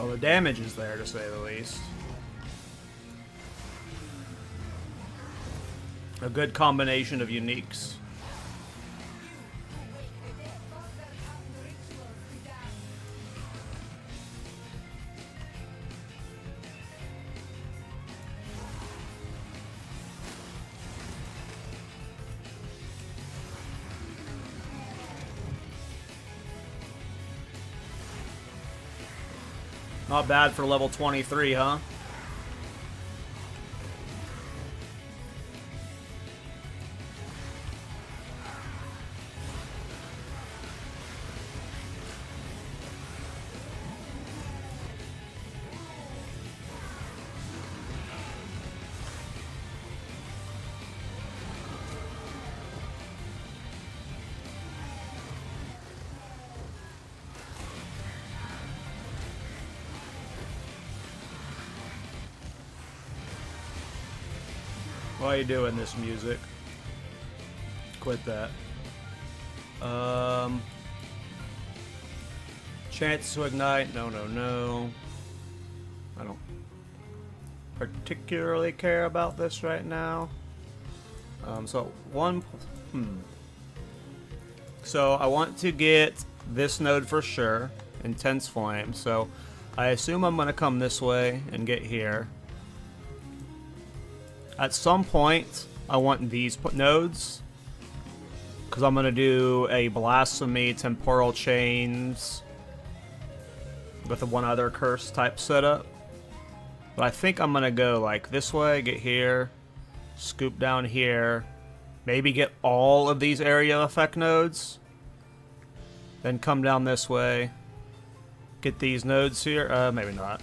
Well, the damage is there, to say the least. A good combination of uniques. Not bad for level 23, huh? Why are you doing this, music? Quit that. Chance to ignite. No, no, no. I don't particularly care about this right now. So I want to get this node for sure. Intense Flame. So I assume I'm going to come this way and get here. At some point, I want these nodes, because I'm going to do a Blasphemy, Temporal Chains, with one other curse type setup. But I think I'm going to go like this way, get here, scoop down here, maybe get all of these area effect nodes, then come down this way, get these nodes here, maybe not.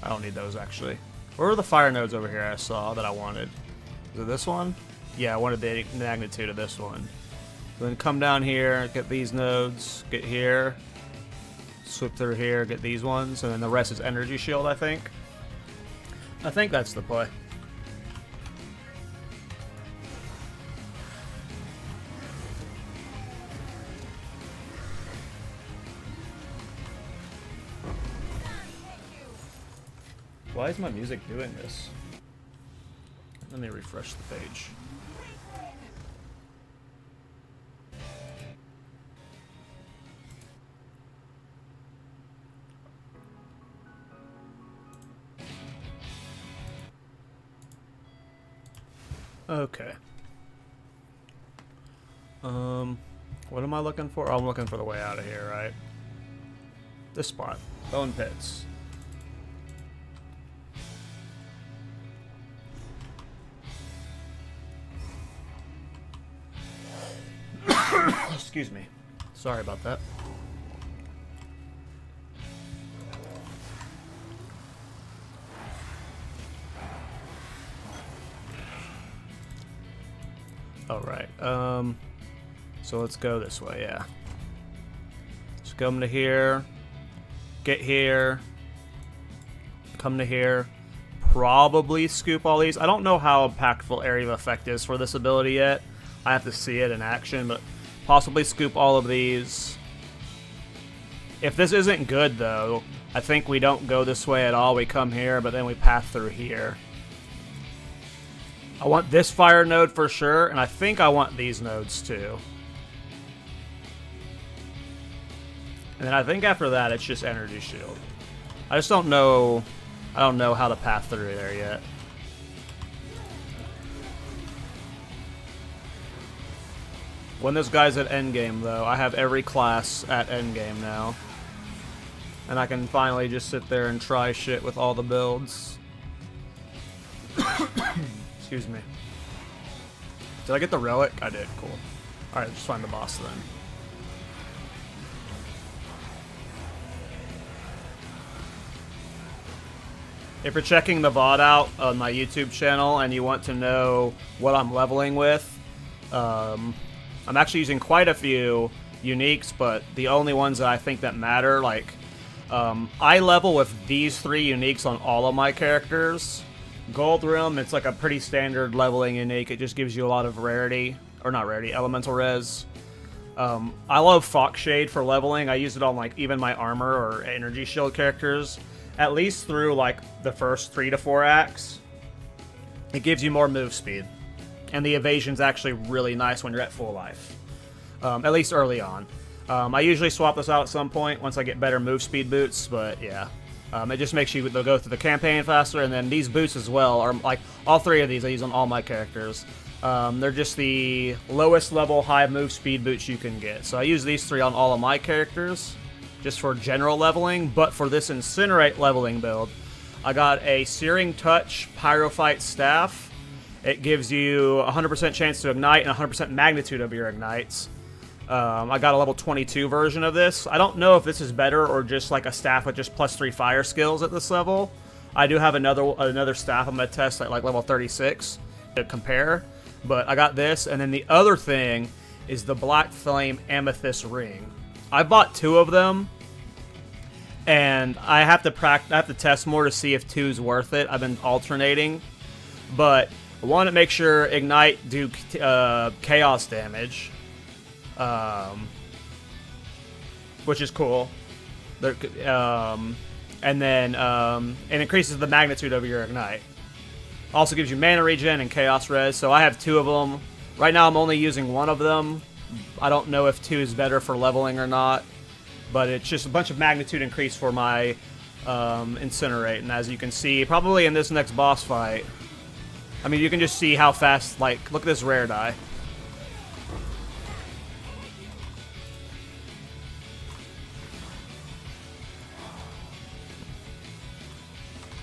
I don't need those actually. Where were the fire nodes over here I saw that I wanted? Is it this one? Yeah, I wanted the magnitude of this one. Then come down here, get these nodes, get here, swoop through here, get these ones, and then the rest is energy shield, I think. I think that's the play. Why is my music doing this? Let me refresh the page. Okay. What am I looking for? Oh, I'm looking for the way out of here, right? This spot. Bone Pits. Excuse me. Sorry about that. Alright, so let's go this way, yeah. Let's come to here, get here, come to here, probably scoop all these. I don't know how impactful area of effect is for this ability yet. I have to see it in action, but possibly scoop all of these. If this isn't good, though, I think we don't go this way at all. We come here, but then we path through here. I want this fire node for sure, and I think I want these nodes too. And then I think after that, it's just energy shield. I just don't know. I don't know how to path through there yet. When this guy's at endgame, though, I have every class at endgame now. And I can finally just sit there and try shit with all the builds. Excuse me. Did I get the relic? I did. Cool. Alright, just find the boss then. If you're checking the VOD out on my YouTube channel and you want to know what I'm leveling with, I'm actually using quite a few uniques, but the only ones that I think that matter, like, I level with these 3 uniques on all of my characters. Gold Realm, it's like a pretty standard leveling unique. It just gives you a lot of rarity, or not rarity, elemental res. I love Fox Shade for leveling. I use it on like even my armor or energy shield characters, at least through like the first 3 to 4 acts. It gives you more move speed, and the evasion's actually really nice when you're at full life, at least early on. I usually swap this out at some point once I get better move speed boots, but yeah. It just makes you go through the campaign faster, and then these boots as well are like all 3 of these I use on all my characters. They're just the lowest level high move speed boots you can get. So I use these 3 on all of my characters just for general leveling, but for this Incinerate leveling build, I got a Searing Touch Pyrophyte Staff. It gives you 100% chance to ignite and 100% magnitude of your ignites. I got a level 22 version of this. I don't know if this is better or just like a staff with just +3 fire skills at this level. I do have another staff I'm going to test at like level 36 to compare. But I got this, and then the other thing is the Black Flame Amethyst Ring. I bought 2 of them, and I have to test more to see if 2's worth it. I've been alternating, but I want to make sure Ignite do chaos damage. Which is cool. And then it increases the magnitude of your ignite. Also gives you mana regen and chaos res. So I have 2 of them. Right now I'm only using 1 of them. I don't know if 2 is better for leveling or not, but it's just a bunch of magnitude increase for my Incinerate. And as you can see, probably in this next boss fight, I mean, you can just see how fast, like, look at this rare die.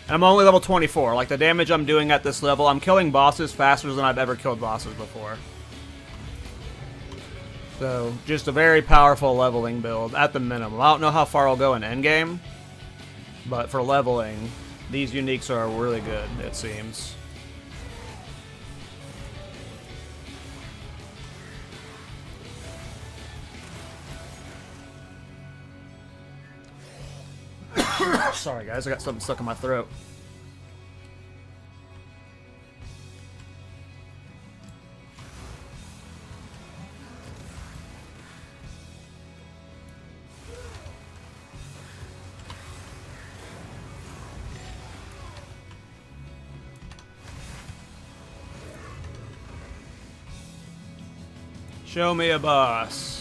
And I'm only level 24. Like, the damage I'm doing at this level, I'm killing bosses faster than I've ever killed bosses before. So, just a very powerful leveling build, at the minimum. I don't know how far I'll go in endgame, but for leveling, these uniques are really good, it seems. Sorry guys, I got something stuck in my throat. Show me a boss.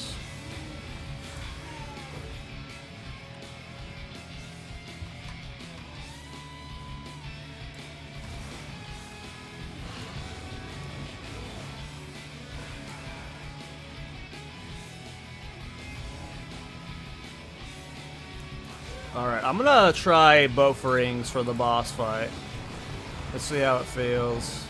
Alright, I'm gonna try both rings for the boss fight. Let's see how it feels.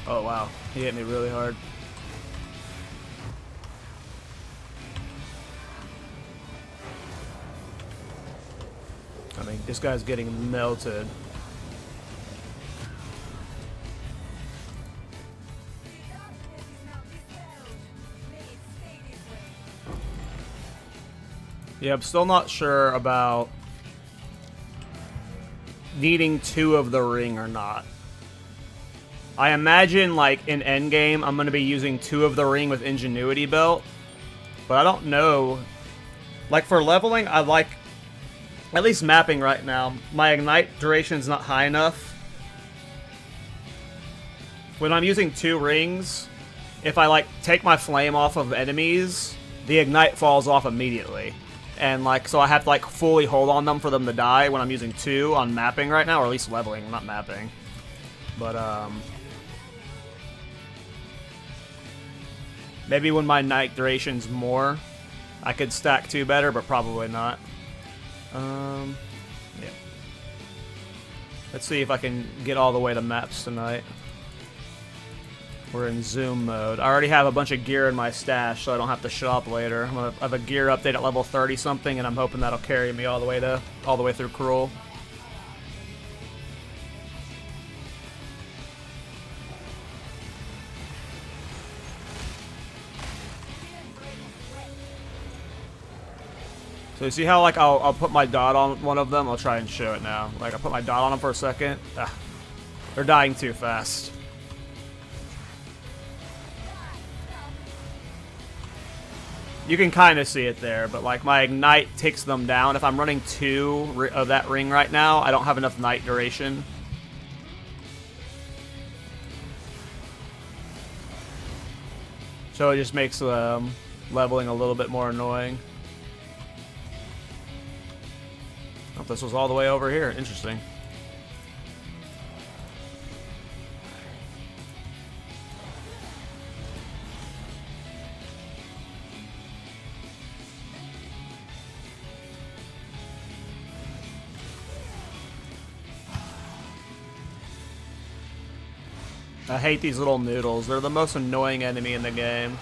Oh wow, he hit me really hard. I mean, this guy's getting melted. Yeah, I'm still not sure about needing 2 of the ring or not. I imagine, like, in endgame, I'm going to be using 2 of the ring with Ingenuity Belt. But I don't know. Like, for leveling, I like, at least mapping right now, my ignite duration is not high enough. When I'm using 2 rings, if I, like, take my flame off of enemies, the ignite falls off immediately. And, like, so I have to, like, fully hold on them for them to die when I'm using 2 on mapping right now, or at least leveling, not mapping. But, maybe when my night duration's more, I could stack 2 better, but probably not. Yeah. Let's see if I can get all the way to maps tonight. We're in zoom mode. I already have a bunch of gear in my stash, so I don't have to shop later. I have a gear update at level 30 something, and I'm hoping that'll carry me all the way through Cruel. So you see how, like, I'll put my dot on one of them? I'll try and show it now. Like, I put my dot on them for a second. Ah. They're dying too fast. You can kind of see it there, but like my ignite takes them down. If I'm running 2 of that ring right now, I don't have enough night duration. So it just makes leveling a little bit more annoying. Oh, this was all the way over here. Interesting. I hate these little noodles. They're the most annoying enemy in the game.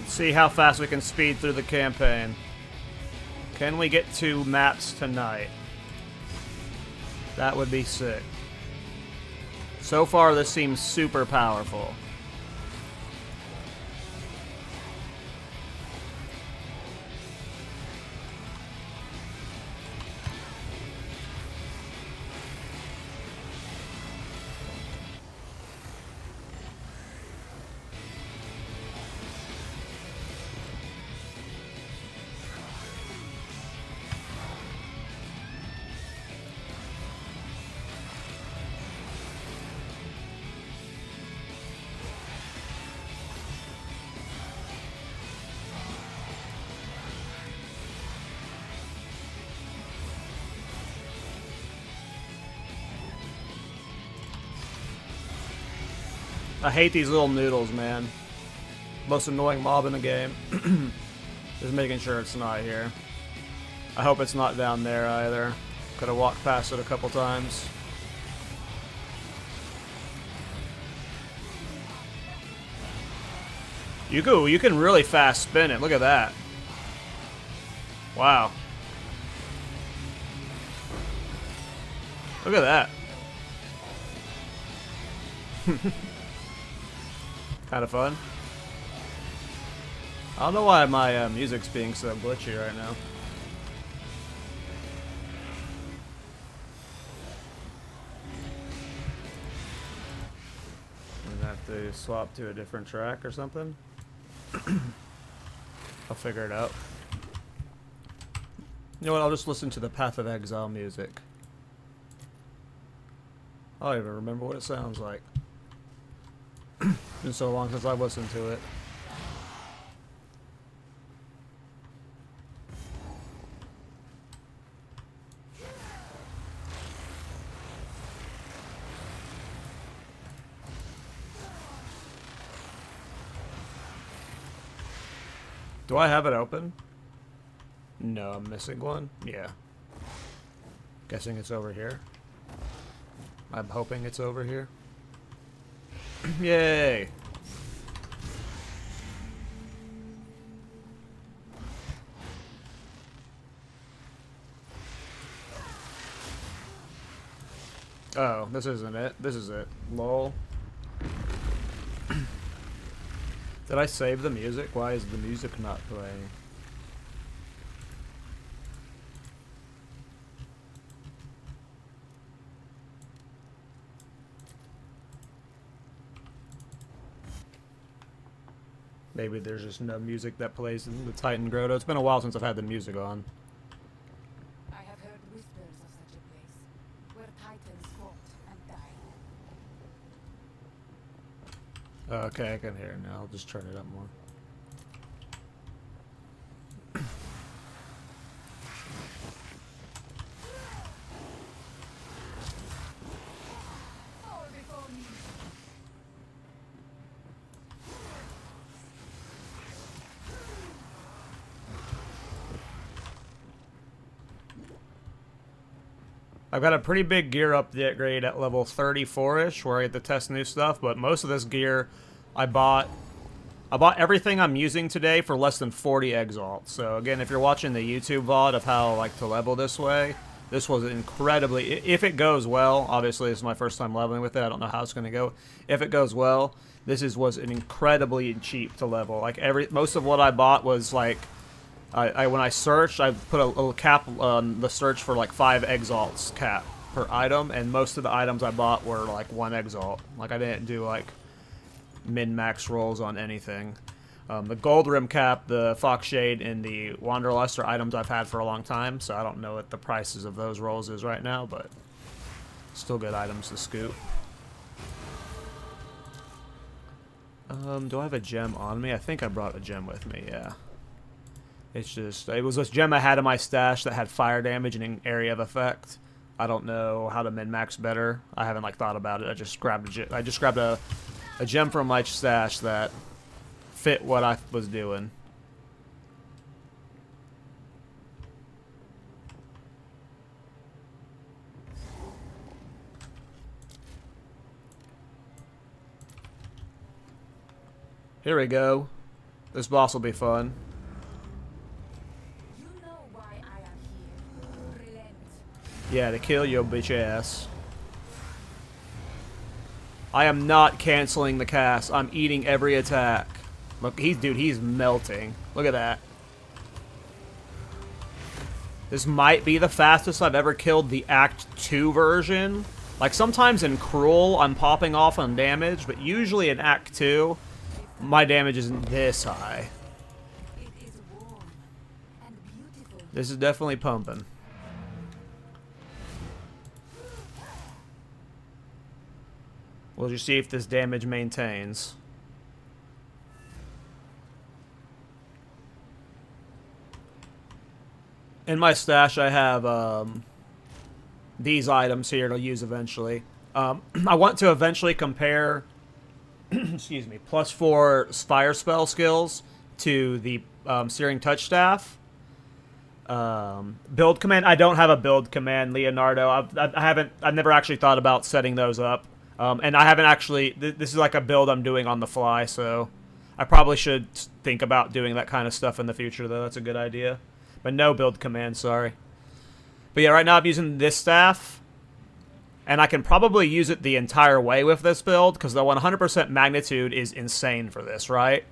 See how fast we can speed through the campaign. Can we get 2 maps tonight? That would be sick. So far, this seems super powerful. I hate these little noodles, man. Most annoying mob in the game. Just making sure it's not here. I hope it's not down there either. Could have walked past it a couple times. You can really fast spin it. Look at that. Wow. Look at that. Kind of fun. I don't know why my music's being so glitchy right now. I'm gonna have to swap to a different track or something. I'll figure it out. You know what? I'll just listen to the Path of Exile music. I don't even remember what it sounds like. It's been so long since I listened to it. Do I have it open? No, I'm missing one. Yeah. Guessing it's over here. I'm hoping it's over here. Yay! Oh, this isn't it. This is it. Lol. Did I save the music? Why is the music not playing? Maybe there's just no music that plays in the Titan Grotto. It's been a while since I've had the music on. I have heard whispers of such a place, where Titans fought and died. Okay, I can hear it now. I'll just turn it up more. I've got a pretty big gear upgrade at level 34-ish, where I get to test new stuff, but most of this gear I bought everything I'm using today for less than 40 exalts. So again, if you're watching the YouTube VOD of how like to level this way, this was incredibly, if it goes well, obviously this is my first time leveling with it, I don't know how it's going to go. If it goes well, was an incredibly cheap to level. Like most of what I bought was like, when I searched, I put a little cap on the search for like 5 exalts cap per item, and most of the items I bought were like 1 exalt. Like I didn't do like min-max rolls on anything. The gold rim cap, the fox shade, and the wanderlust are items I've had for a long time, so I don't know what the prices of those rolls is right now, but still good items to scoop. Do I have a gem on me? I think I brought a gem with me, yeah. It's just, it was this gem I had in my stash that had fire damage and an area of effect. I don't know how to min-max better. I haven't like thought about it. I just grabbed a gem from my stash that fit what I was doing. Here we go. This boss will be fun. You know why I am here. Relent. Yeah, to kill your bitch ass. I am not canceling the cast. I'm eating every attack. Look, he's melting. Look at that. This might be the fastest I've ever killed the Act 2 version. Like, sometimes in Cruel, I'm popping off on damage, but usually in Act 2, my damage isn't this high. It is warm and beautiful. This is definitely pumping. We'll just see if this damage maintains. In my stash, I have these items here to use eventually. I want to eventually compare, excuse me, +4 fire spell skills to the Searing Touch Staff. Build command. I don't have a build command, Leonardo. I've never actually thought about setting those up. And I haven't actually, this is like a build I'm doing on the fly, so I probably should think about doing that kind of stuff in the future, though. That's a good idea. But no build command, sorry. But yeah, right now I'm using this staff, and I can probably use it the entire way with this build, because the 100% magnitude is insane for this, right?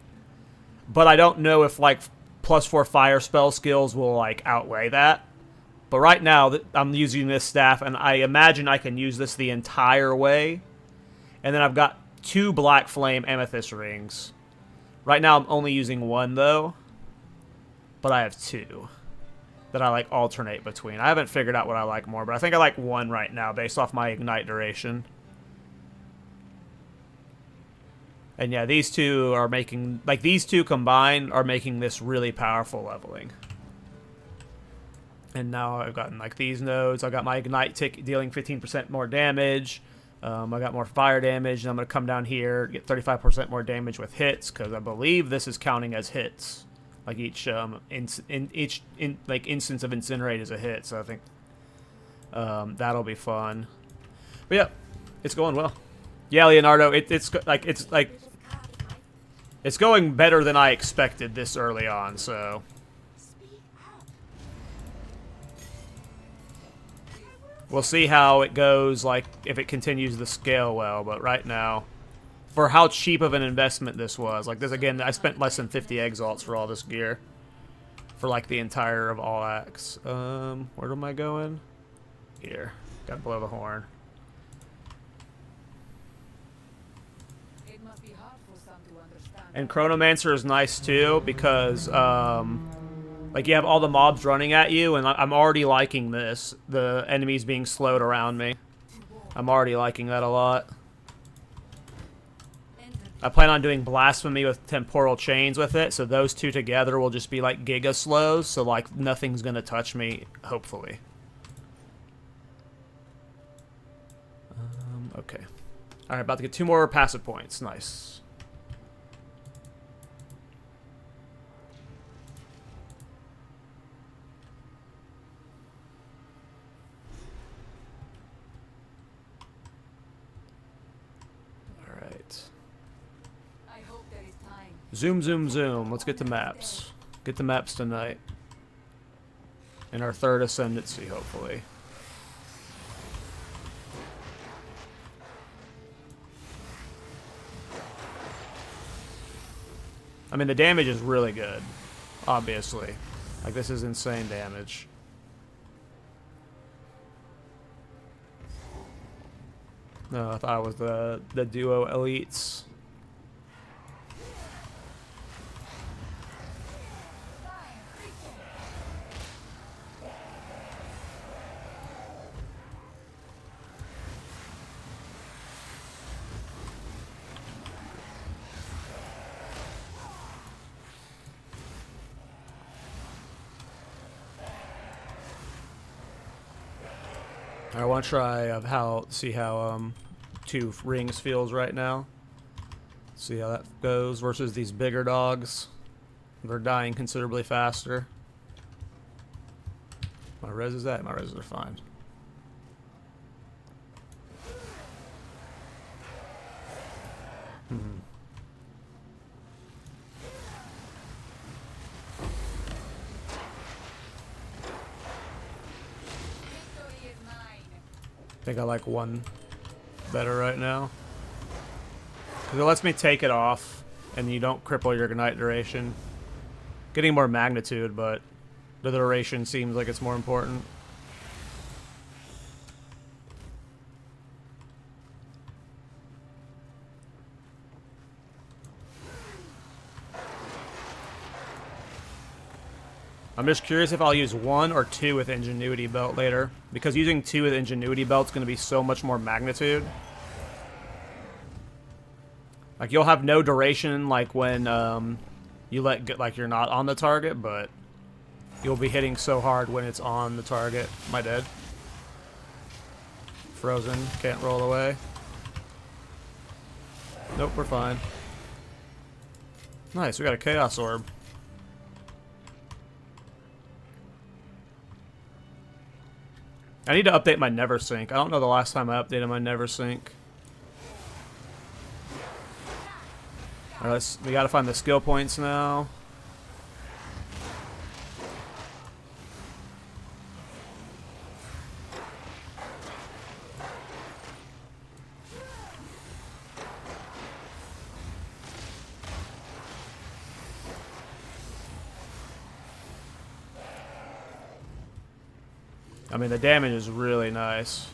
But I don't know if, like, +4 fire spell skills will, like, outweigh that. But right now, I'm using this staff, and I imagine I can use this the entire way. And then I've got 2 Black Flame Amethyst rings. Right now I'm only using 1, though. But I have 2 that I, like, alternate between. I haven't figured out what I like more, but I think I like 1 right now based off my Ignite duration. And yeah, these two are making... Like, these two combined are making this really powerful leveling. And now I've gotten, like, these nodes. I got my Ignite tick dealing 15% more damage. I got more fire damage, and I'm going to come down here, get 35% more damage with hits, because I believe this is counting as hits. Like, each instance of Incinerate is a hit, so I think that'll be fun. But yeah, it's going well. Yeah, Leonardo, it's going better than I expected this early on, so... We'll see how it goes, like, if it continues to scale well, but right now, for how cheap of an investment this was, like, this, again, I spent less than 50 exalts for all this gear, for, like, the entire of all acts. Where am I going? Here. Gotta blow the horn. It must be hard for some to understand. And Chronomancer is nice, too, because, like, you have all the mobs running at you, and I'm already liking this. The enemies being slowed around me. I'm already liking that a lot. I plan on doing Blasphemy with Temporal Chains with it, so those two together will just be, like, giga slows, so, like, nothing's gonna touch me, hopefully. Okay. Alright, about to get 2 more passive points. Nice. Zoom, zoom, zoom. Let's get the maps. Get the maps tonight. In our third Ascendancy, hopefully. I mean, the damage is really good. Obviously. Like, this is insane damage. No, I thought it was the duo elites. I want to try see how 2 rings feels right now. See how that goes versus these bigger dogs. They're dying considerably faster. My res is that? My res are fine. I think I like 1 better right now. Because it lets me take it off, and you don't cripple your ignite duration. Getting more magnitude, but the duration seems like it's more important. I'm just curious if I'll use 1 or 2 with Ingenuity Belt later, because using 2 with Ingenuity Belt is going to be so much more magnitude. Like, you'll have no duration, like when you like you're not on the target, but you'll be hitting so hard when it's on the target. Am I dead? Frozen, can't roll away. Nope, we're fine. Nice, we got a Chaos Orb. I need to update my Neversink. I don't know the last time I updated my Neversink. Alright, we gotta find the skill points now. I mean, the damage is really nice.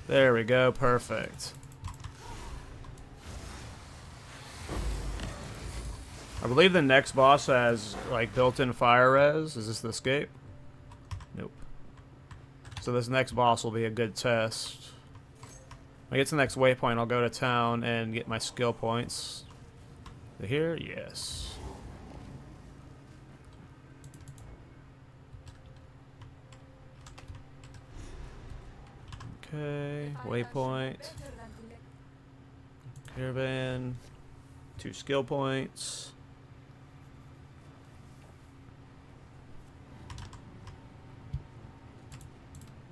There we go, perfect. I believe the next boss has, like, built-in fire res. Is this the escape? Nope. So this next boss will be a good test. When I get to the next waypoint, I'll go to town and get my skill points. Here? Yes. Okay, waypoint. Caravan. 2 skill points.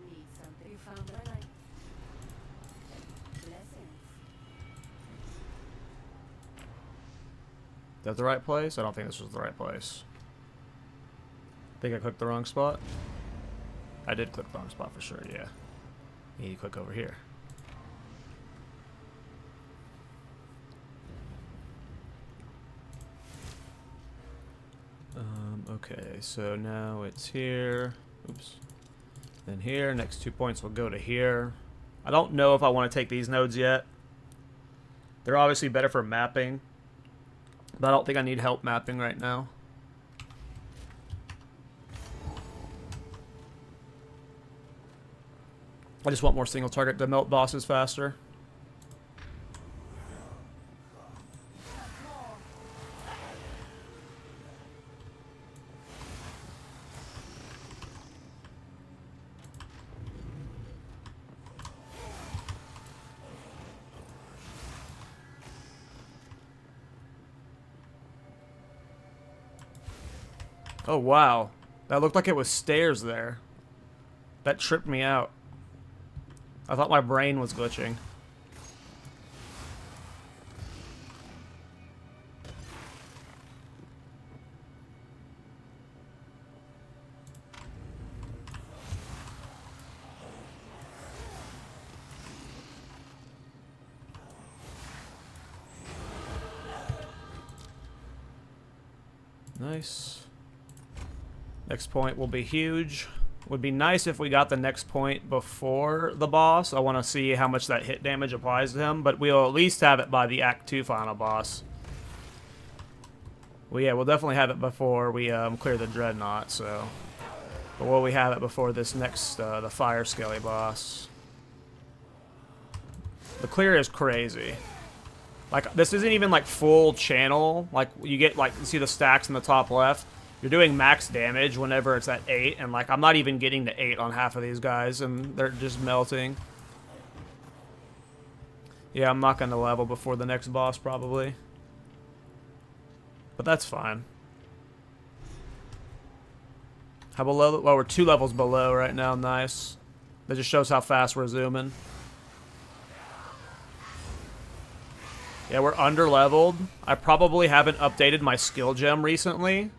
Need something you found what I like. Blessings. Is that the right place? I don't think this was the right place. Think I clicked the wrong spot? I did click the wrong spot for sure, yeah. You need to click over here. Okay, so now it's here. Oops. Then here, next 2 points will go to here. I don't know if I want to take these nodes yet. They're obviously better for mapping, but I don't think I need help mapping right now. I just want more single target to melt bosses faster. Oh wow, that looked like it was stairs there. That tripped me out. I thought my brain was glitching. Nice. Next point will be huge. Would be nice if we got the next point before the boss. I want to see how much that hit damage applies to him, but we'll at least have it by the Act 2 final boss. Well, yeah, we'll definitely have it before we clear the Dreadnought, so... But will we have it before this next, the Fire Skelly boss? The clear is crazy. Like, this isn't even, like, full channel. Like, you get, like, you see the stacks in the top left? You're doing max damage whenever it's at 8, and, like, I'm not even getting to 8 on half of these guys, and they're just melting. Yeah, I'm not going to level before the next boss, probably. But that's fine. How below? Well, we're 2 levels below right now. Nice. That just shows how fast we're zooming. Yeah, we're under-leveled. I probably haven't updated my skill gem recently.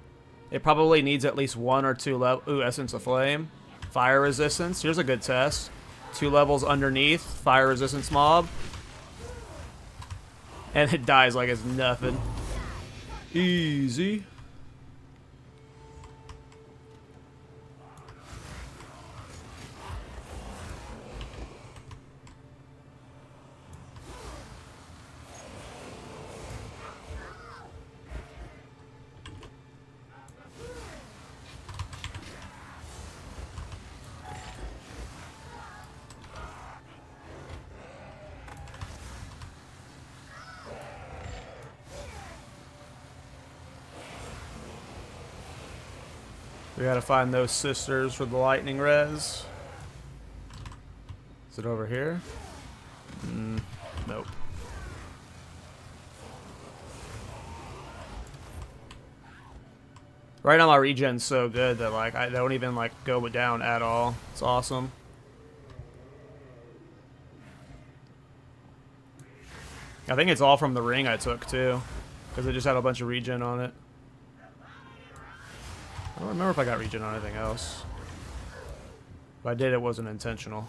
It probably needs at least 1 or 2 levels. Ooh, Essence of Flame. Fire Resistance. Here's a good test. 2 levels underneath. Fire Resistance mob. And it dies like it's nothing. Easy. We gotta find those sisters for the lightning res. Is it over here? Nope. Right now my regen's so good that like I don't even like go down at all. It's awesome. I think it's all from the ring I took too, because it just had a bunch of regen on it. I don't remember if I got regen on anything else. If I did, it wasn't intentional.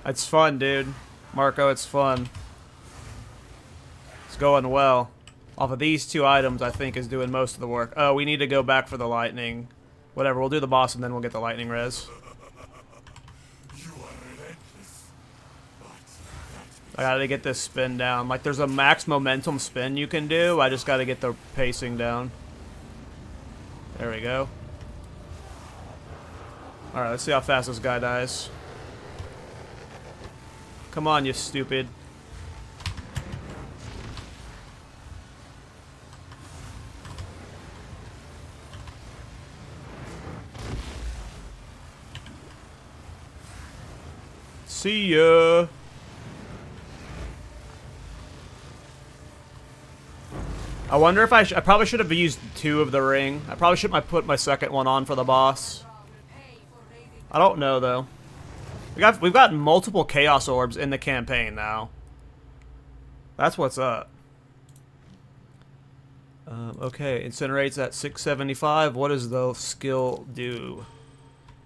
It's fun, dude. Marco, it's fun. It's going well. Off of these 2 items, I think, is doing most of the work. Oh, we need to go back for the lightning. Whatever, we'll do the boss and then we'll get the lightning res. I gotta get this spin down. Like, there's a max momentum spin you can do. I just gotta get the pacing down. There we go. Alright, let's see how fast this guy dies. Come on, you stupid. See ya. I wonder if I probably should have used 2 of the ring. I probably should have put my second one on for the boss. I don't know though. We've got multiple chaos orbs in the campaign now. That's what's up. Okay, Incinerate's at 675. What does the skill do?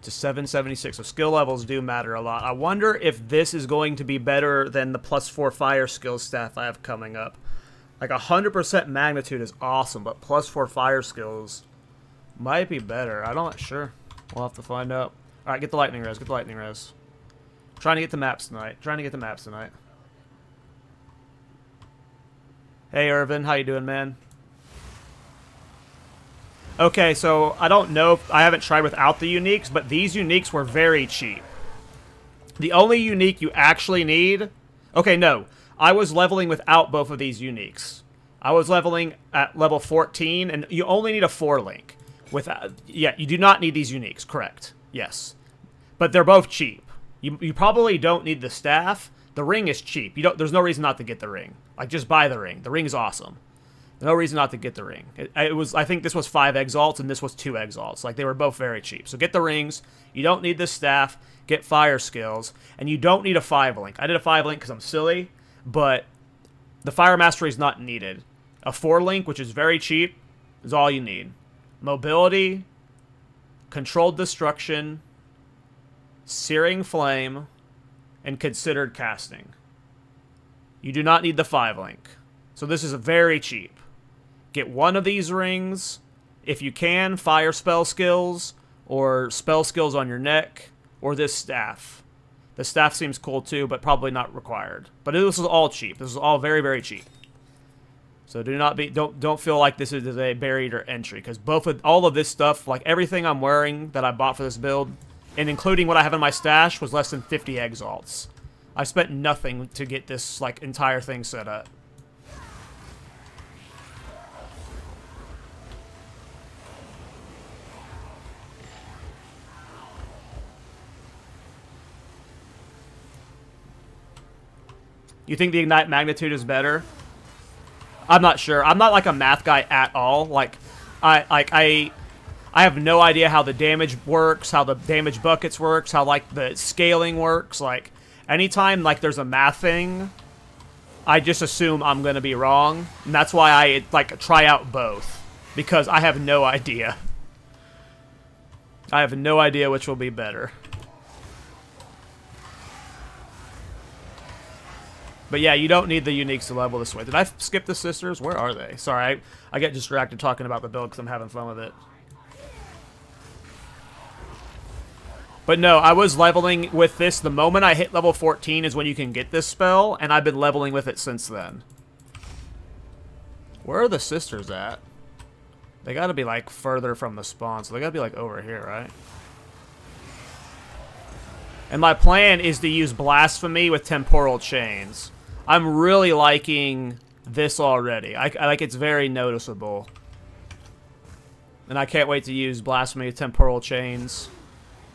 To 776. So skill levels do matter a lot. I wonder if this is going to be better than the +4 fire skill staff I have coming up. Like 100% magnitude is awesome, but +4 fire skills might be better. I'm not sure. We'll have to find out. All right, get the lightning res. Get the lightning res. Trying to get the maps tonight. Hey, Irvin, how you doing, man? Okay, so I don't know if I haven't tried without the uniques, but these uniques were very cheap. The only unique you actually need... Okay, no. I was leveling without both of these uniques. I was leveling at level 14, and you only need a 4-link. Yeah, you do not need these uniques, correct. Yes. But they're both cheap. You probably don't need the staff. The ring is cheap. There's no reason not to get the ring. Like, just buy the ring. The ring is awesome. No reason not to get the ring. It was, I think this was 5 exalts and this was 2 exalts. Like, they were both very cheap. So get the rings. You don't need this staff. Get fire skills. And you don't need a 5-link. I did a 5-link because I'm silly, but the fire mastery is not needed. A 4-link, which is very cheap, is all you need. Mobility, controlled destruction, searing flame, and considered casting. You do not need the 5-link. So this is very cheap. Get one of these rings. If you can, fire spell skills or spell skills on your neck or this staff. The staff seems cool too, but probably not required. But this is all cheap. This is all very, very cheap. So don't feel like this is a barrier to entry, because all of this stuff, like everything I'm wearing that I bought for this build, and including what I have in my stash, was less than 50 exalts. I spent nothing to get this like entire thing set up. You think the Ignite Magnitude is better? I'm not sure. I'm not like a math guy at all. Like, I have no idea how the damage works, how the damage buckets works, how like the scaling works. Like, anytime like there's a math thing, I just assume I'm gonna be wrong, and that's why I like try out both, because I have no idea. I have no idea which will be better. But yeah, you don't need the uniques to level this way. Did I skip the sisters? Where are they? Sorry, I get distracted talking about the build because I'm having fun with it. But no, I was leveling with this. The moment I hit level 14 is when you can get this spell, and I've been leveling with it since then. Where are the sisters at? They gotta be like further from the spawn, so they gotta be like over here, right? And my plan is to use Blasphemy with Temporal Chains. I'm really liking this already. I like, it's very noticeable. And I can't wait to use Blasphemy with Temporal Chains.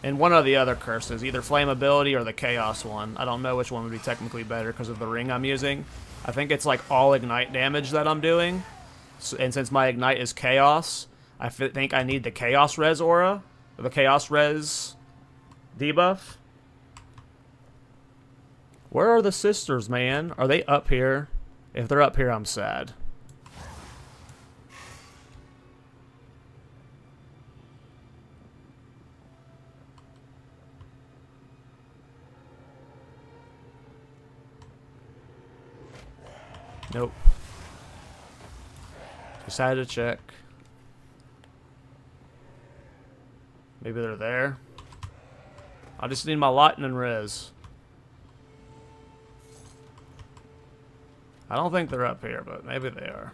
And one of the other curses, either Flammability or the Chaos one. I don't know which one would be technically better because of the ring I'm using. I think it's like all Ignite damage that I'm doing. So, and since my Ignite is Chaos, I think I need the Chaos Res aura. Or the Chaos Res debuff. Where are the sisters, man? Are they up here? If they're up here, I'm sad. Nope. Just had to check. Maybe they're there. I just need my lightning res. I don't think they're up here, but maybe they are.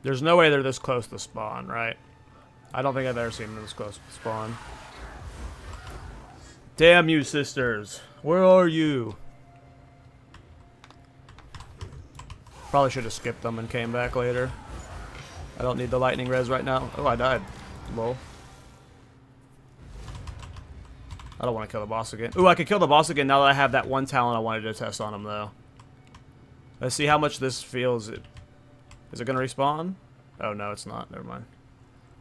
There's no way they're this close to spawn, right? I don't think I've ever seen them this close to spawn. Damn you, sisters. Where are you? Probably should have skipped them and came back later. I don't need the lightning res right now. Oh, I died. Lol. I don't want to kill the boss again. Ooh, I could kill the boss again now that I have that one talent I wanted to test on him, though. Let's see how much this feels. Is it going to respawn? Oh, no, it's not. Never mind.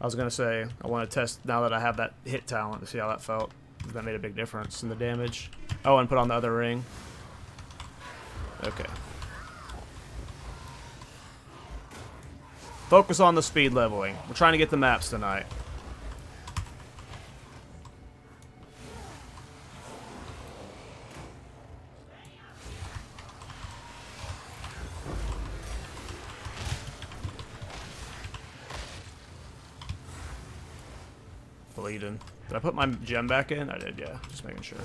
I was going to say, I want to test now that I have that hit talent to see how that felt. That made a big difference in the damage. Oh, and put on the other ring. Okay. Focus on the speed leveling. We're trying to get the maps tonight. Bleeding. Did I put my gem back in? I did, yeah. Just making sure.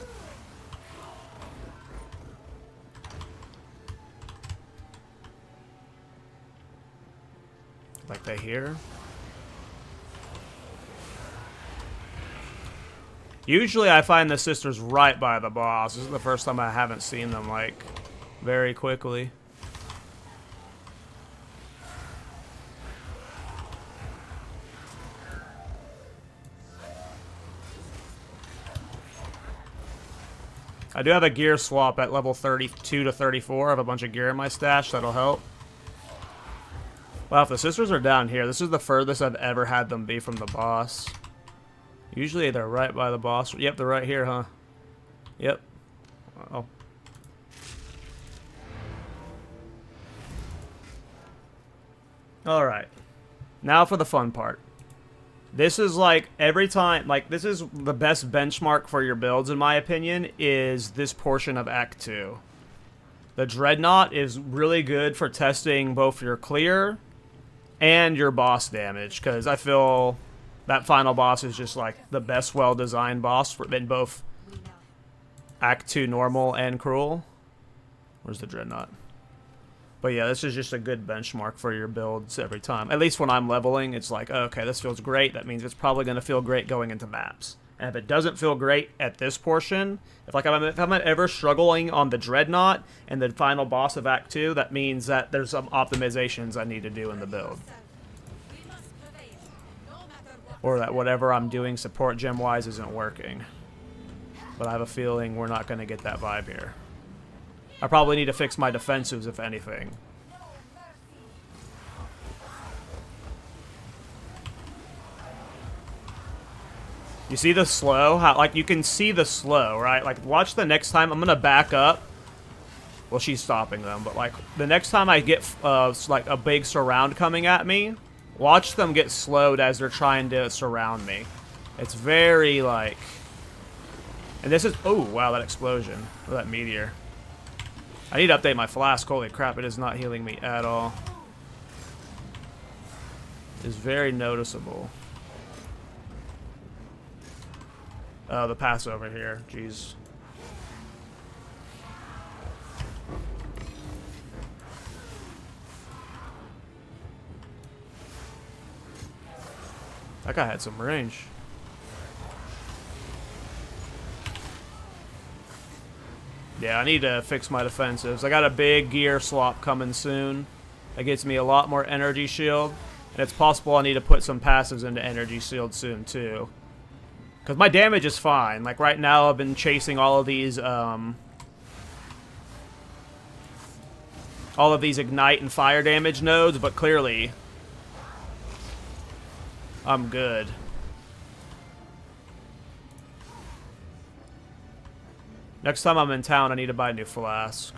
Like they here. Usually I find the sisters right by the boss. This is the first time I haven't seen them like very quickly. I do have a gear swap at level 32 to 34. I have a bunch of gear in my stash. That'll help. Wow, if the sisters are down here, this is the furthest I've ever had them be from the boss. Usually they're right by the boss. Yep, they're right here, huh? Yep. Oh. Alright. Now for the fun part. This is like every time, like this is the best benchmark for your builds in my opinion, is this portion of Act 2. The Dreadnought is really good for testing both your clear and your boss damage, because I feel that final boss is just like the best well-designed boss in both Act 2 normal and cruel. Where's the Dreadnought? But yeah, this is just a good benchmark for your builds every time. At least when I'm leveling, it's like, oh, okay, this feels great. That means it's probably going to feel great going into maps. And if it doesn't feel great at this portion, if I'm ever struggling on the Dreadnought and the final boss of Act 2, that means that there's some optimizations I need to do in the build. Or that whatever I'm doing support gem-wise isn't working. But I have a feeling we're not going to get that vibe here. I probably need to fix my defensives, if anything. You see the slow? How, like, you can see the slow, right? Like, watch the next time. I'm going to back up. Well, she's stopping them. But, like, the next time I get, like, a big surround coming at me, watch them get slowed as they're trying to surround me. It's very, like... And this is... Oh, wow, that explosion. Or that meteor. I need to update my flask. Holy crap, it is not healing me at all. It's very noticeable. Oh, the pass over here. Jeez. That guy had some range. Yeah, I need to fix my defensives. I got a big gear swap coming soon. That gets me a lot more energy shield. And it's possible I need to put some passives into energy shield soon, too. Because my damage is fine. Like, right now I've been chasing all of these ignite and fire damage nodes, but clearly I'm good. Next time I'm in town, I need to buy a new flask.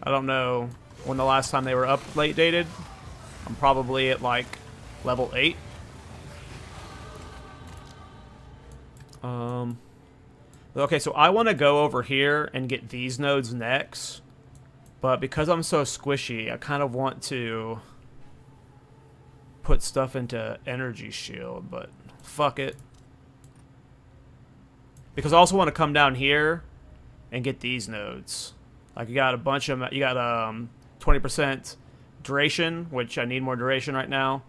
I don't know when the last time they were update dated. I'm probably at like level 8. Okay, so I want to go over here and get these nodes next. But because I'm so squishy, I kind of want to put stuff into energy shield, but fuck it. Because I also want to come down here and get these nodes. Like, you got a bunch of... You got 20% duration, which I need more duration right now.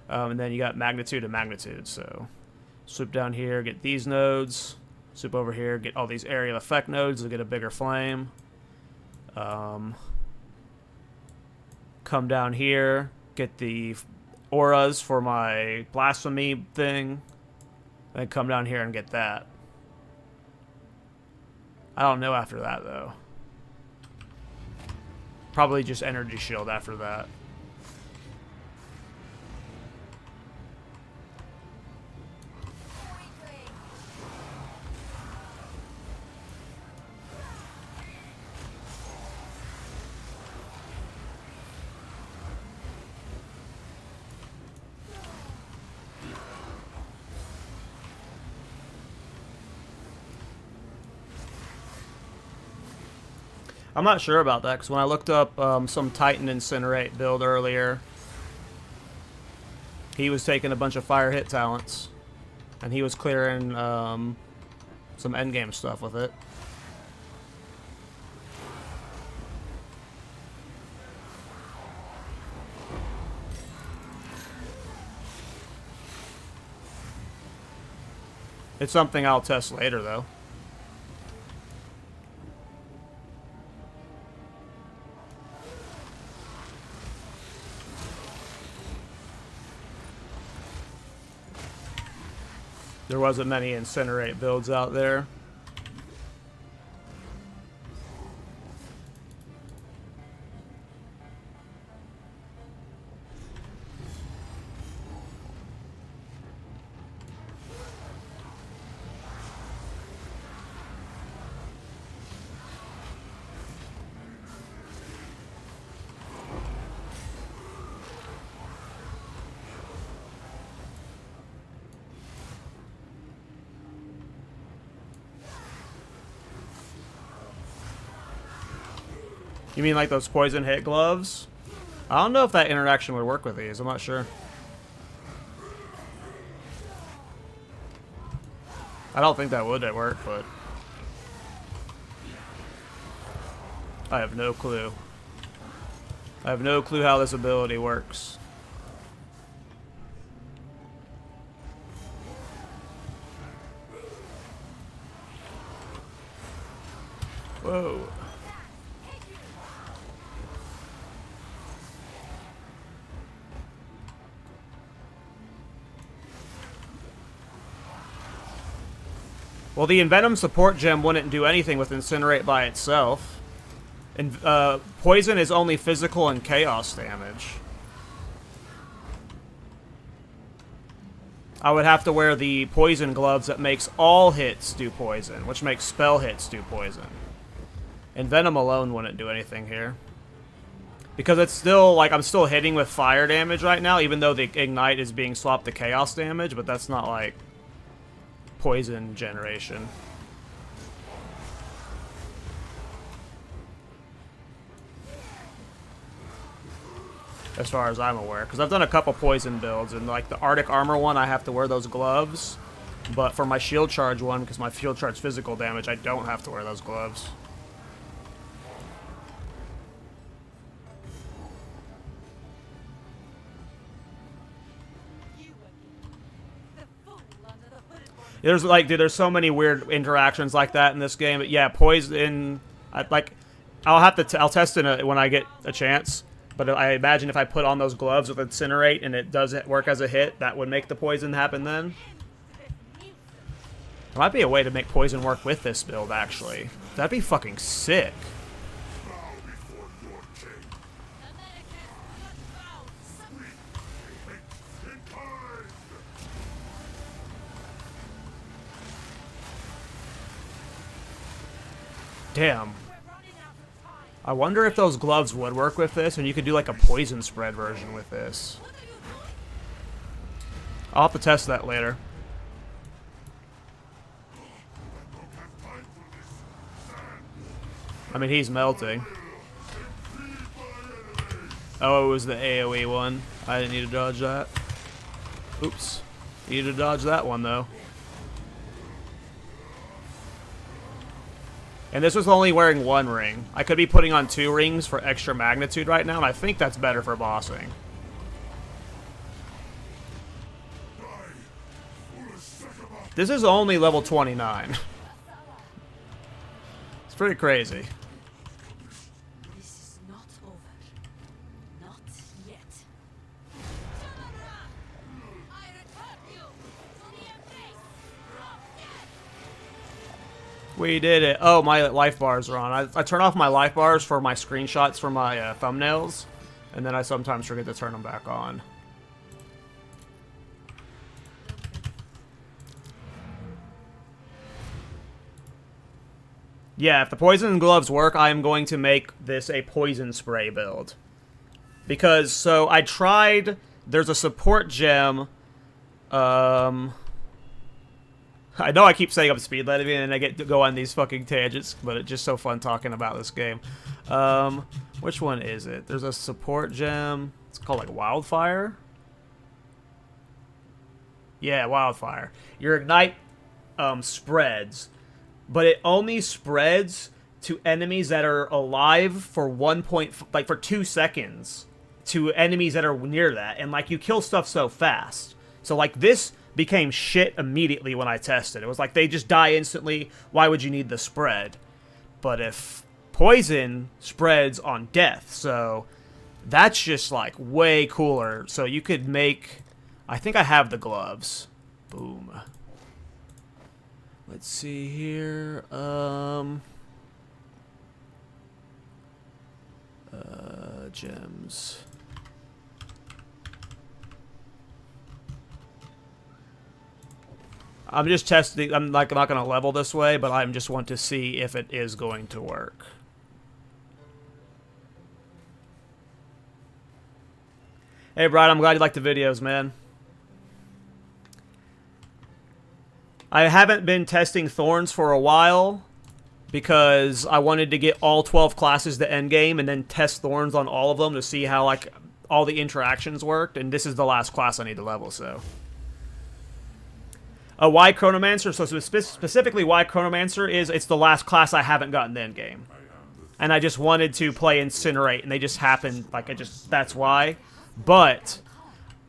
And then you got magnitude and magnitude. So, swoop down here, get these nodes. Swoop over here, get all these area effect nodes to get a bigger flame. Come down here, get the auras for my blasphemy thing. Then come down here and get that. I don't know after that, though. Probably just energy shield after that. I'm not sure about that, because when I looked up some Titan Incinerate build earlier, he was taking a bunch of fire hit talents, and he was clearing some endgame stuff with it. It's something I'll test later, though. There wasn't many Incinerate builds out there. You mean like those poison hit gloves? I don't know if that interaction would work with these. I'm not sure. I don't think that would work, but I have no clue. I have no clue how this ability works. Whoa. Well, the Envenom support gem wouldn't do anything with Incinerate by itself. And poison is only physical and chaos damage. I would have to wear the poison gloves that makes all hits do poison, which makes spell hits do poison. And Venom alone wouldn't do anything here. Because it's still, like, I'm still hitting with fire damage right now, even though the Ignite is being swapped to chaos damage, but that's not, like, poison generation. As far as I'm aware. Because I've done a couple poison builds, and, like, the Arctic Armor one, I have to wear those gloves. But for my shield charge one, because my shield charge physical damage, I don't have to wear those gloves. There's like, dude, there's so many weird interactions like that in this game. But yeah, poison. I'll test it when I get a chance. But I imagine if I put on those gloves with Incinerate and it does work as a hit, that would make the poison happen then. There might be a way to make poison work with this build, actually. That'd be fucking sick. Damn. I wonder if those gloves would work with this, and you could do like a poison spread version with this. I'll have to test that later. I mean, he's melting. Oh, it was the AoE one. I didn't need to dodge that. Oops. Needed to dodge that one, though. And this was only wearing one ring. I could be putting on 2 rings for extra magnitude right now, and I think that's better for bossing. This is only level 29. It's pretty crazy. This is not over. Not yet. I return you to the embrace of death. We did it. Oh, my life bars are on. I turn off my life bars for my screenshots for my thumbnails, and then I sometimes forget to turn them back on. Yeah, if the poison gloves work, I am going to make this a poison spray build. Because, so, I tried, there's a support gem, I know I keep saying I'm speed letting and I get to go on these fucking tangents, but it's just so fun talking about this game. Which one is it? There's a support gem, it's called like Wildfire? Yeah, Wildfire. Your Ignite, spreads. But it only spreads to enemies that are alive for for 2 seconds to enemies that are near that. And, like, you kill stuff so fast. So, like, this became shit immediately when I tested. It was like, they just die instantly. Why would you need the spread? But if poison spreads on death, so that's just, like, way cooler. So you could make... I think I have the gloves. Boom. Let's see here. Gems. I'm just testing. I'm not going to level this way, but I just want to see if it is going to work. Hey, Brian, I'm glad you like the videos, man. I haven't been testing Thorns for a while, because I wanted to get all 12 classes to endgame and then test Thorns on all of them to see how, like, all the interactions worked, and this is the last class I need to level, so. Why Chronomancer? So specifically why Chronomancer is, it's the last class I haven't gotten to endgame. And I just wanted to play Incinerate, and they just happened, like, that's why. But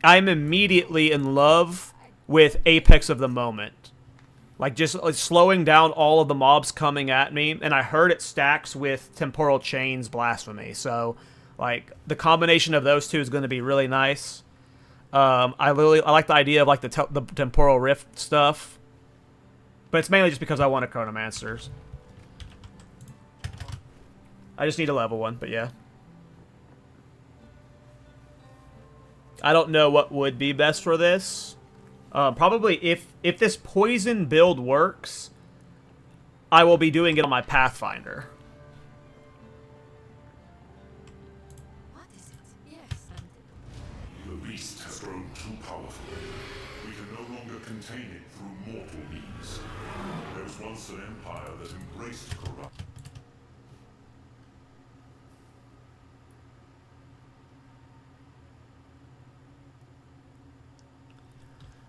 I'm immediately in love with Apex of the Moment. Like, just slowing down all of the mobs coming at me, and I heard it stacks with Temporal Chains Blasphemy, so, like, the combination of those two is going to be really nice. I like the idea of, like, the Temporal Rift stuff, but it's mainly just because I want a Chronomancer. I just need a level one, but yeah. I don't know what would be best for this. Probably if this poison build works, I will be doing it on my Pathfinder. What is it? Yes. The beast has grown too powerful. We can no longer contain it through mortal means. There was once an empire that embraced corruption.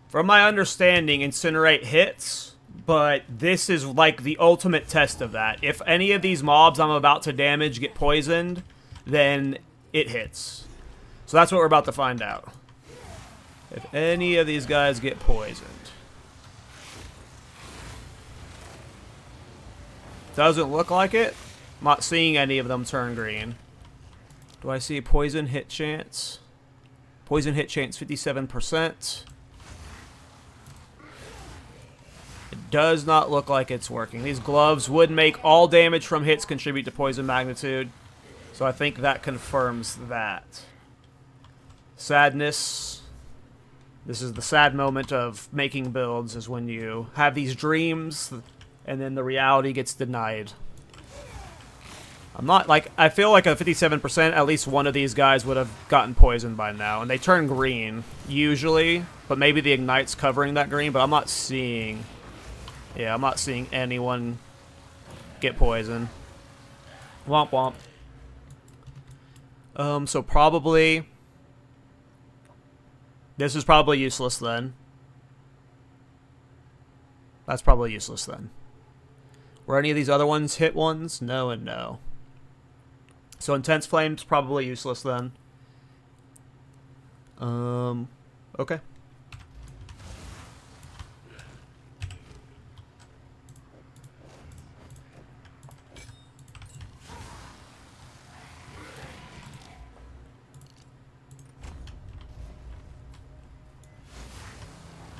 From my understanding, Incinerate hits, but this is like the ultimate test of that. If any of these mobs I'm about to damage get poisoned, then it hits. So that's what we're about to find out. If any of these guys get poisoned. Doesn't look like it. I'm not seeing any of them turn green. Do I see poison hit chance? Poison hit chance 57%. It does not look like it's working. These gloves would make all damage from hits contribute to poison magnitude. So I think that confirms that. Sadness. This is the sad moment of making builds, is when you have these dreams and then the reality gets denied. I'm not, like, I feel like a 57%, at least one of these guys would have gotten poisoned by now. And they turn green, usually. But maybe the Ignite's covering that green, but I'm not seeing... Yeah, I'm not seeing anyone get poisoned. Womp womp. So probably... This is probably useless then. That's probably useless then. Were any of these other ones hit ones? No and no. So Intense Flame's probably useless then. Okay.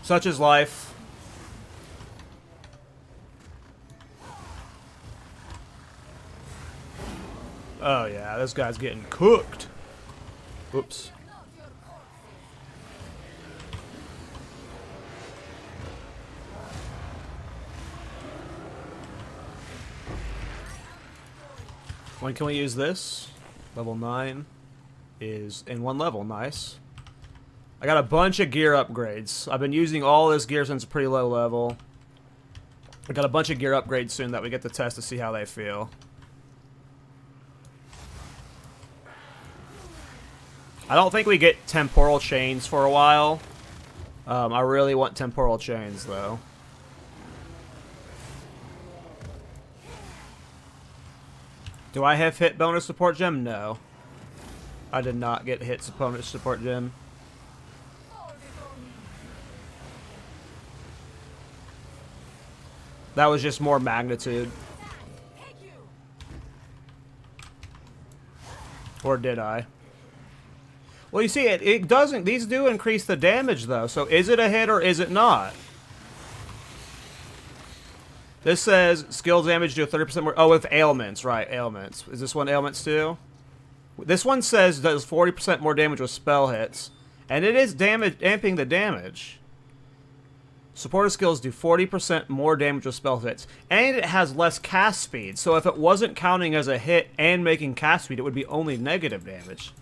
Such is life. Oh yeah, this guy's getting cooked. Oops. When can we use this? Level 9 is in one level. Nice. I got a bunch of gear upgrades. I've been using all this gear since a pretty low level. I got a bunch of gear upgrades soon that we get to test to see how they feel. I don't think we get temporal chains for a while. I really want temporal chains though. Do I have hit bonus support gem? No. I did not get hit bonus support gem. That was just more magnitude. Or did I? Well, you see, it doesn't... These do increase the damage, though. So is it a hit or is it not? This says skill damage do 30% more... Oh, with ailments. Right, ailments. Is this one ailments, too? This one says does 40% more damage with spell hits. And it is amping the damage. Supporter skills do 40% more damage with spell hits. And it has less cast speed. So if it wasn't counting as a hit and making cast speed, it would be only negative damage.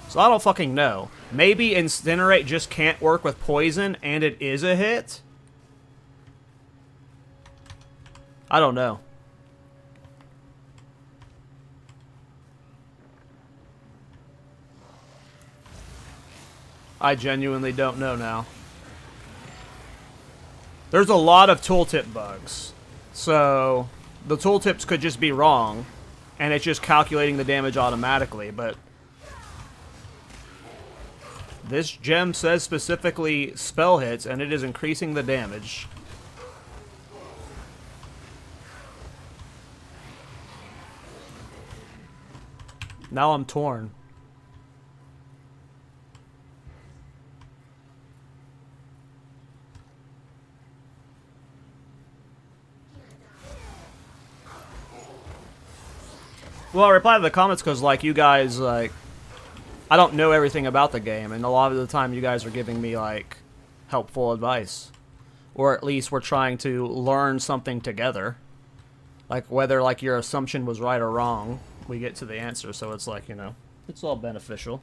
So I don't fucking know. Maybe Incinerate just can't work with poison and it is a hit? I don't know. I genuinely don't know now. There's a lot of tooltip bugs. So, the tooltips could just be wrong, and it's just calculating the damage automatically, but this gem says specifically spell hits, and it is increasing the damage. Now I'm torn. Well, I reply to the comments because, like, you guys, like, I don't know everything about the game, and a lot of the time you guys are giving me, like, helpful advice. Or at least we're trying to learn something together. Like, whether, like, your assumption was right or wrong, we get to the answer, so it's like, you know, it's all beneficial.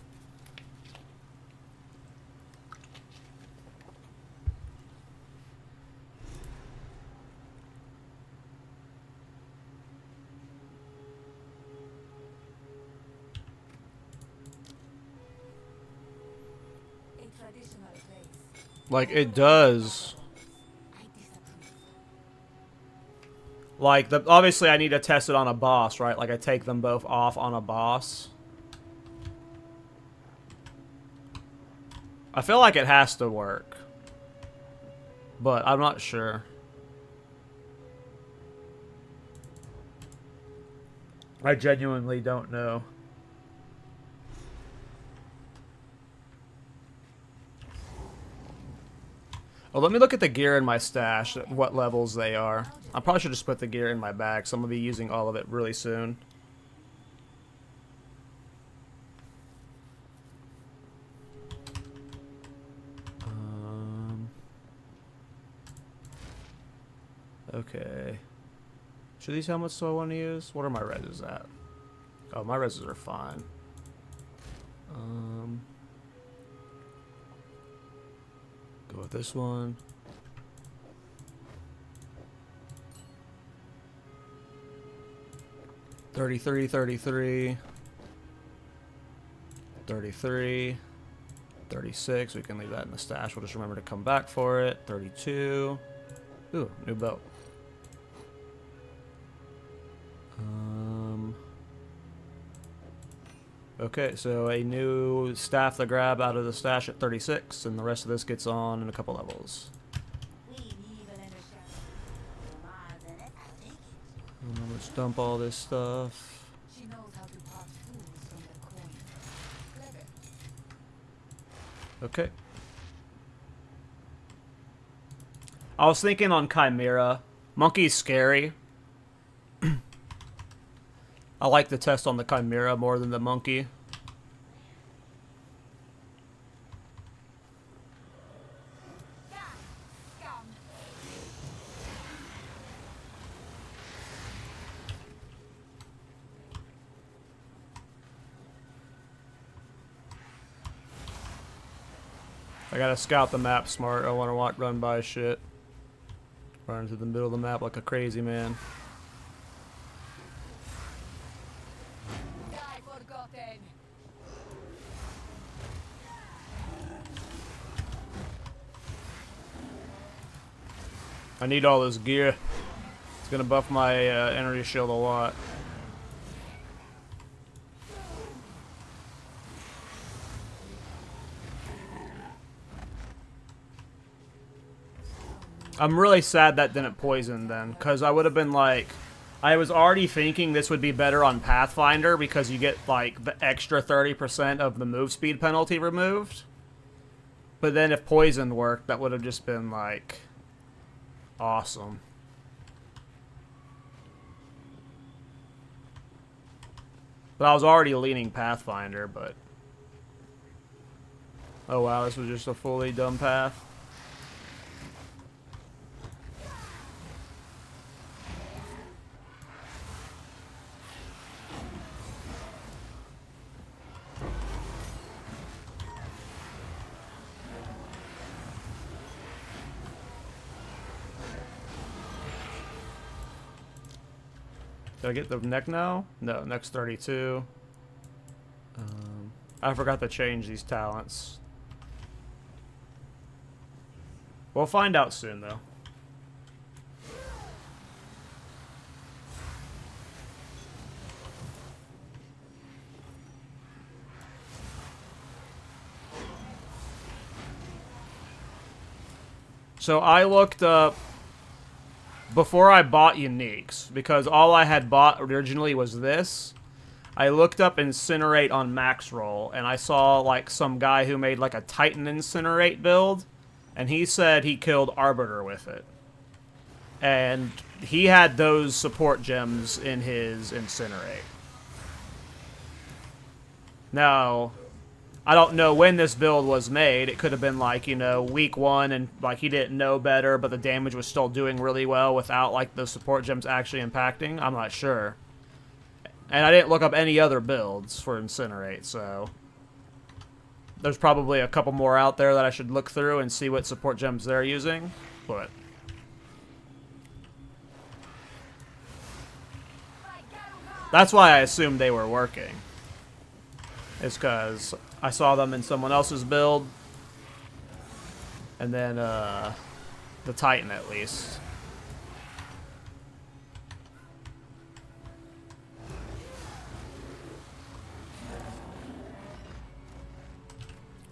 Like, it does. Like, obviously I need to test it on a boss, right? Like, I take them both off on a boss. I feel like it has to work. But I'm not sure. I genuinely don't know. Oh, let me look at the gear in my stash, what levels they are. I probably should just put the gear in my bag, so I'm going to be using all of it really soon. Okay. Should these helmets do I want to use? What are my reses at? Oh, my reses are fine. Go with this one. $33, $33, $33, $36. We can leave that in the stash. We'll just remember to come back for it. $32. Ooh, new belt. Okay, so a new staff to grab out of the stash at 36, and the rest of this gets on in a couple levels. Let's dump all this stuff. She knows how to part fools from the coin. Clever. Okay. I was thinking on Chimera. Monkey's scary. I like the test on the Chimera more than the Monkey. I gotta scout the map smart. I wanna run by shit. Run into the middle of the map like a crazy man. I need all this gear. It's gonna buff my energy shield a lot. I'm really sad that didn't poison then, because I would have been like, I was already thinking this would be better on Pathfinder because you get like the extra 30% of the move speed penalty removed. But then if poison worked, that would have just been like awesome. But I was already leaning Pathfinder, but oh wow, this was just a fully dumb path. Did I get the neck now? No, neck's 32. I forgot to change these talents. We'll find out soon, though. So I looked up before I bought uniques, because all I had bought originally was this. I looked up Incinerate on max roll, and I saw like some guy who made like a Titan Incinerate build, and he said he killed Arbiter with it. And he had those support gems in his Incinerate. Now, I don't know when this build was made. It could have been like, you know, week 1 and like he didn't know better, but the damage was still doing really well without like the support gems actually impacting. I'm not sure. And I didn't look up any other builds for Incinerate, so there's probably a couple more out there that I should look through and see what support gems they're using, but that's why I assumed they were working. It's because I saw them in someone else's build. And then, the Titan, at least.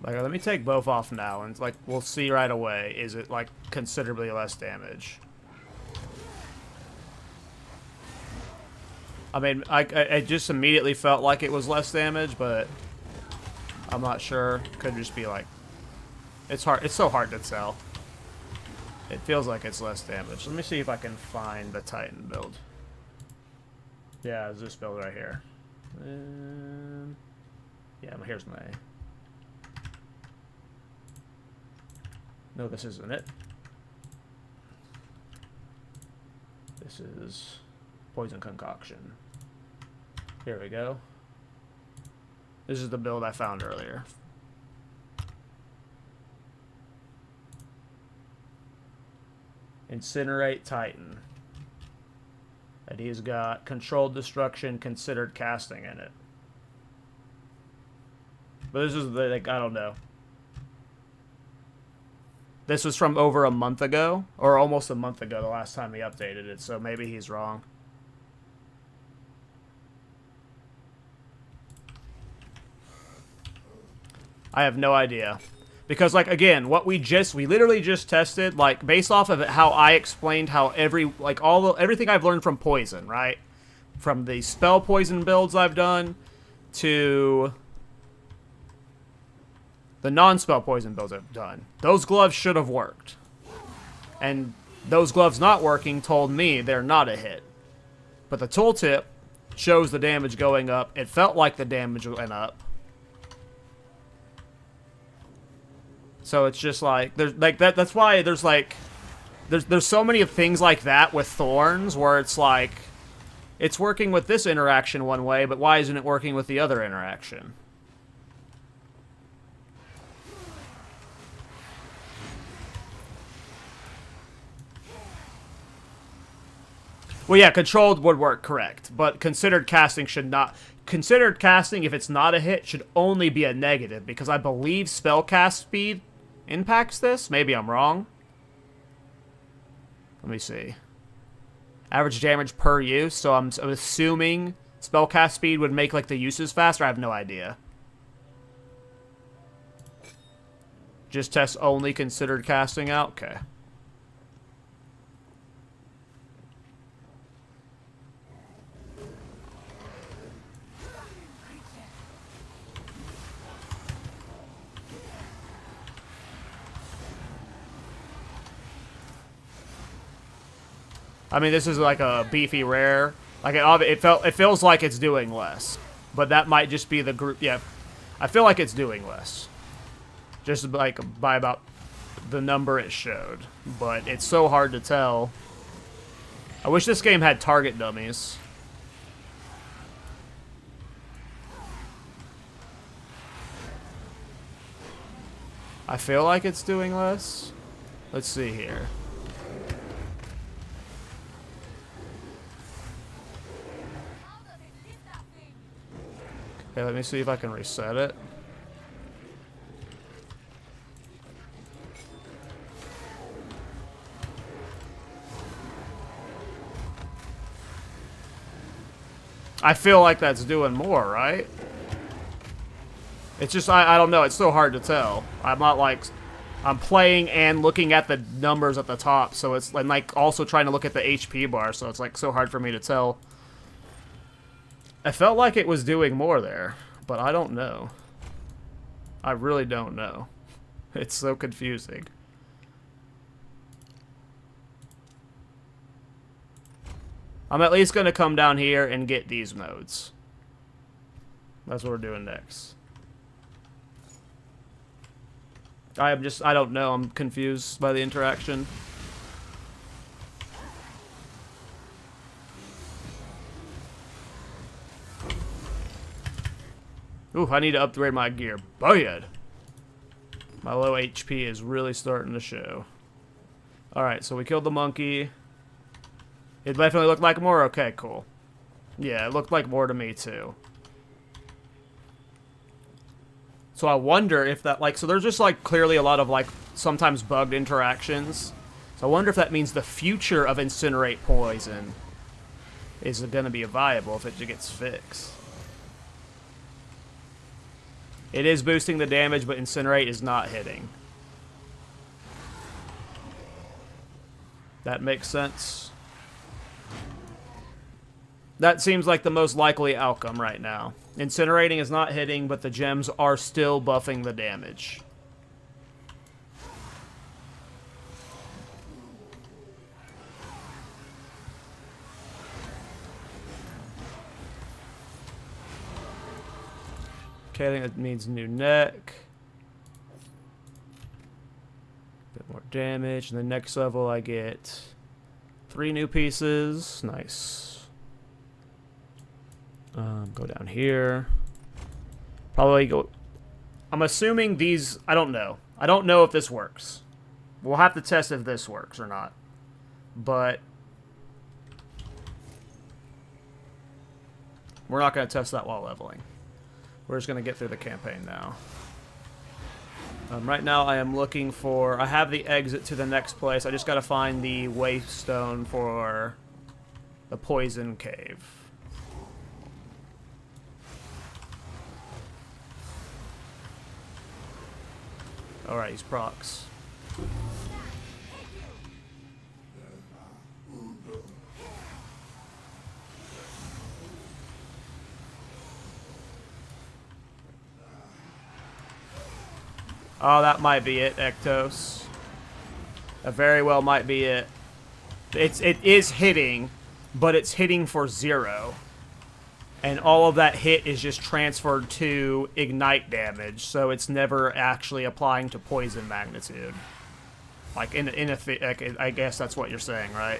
Like, let me take both off now, and, like, we'll see right away. Is it, like, considerably less damage? I mean, I just immediately felt like it was less damage, but I'm not sure. Could just be like, it's hard. It's so hard to tell. It feels like it's less damage. Let me see if I can find the Titan build. Yeah, it's this build right here. Yeah, here's my. No, this isn't it. This is Poison Concoction. Here we go. This is the build I found earlier. Incinerate Titan. And he's got Controlled Destruction, Considered Casting in it. But this is, like, I don't know. This was from over a month ago, or almost a month ago, the last time he updated it, so maybe he's wrong. I have no idea. Because, like, again, what we literally just tested, like, based off of how I explained how everything I've learned from Poison, right? From the spell Poison builds I've done to the non-spell Poison builds I've done. Those gloves should have worked. And those gloves not working told me they're not a hit. But the tooltip shows the damage going up. It felt like the damage went up. So it's just like there's like that. That's why there's like there's so many things like that with Thorns where it's like it's working with this interaction one way, but why isn't it working with the other interaction? Well, yeah, controlled would work, correct, but considered casting should not. Considered casting, if it's not a hit, should only be a negative because I believe spell cast speed impacts this? Maybe I'm wrong. Let me see. Average damage per use, so I'm assuming spellcast speed would make like the uses faster. I have no idea. Just test only considered casting out? Okay. I mean, this is like a beefy rare. Like it feels like it's doing less, but that might just be the group. Yeah, I feel like it's doing less, just like by about the number it showed. But it's so hard to tell. I wish this game had target dummies. I feel like it's doing less. Let's see here. Okay, let me see if I can reset it. I feel like that's doing more, right? It's just, I don't know. It's so hard to tell. I'm not like... I'm playing and looking at the numbers at the top, so it's and like also trying to look at the HP bar, so it's like so hard for me to tell. I felt like it was doing more there, but I don't know. I really don't know. It's so confusing. I'm at least going to come down here and get these modes. That's what we're doing next. I don't know. I'm confused by the interaction. Ooh, I need to upgrade my gear. Bad. My low HP is really starting to show. Alright, so we killed the monkey. It definitely looked like more? Okay, cool. Yeah, it looked like more to me, too. So I wonder if that, like, so there's just, like, clearly a lot of, like, sometimes bugged interactions. So I wonder if that means the future of Incinerate Poison is going to be viable if it gets fixed. It is boosting the damage, but Incinerate is not hitting. That makes sense. That seems like the most likely outcome right now. Incinerating is not hitting, but the gems are still buffing the damage. Okay, I think that means new neck. Bit more damage. And the next level I get 3 new pieces. Nice. Go down here. Probably go... I'm assuming these... I don't know. I don't know if this works. We'll have to test if this works or not. But... we're not going to test that while leveling. We're just going to get through the campaign now. Right now I am looking for... I have the exit to the next place. I just got to find the waystone for the poison cave. Alright, he's procs. Oh, that might be it, Ektos. That very well might be it. It is hitting, but it's hitting for 0. And all of that hit is just transferred to ignite damage, so it's never actually applying to poison magnitude. Like, I guess that's what you're saying, right?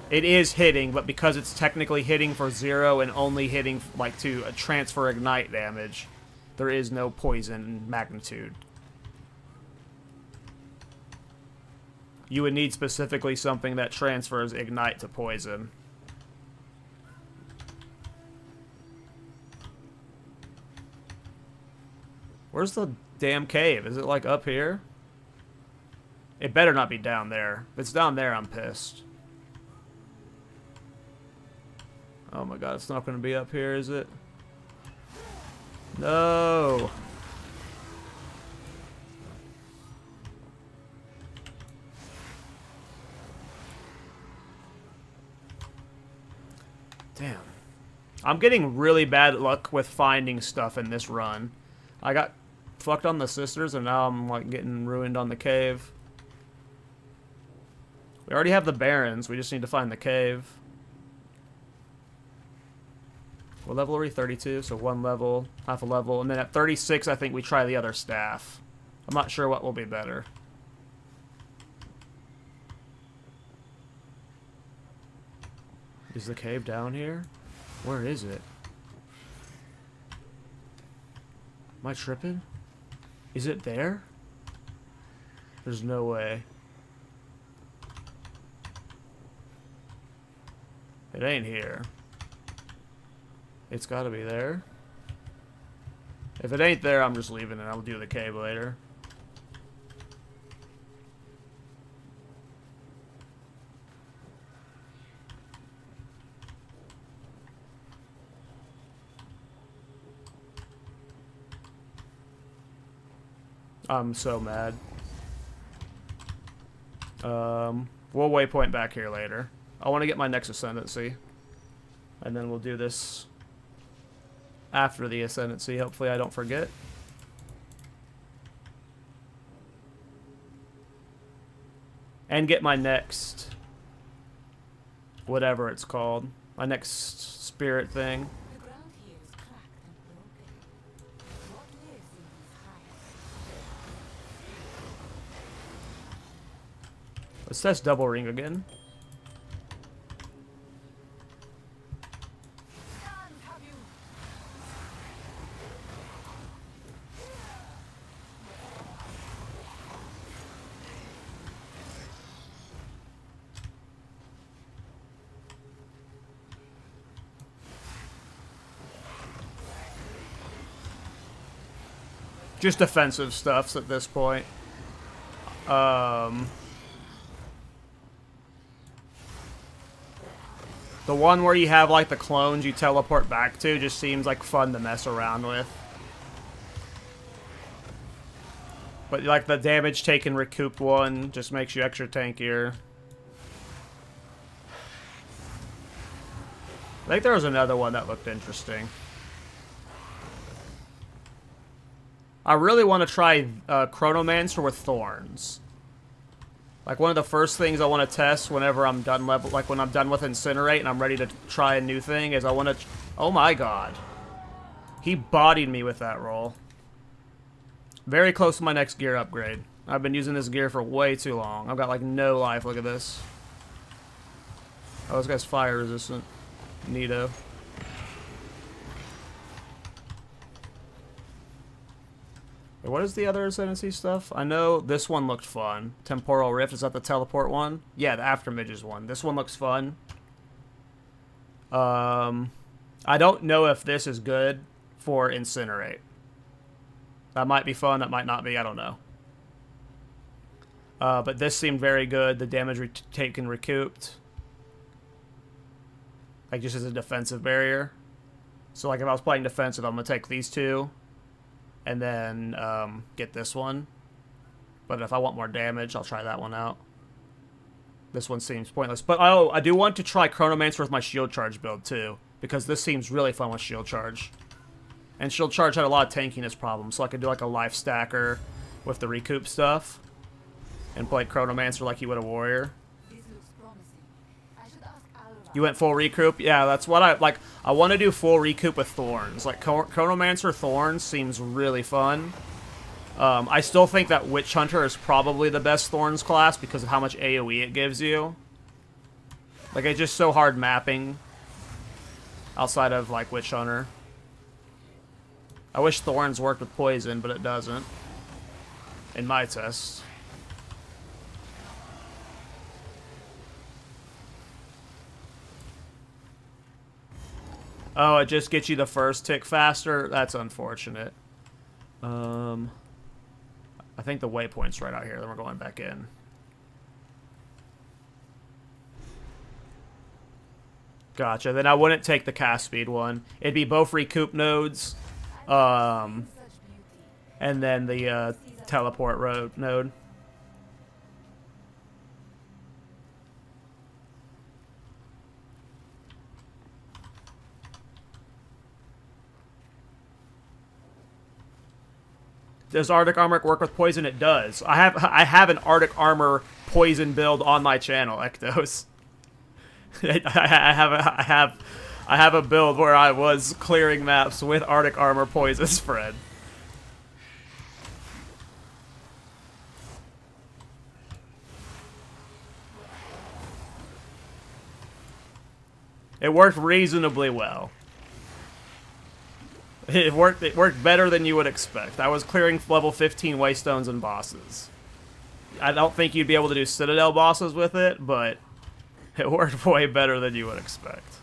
It is hitting, but because it's technically hitting for 0 and only hitting, like, to transfer ignite damage, there is no poison magnitude. You would need specifically something that transfers ignite to poison. Where's the damn cave? Is it, like, up here? It better not be down there. If it's down there, I'm pissed. Oh my god, it's not going to be up here, is it? No! Damn. I'm getting really bad luck with finding stuff in this run. I got fucked on the sisters, and now I'm, like, getting ruined on the cave. We already have the barons. We just need to find the cave. What level are we? 32, so 1 level, half a level. And then at 36, I think we try the other staff. I'm not sure what will be better. Is the cave down here? Where is it? Am I tripping? Is it there? There's no way. It ain't here. It's gotta be there. If it ain't there, I'm just leaving and I'll do the cave later. I'm so mad. We'll waypoint back here later. I want to get my next Ascendancy. And then we'll do this after the Ascendancy. Hopefully I don't forget. And get my next... whatever it's called. My next spirit thing. The ground here is cracked and broken. What lives in these heights? Let's test double ring again. Just defensive stuffs at this point. The one where you have like the clones you teleport back to just seems like fun to mess around with. But like the damage taken recouped one just makes you extra tankier. I think there was another one that looked interesting. I really want to try Chronomancer with Thorns. Like one of the first things I want to test whenever I'm done when I'm done with Incinerate and I'm ready to try a new thing is I want to... Oh my god. He bodied me with that roll. Very close to my next gear upgrade. I've been using this gear for way too long. I've got like no life. Look at this. Oh, this guy's fire resistant. Neato. Wait, what is the other Ascendancy stuff? I know this one looked fun. Temporal Rift, is that the teleport one? Yeah, the Aftermages one. This one looks fun. I don't know if this is good for Incinerate. That might be fun, that might not be, I don't know. But this seemed very good. The damage taken recouped. Like just as a defensive barrier. So like if I was playing defensive, I'm going to take these two. And then get this one. But if I want more damage, I'll try that one out. This one seems pointless. But oh, I do want to try Chronomancer with my shield charge build too. Because this seems really fun with shield charge. And shield charge had a lot of tankiness problems. So I could do like a life stacker with the recoup stuff. And play Chronomancer like you would a warrior. You went full recoup? Yeah, that's what I like. I want to do full recoup with Thorns. Like Chronomancer Thorns seems really fun. I still think that Witch Hunter is probably the best Thorns class because of how much AoE it gives you. Like it's just so hard mapping outside of like Witch Hunter. I wish Thorns worked with poison, but it doesn't. In my test. Oh, it just gets you the first tick faster? That's unfortunate. I think the waypoint's right out here. Then we're going back in. Gotcha. Then I wouldn't take the cast speed one. It'd be both recoup nodes. And then the teleport road node. Does Arctic Armor work with poison? It does. I have an Arctic Armor poison build on my channel, Ektos. I have a build where I was clearing maps with Arctic Armor poison spread. It worked reasonably well. It worked better than you would expect. I was clearing level 15 Waystones and bosses. I don't think you'd be able to do Citadel bosses with it, but it worked way better than you would expect.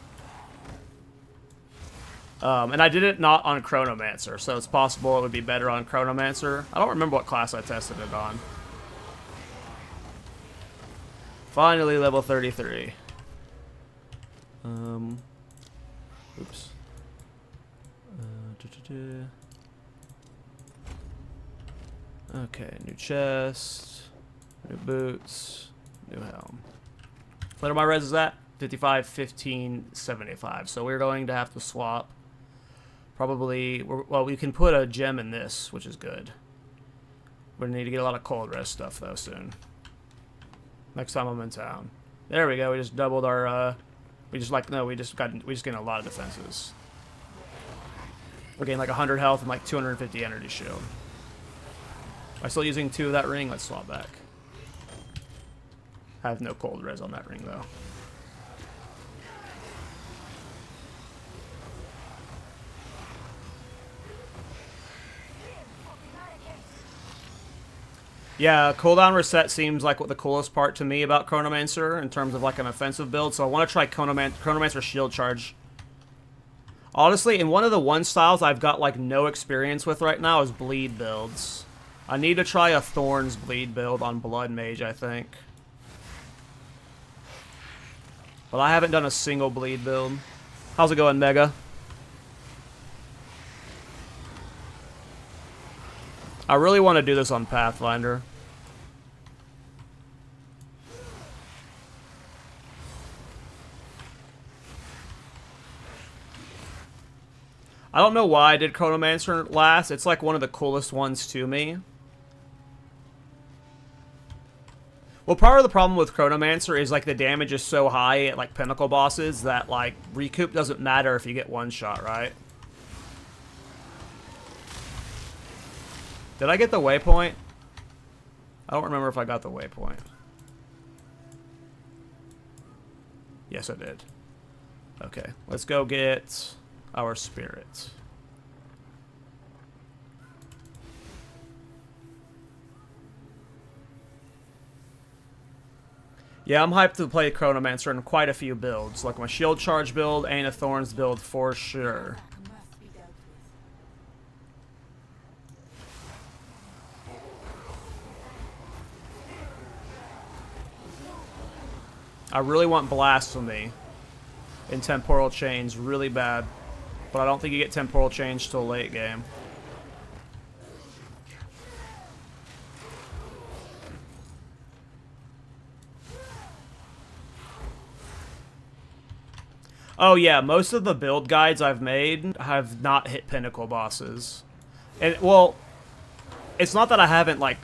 And I did it not on Chronomancer, so it's possible it would be better on Chronomancer. I don't remember what class I tested it on. Finally, level 33. Oops. Okay, new chest, new boots, new helm. What are my res is at? 55, 15, 75. So we're going to have to swap. Probably, well, we can put a gem in this, which is good. We're gonna need to get a lot of cold res stuff though soon. Next time I'm in town. There we go. We just doubled our. We just gained a lot of defenses. We gained like 100 health and like 250 energy shield. Am I still using 2 of that ring? Let's swap back. I have no cold res on that ring though. Yeah, cooldown reset seems like what the coolest part to me about Chronomancer in terms of like an offensive build, so I want to try Chronomancer Shield Charge. Honestly, in one of the one styles I've got like no experience with right now is bleed builds. I need to try a Thorns bleed build on Blood Mage, I think. But I haven't done a single bleed build. How's it going, Mega? I really want to do this on Pathfinder. I don't know why I did Chronomancer last. It's like one of the coolest ones to me. Well, part of the problem with Chronomancer is like the damage is so high at like pinnacle bosses that like recoup doesn't matter if you get one shot, right? Did I get the waypoint? I don't remember if I got the waypoint. Yes, I did. Okay, let's go get our spirit. Yeah, I'm hyped to play Chronomancer in quite a few builds, like my shield charge build and a Thorns build for sure. I really want Blasphemy in Temporal Chains really bad, but I don't think you get Temporal Chains till late game. Oh yeah, most of the build guides I've made have not hit pinnacle bosses. And, well, it's not that I haven't, like,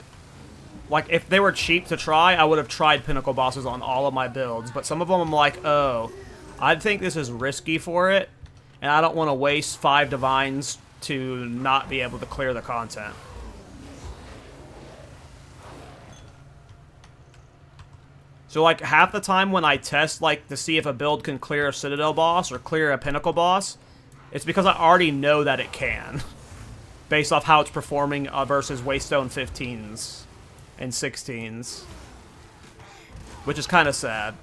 if they were cheap to try, I would have tried pinnacle bosses on all of my builds. But some of them I'm like, oh, I think this is risky for it, and I don't want to waste 5 divines to not be able to clear the content. So, like, half the time when I test, like, to see if a build can clear a Citadel boss or clear a Pinnacle boss, it's because I already know that it can. Based off how it's performing versus Waystone 15s and 16s. Which is kind of sad.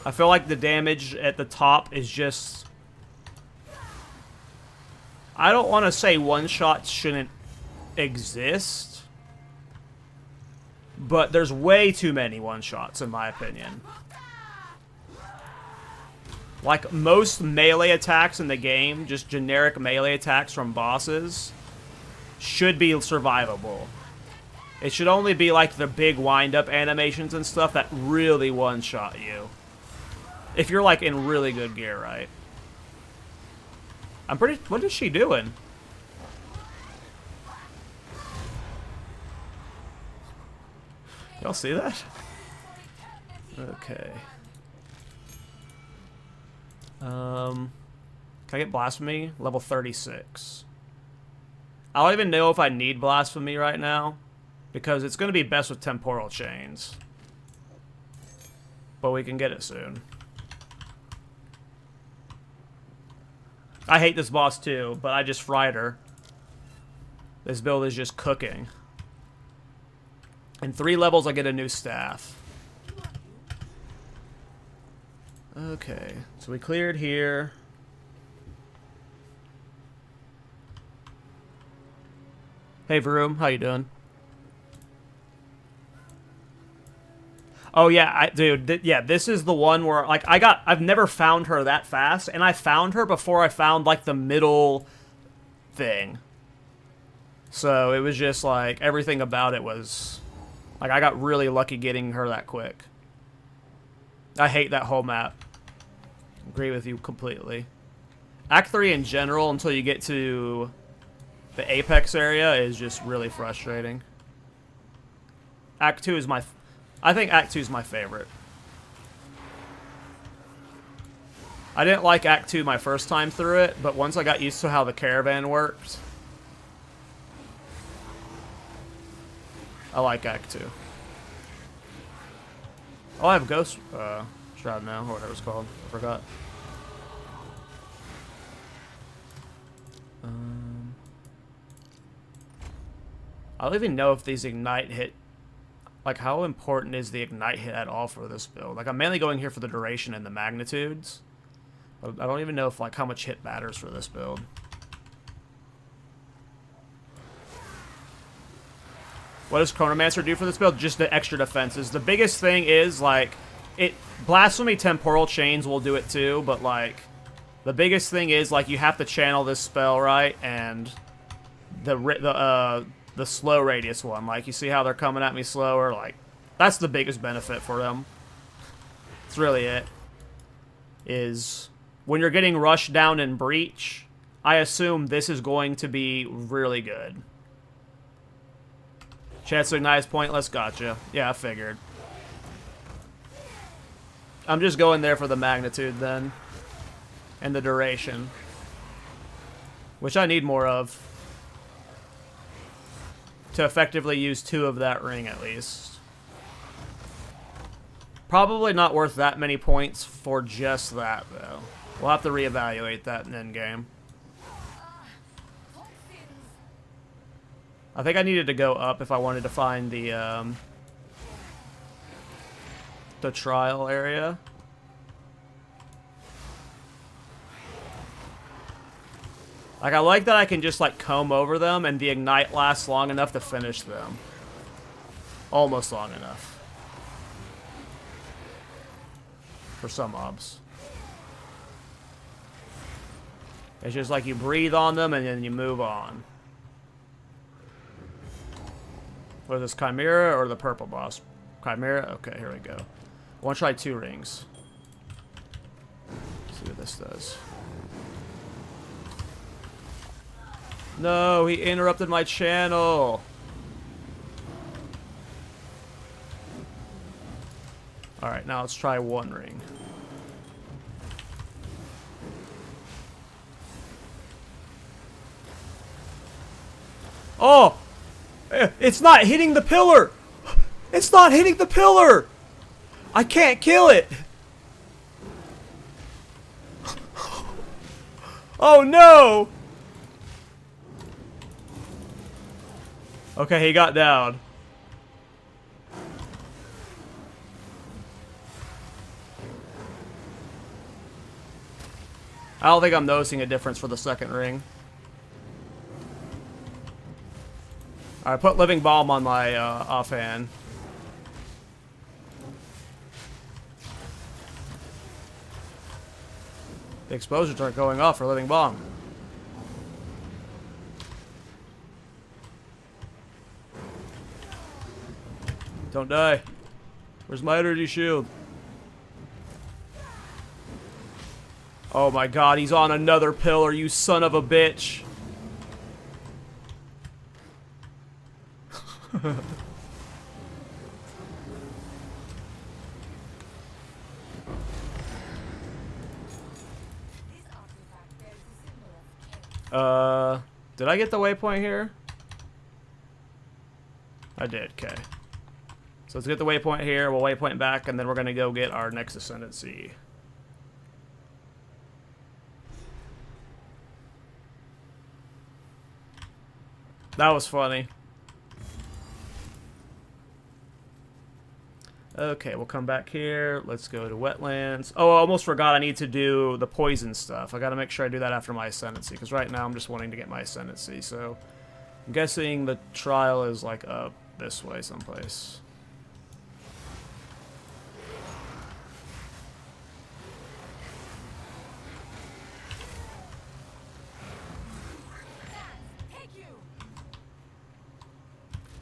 I feel like the damage at the top is just... I don't want to say one-shots shouldn't exist. But there's way too many one-shots, in my opinion. Like, most melee attacks in the game, just generic melee attacks from bosses, should be survivable. It should only be, like, the big wind-up animations and stuff that really one-shot you. If you're, like, in really good gear, right? I'm pretty... What is she doing? Y'all see that? Okay. Can I get Blasphemy? Level 36. I don't even know if I need Blasphemy right now, because it's going to be best with Temporal Chains. But we can get it soon. I hate this boss too, but I just fried her. This build is just cooking. In 3 levels, I get a new staff. Okay, so we cleared here. Hey, Vroom, how you doing? Oh yeah, dude, yeah, this is the one where, like, I've never found her that fast, and I found her before I found, like, the middle thing. So it was just like, everything about it was... Like, I got really lucky getting her that quick. I hate that whole map. Agree with you completely. Act 3 in general, until you get to the Apex area, is just really frustrating. Act 2 is my... I think Act 2 is my favorite. I didn't like Act 2 my first time through it, but once I got used to how the caravan worked, I like Act 2. Oh, I have Ghost Shroud now, or whatever it's called. I forgot. I don't even know if these Ignite hit... Like, how important is the Ignite hit at all for this build? Like, I'm mainly going here for the duration and the magnitudes. But I don't even know if, like, how much hit matters for this build. What does Chronomancer do for this build? Just the extra defenses. The biggest thing is, like, Blasphemy Temporal Chains will do it too, but, like, the biggest thing is, like, you have to channel this spell right, and the slow radius one. Like, you see how they're coming at me slower? Like, that's the biggest benefit for them. That's really it. Is when you're getting rushed down in Breach, I assume this is going to be really good. Chance to ignite is pointless. Gotcha. Yeah, I figured. I'm just going there for the magnitude then. And the duration. Which I need more of. To effectively use 2 of that ring at least. Probably not worth that many points for just that though. We'll have to reevaluate that in endgame. I think I needed to go up if I wanted to find the trial area. Like, I like that I can just, like, comb over them and the Ignite lasts long enough to finish them. Almost long enough. For some mobs. It's just like you breathe on them and then you move on. What is this, Chimera or the purple boss? Chimera? Okay, here we go. I want to try 2 rings. Let's see what this does. No, he interrupted my channel. Alright, now let's try 1 ring. Oh! It's not hitting the pillar! It's not hitting the pillar! I can't kill it! Oh no! Okay, he got down. I don't think I'm noticing a difference for the second ring. Alright, put Living Balm on my offhand. The explosions aren't going off for Living Balm. Don't die. Where's my energy shield? Oh my god, he's on another pillar, you son of a bitch. Did I get the waypoint here? I did, okay. So let's get the waypoint here, we'll waypoint back, and then we're gonna go get our next Ascendancy. That was funny. Okay, we'll come back here. Let's go to wetlands. Oh, I almost forgot I need to do the poison stuff. I gotta make sure I do that after my Ascendancy, because right now I'm just wanting to get my Ascendancy. So I'm guessing the trial is like up this way someplace.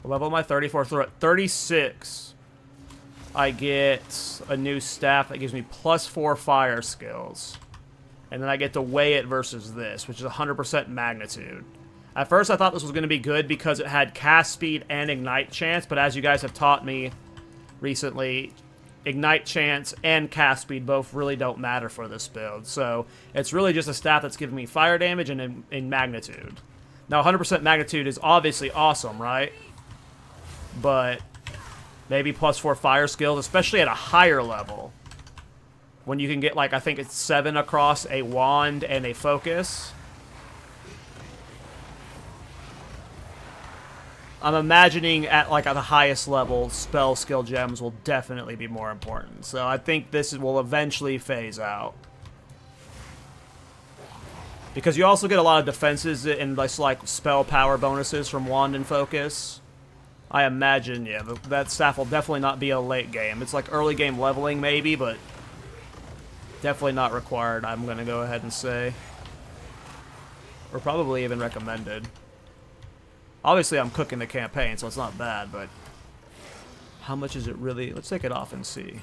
Level my 34 through at 36. I get a new staff that gives me +4 fire skills. And then I get to weigh it versus this, which is 100% magnitude. At first I thought this was going to be good because it had cast speed and ignite chance, but as you guys have taught me recently, ignite chance and cast speed both really don't matter for this build. So it's really just a staff that's giving me fire damage and in magnitude. Now 100% magnitude is obviously awesome, right? But maybe +4 fire skills, especially at a higher level. When you can get, like, I think it's 7 across a wand and a focus. I'm imagining at, like, at the highest level, spell skill gems will definitely be more important. So I think this will eventually phase out. Because you also get a lot of defenses and, like spell power bonuses from wand and focus. I imagine, yeah, that staff will definitely not be a late game. It's like early game leveling maybe, but definitely not required, I'm going to go ahead and say. Or probably even recommended. Obviously, I'm cooking the campaign, so it's not bad, but how much is it really? Let's take it off and see.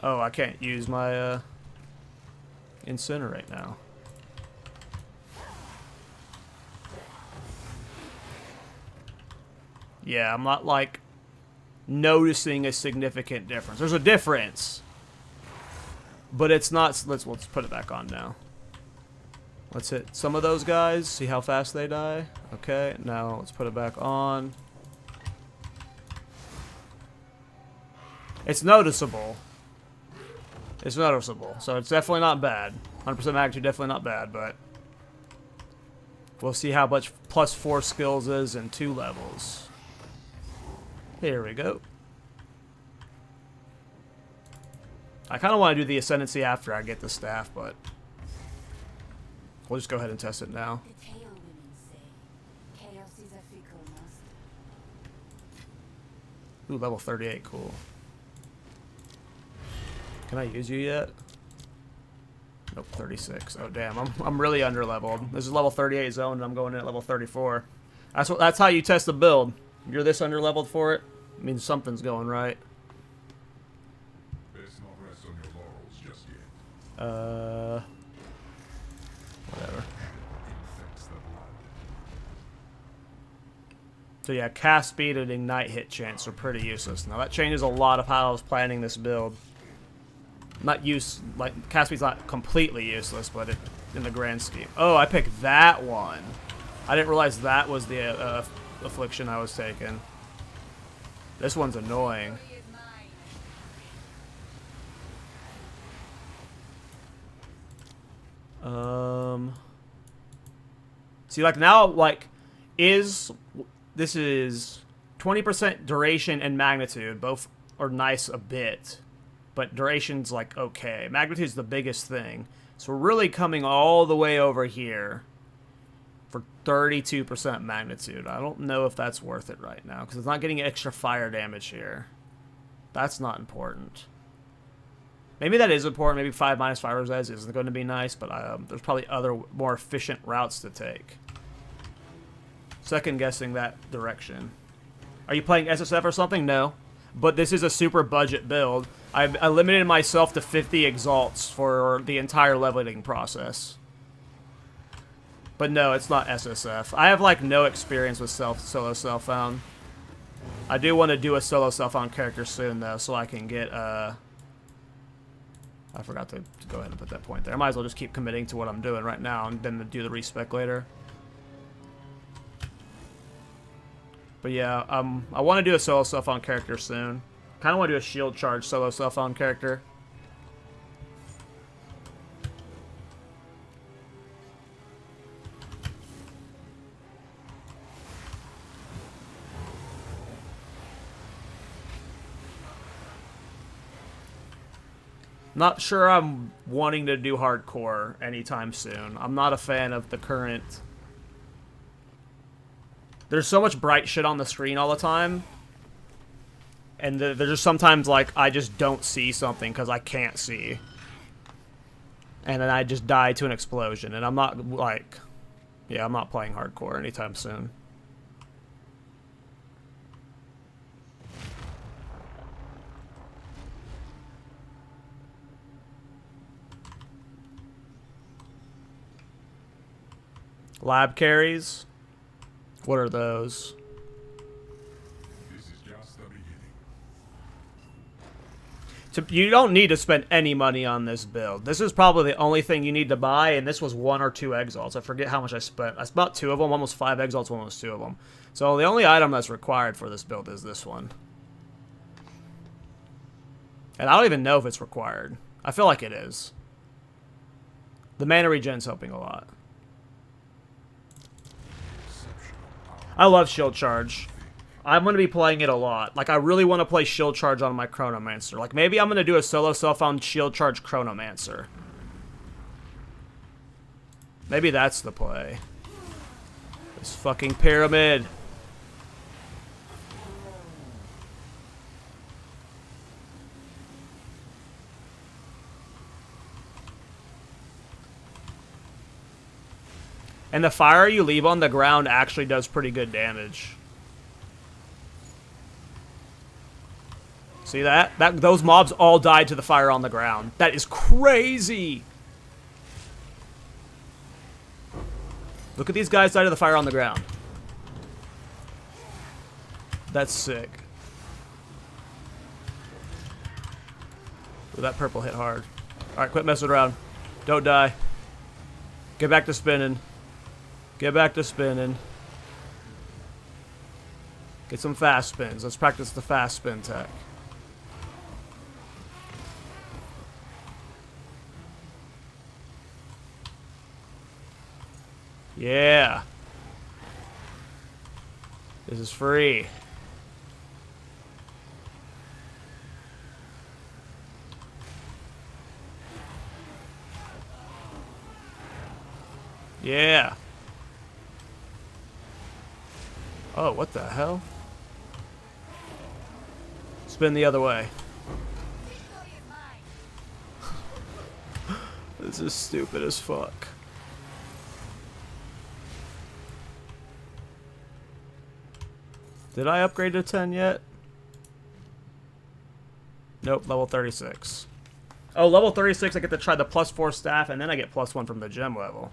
Oh, I can't use my Incinerate now. Yeah, I'm not, like, noticing a significant difference. There's a difference, but it's not. Let's put it back on now. Let's hit some of those guys, see how fast they die. Okay, now let's put it back on. It's noticeable. It's noticeable, so it's definitely not bad. 100% magnitude, definitely not bad, but we'll see how much +4 skills is in 2 levels. Here we go. I kind of want to do the Ascendancy after I get the staff, but we'll just go ahead and test it now. The Tale women say chaos is a fickle master. Ooh, level 38, cool. Can I use you yet? Nope, 36. Oh damn, I'm really under leveled. This is level 38 zone, and I'm going in at level 34. That's how you test the build. You're this under leveled for it. It means something's going right. Best not rest on your laurels just yet. Whatever. Infects the blood. So yeah, cast speed and ignite hit chance are pretty useless. Now that changes a lot of how I was planning this build. Not like cast speed's not completely useless, but in the grand scheme. Oh, I picked that one. I didn't realize that was the affliction I was taking. This one's annoying. See, like now, like, this is 20% duration and magnitude. Both are nice a bit, but duration's like okay. Magnitude's the biggest thing. So we're really coming all the way over here for 32% magnitude. I don't know if that's worth it right now, because it's not getting extra fire damage here. That's not important. Maybe that is important. Maybe 5 minus fire res isn't going to be nice, but there's probably other more efficient routes to take. Second guessing that direction. Are you playing SSF or something? No. But this is a super budget build. I limited myself to 50 exalts for the entire leveling process. But no, it's not SSF. I have, like, no experience with solo self-found. I do want to do a solo self-found character soon, though, so I can get, I forgot to go ahead and put that point there. I might as well just keep committing to what I'm doing right now and then do the respec later. But yeah, I want to do a solo self-found character soon. Kind of want to do a shield charge solo self-found character. Not sure I'm wanting to do hardcore anytime soon. I'm not a fan of the current... There's so much bright shit on the screen all the time. And there's just sometimes, like, I just don't see something because I can't see. And then I just die to an explosion. And I'm not, like... Yeah, I'm not playing hardcore anytime soon. Lab carries. What are those? This is just the beginning. You don't need to spend any money on this build. This is probably the only thing you need to buy, and this was 1 or 2 exiles. I forget how much I spent. I spent 2 of them, almost 5 exiles, almost 2 of them. So the only item that's required for this build is this one. And I don't even know if it's required. I feel like it is. The mana regen's helping a lot. I love Shield Charge. I'm going to be playing it a lot. Like, I really want to play Shield Charge on my Chronomancer. Like, maybe I'm going to do a solo self-found Shield Charge Chronomancer. Maybe that's the play. This fucking pyramid. And the fire you leave on the ground actually does pretty good damage. See that? Those mobs all died to the fire on the ground. That is crazy! Look at these guys die to the fire on the ground. That's sick. Ooh, that purple hit hard. Alright, quit messing around. Don't die. Get back to spinning. Get back to spinning. Get some fast spins. Let's practice the fast spin tech. Yeah. This is free. Yeah. Oh, what the hell? Spin the other way. This is stupid as fuck. Did I upgrade to 10 yet? Nope, level 36. Oh, level 36, I get to try the +4 staff, and then I get +1 from the gem level.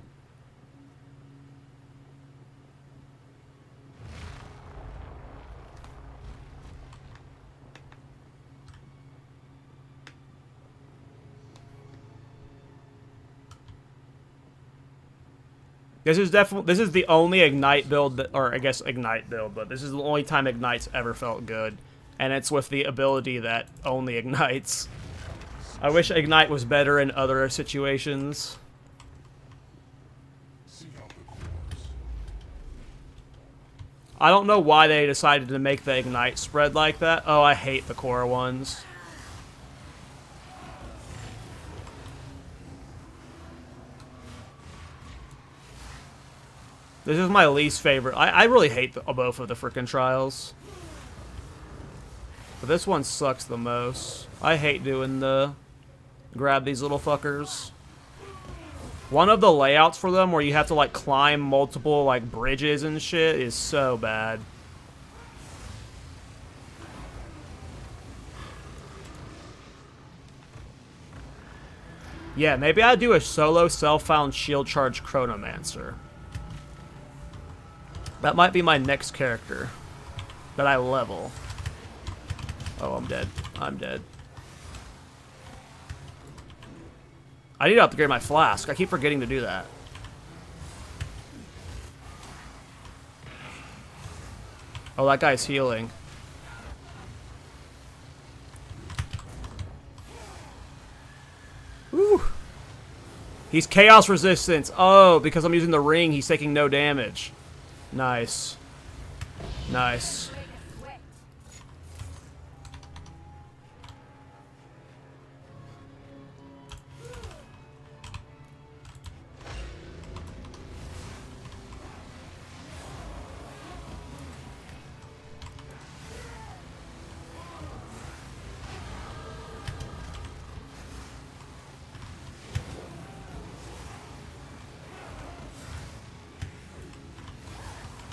This is the only Ignite build, or I guess Ignite build, but this is the only time Ignite's ever felt good. And it's with the ability that only ignites. I wish Ignite was better in other situations. I don't know why they decided to make the Ignite spread like that. Oh, I hate the core ones. This is my least favorite. I really hate both of the frickin' trials. But this one sucks the most. I hate doing the grab these little fuckers. One of the layouts for them where you have to like climb multiple like bridges and shit is so bad. Yeah, maybe I'd do a solo self-found shield charge Chronomancer. That might be my next character that I level. Oh, I'm dead. I'm dead. I need to upgrade my flask. I keep forgetting to do that. Oh, that guy's healing. Woo! He's chaos resistance. Oh, because I'm using the ring, he's taking no damage. Nice. Nice.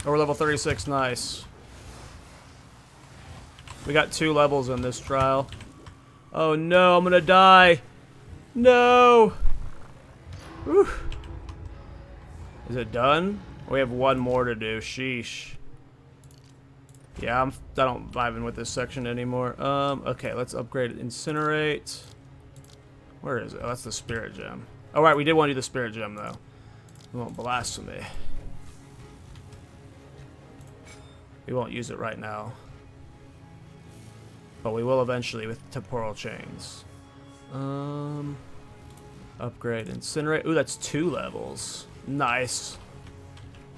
Oh, we're level 36, nice. We got 2 levels in this trial. Oh no, I'm gonna die. No! Whew. Is it done? We have one more to do. Sheesh. Yeah, I don't vibing with this section anymore. Okay, let's upgrade Incinerate. Where is it? Oh, that's the Spirit Gem. Oh, right, we did want to do the Spirit Gem, though. We want Blasphemy. We won't use it right now. But we will eventually with Temporal Chains. Upgrade Incinerate. Ooh, that's 2 levels. Nice.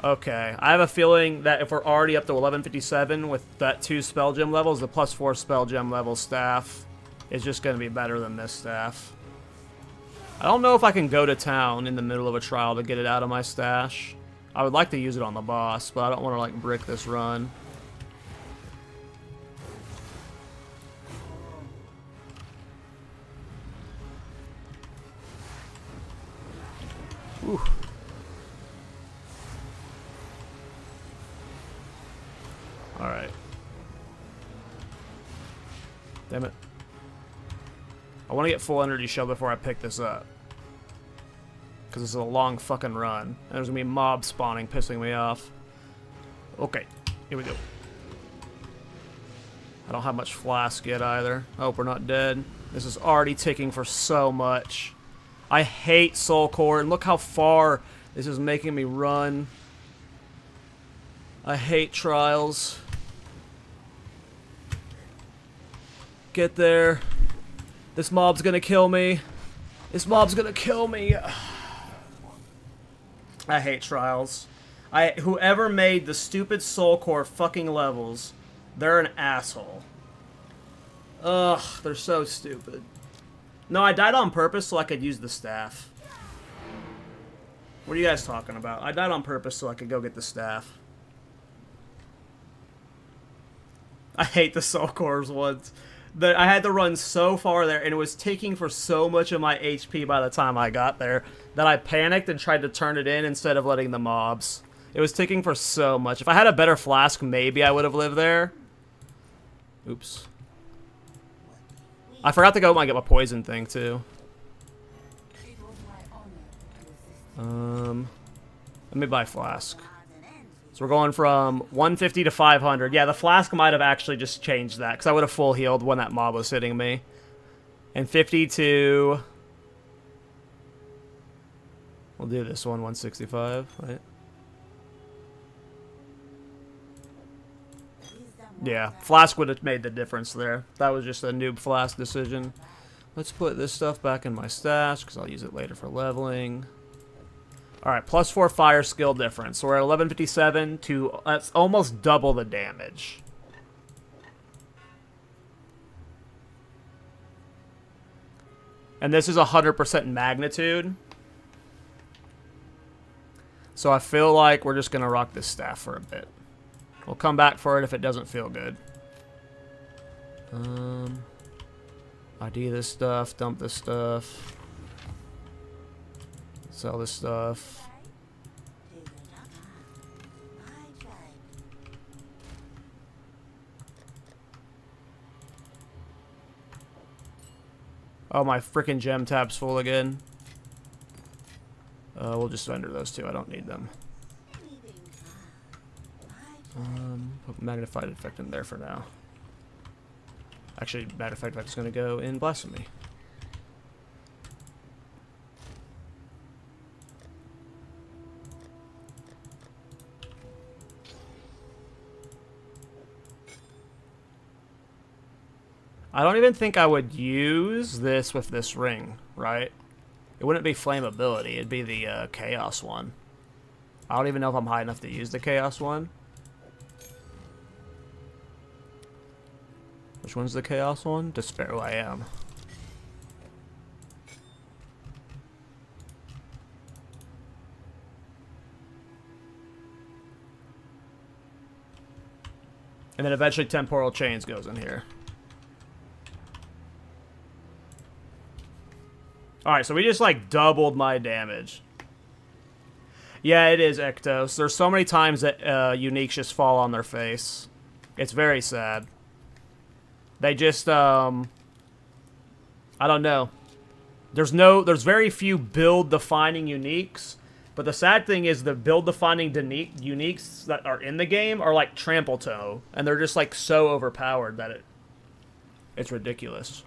Okay, I have a feeling that if we're already up to 1157 with that 2 spell gem levels, the +4 spell gem level staff is just going to be better than this staff. I don't know if I can go to town in the middle of a trial to get it out of my stash. I would like to use it on the boss, but I don't want to, like, brick this run. Ooh. Alright. Damn it. I want to get full energy shell before I pick this up. Because this is a long fucking run. And there's going to be mobs spawning, pissing me off. Okay. Here we go. I don't have much flask yet either. I hope we're not dead. This is already ticking for so much. I hate Soul Core, and look how far this is making me run. I hate trials. Get there. This mob's gonna kill me. This mob's gonna kill me. I hate trials. Whoever made the stupid Soul Core fucking levels, they're an asshole. Ugh, they're so stupid. No, I died on purpose so I could use the staff. What are you guys talking about? I died on purpose so I could go get the staff. I hate the Soul Cores ones. I had to run so far there, and it was taking for so much of my HP by the time I got there that I panicked and tried to turn it in instead of letting the mobs. It was taking for so much. If I had a better flask, maybe I would have lived there. Oops. I forgot to go and get my poison thing, too. Let me buy flask. So we're going from 150 to 500. Yeah, the flask might have actually just changed that, because I would have full healed when that mob was hitting me. And 50 to... We'll do this one, 165, right? Yeah, flask would have made the difference there. That was just a noob flask decision. Let's put this stuff back in my stash, because I'll use it later for leveling. Alright, +4 fire skill difference. So we're at 1157 to... That's almost double the damage. And this is 100% magnitude. So I feel like we're just going to rock this staff for a bit. We'll come back for it if it doesn't feel good. ID this stuff, dump this stuff. Sell this stuff. Oh, my freaking gem tab's full again. We'll just surrender those two. I don't need them. Put magnified effect in there for now. Actually, magnified effect is going to go in blasphemy. I don't even think I would use this with this ring, right? It wouldn't be flammability. It'd be the chaos one. I don't even know if I'm high enough to use the chaos one. Which one's the chaos one? Despair. Oh, I am. And then eventually Temporal Chains goes in here. Alright, so we just, like, doubled my damage. Yeah, it is Ectos. There's so many times that uniques just fall on their face. It's very sad. They just, I don't know. There's very few build-defining uniques, But the sad thing is the build-defining uniques that are in the game are like Trample Toe, and they're just like so overpowered that it's ridiculous.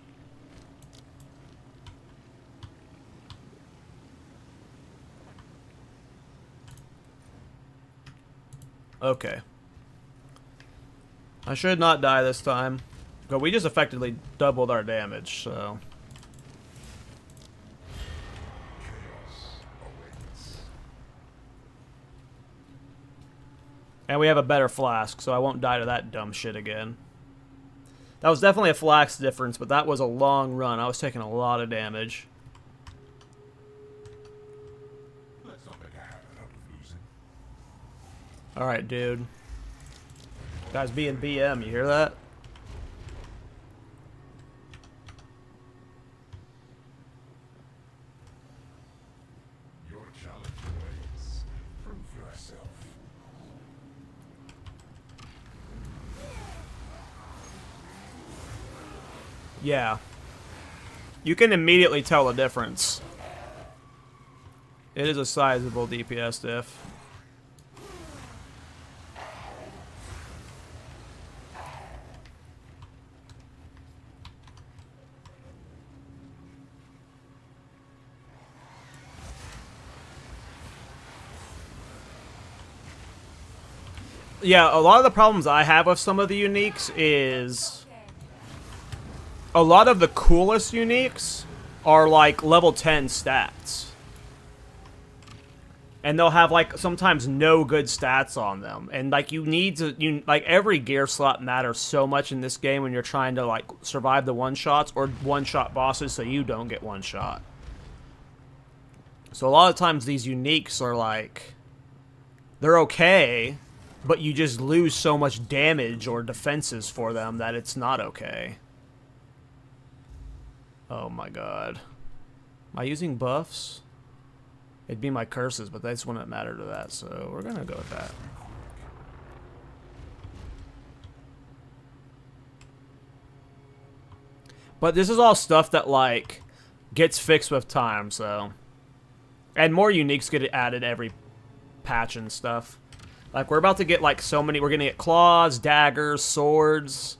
Okay. I should not die this time. But we just effectively doubled our damage, so... And we have a better flask, so I won't die to that dumb shit again. That was definitely a flask difference, but that was a long run. I was taking a lot of damage. Let's not make a habit out of losing. Alright, dude. Guys being BM, you hear that? Your challenge awaits. Prove yourself. Yeah. You can immediately tell the difference. It is a sizable DPS diff. Yeah, a lot of the problems I have with some of the uniques is a lot of the coolest uniques are like level 10 stats. And they'll have like sometimes no good stats on them. And like you need to like every gear slot matters so much in this game when you're trying to like survive the one-shots or one-shot bosses so you don't get one shot. So a lot of times these uniques are like they're okay, but you just lose so much damage or defenses for them that it's not okay. Oh my god. Am I using buffs? It'd be my curses, but this wouldn't matter to that, so we're gonna go with that. But this is all stuff that, like, gets fixed with time, so... And more uniques get added every patch and stuff. Like, we're about to get, like, so many... We're gonna get claws, daggers, swords,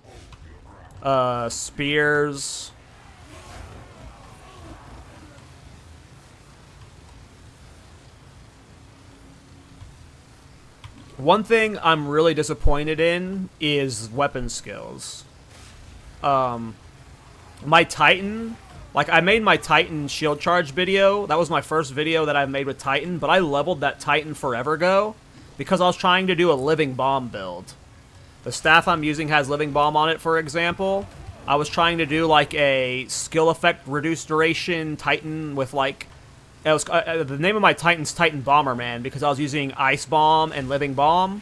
spears... One thing I'm really disappointed in is weapon skills. My Titan, like I made my Titan shield charge video. That was my first video that I've made with Titan, but I leveled that Titan forever ago because I was trying to do a living bomb build. The staff I'm using has living bomb on it, for example. I was trying to do like a skill effect reduced duration Titan with like... It was, the name of my Titan's Titan Bomberman because I was using Ice Bomb and Living Bomb.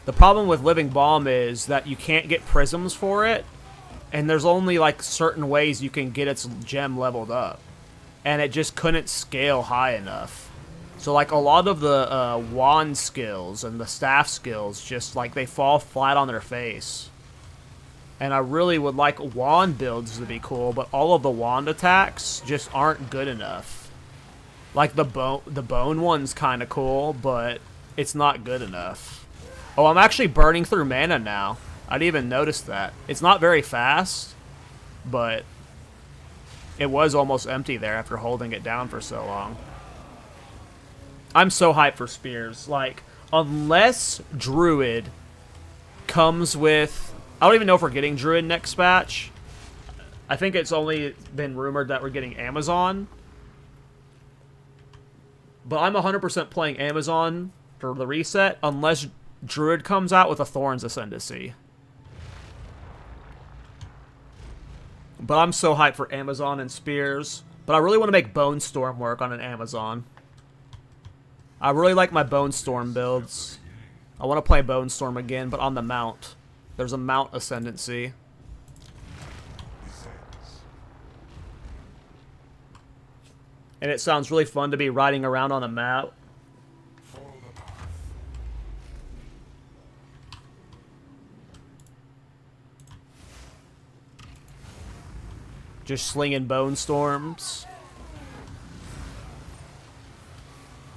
The problem with Living Bomb is that you can't get prisms for it, and there's only like certain ways you can get its gem leveled up, and it just couldn't scale high enough. So like a lot of the wand skills and the staff skills just like they fall flat on their face. And I really would like wand builds to be cool, but all of the wand attacks just aren't good enough. Like, the bone one's kind of cool, but it's not good enough. Oh, I'm actually burning through mana now. I didn't even notice that. It's not very fast, but it was almost empty there after holding it down for so long. I'm so hyped for spears. Like, unless Druid comes with... I don't even know if we're getting Druid next patch. I think it's only been rumored that we're getting Amazon. But I'm 100% playing Amazon for the reset, unless Druid comes out with a Thorns Ascendancy. But I'm so hyped for Amazon and Spears. But I really want to make Bone Storm work on an Amazon. I really like my Bone Storm builds. I want to play Bone Storm again, but on the mount. There's a mount Ascendancy. And it sounds really fun to be riding around on a map. Just slinging bone storms.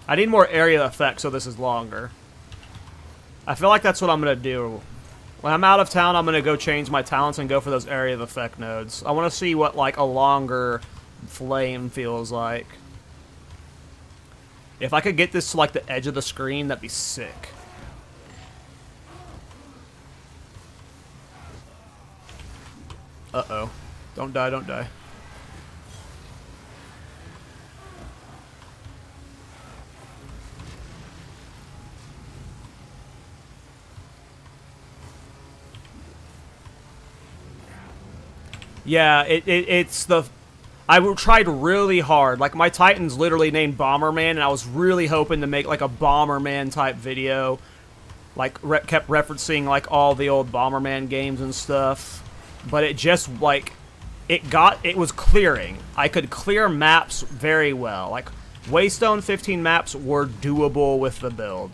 I need more area effect so this is longer. I feel like that's what I'm going to do. When I'm out of town, I'm going to go change my talents and go for those area of effect nodes. I want to see what, like, a longer flame feels like. If I could get this to, like, the edge of the screen, that'd be sick. Uh-oh. Don't die, don't die. Yeah, it's the... I tried really hard. Like, my Titan's literally named Bomberman, and I was really hoping to make, like, a Bomberman type video. Like, kept referencing, like, all the old Bomberman games and stuff. But it just, like, it was clearing. I could clear maps very well. Like, Waystone 15 maps were doable with the build.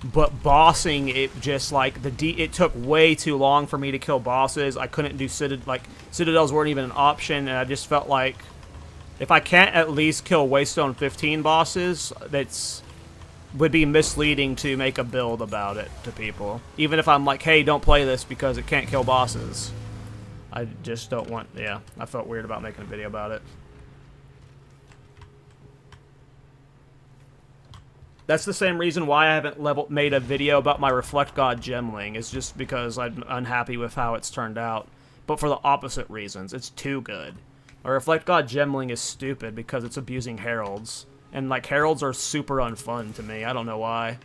But bossing, it just, like, it took way too long for me to kill bosses. I couldn't do Citadels weren't even an option, and I just felt like if I can't at least kill Waystone 15 bosses, would be misleading to make a build about it to people. Even if I'm like, hey, don't play this because it can't kill bosses. I just don't want, yeah, I felt weird about making a video about it. That's the same reason why I haven't made a video about my Reflect God Gemling. It's just because I'm unhappy with how it's turned out. But for the opposite reasons. It's too good. My Reflect God Gemling is stupid because it's abusing heralds. And, like, heralds are super unfun to me. I don't know why.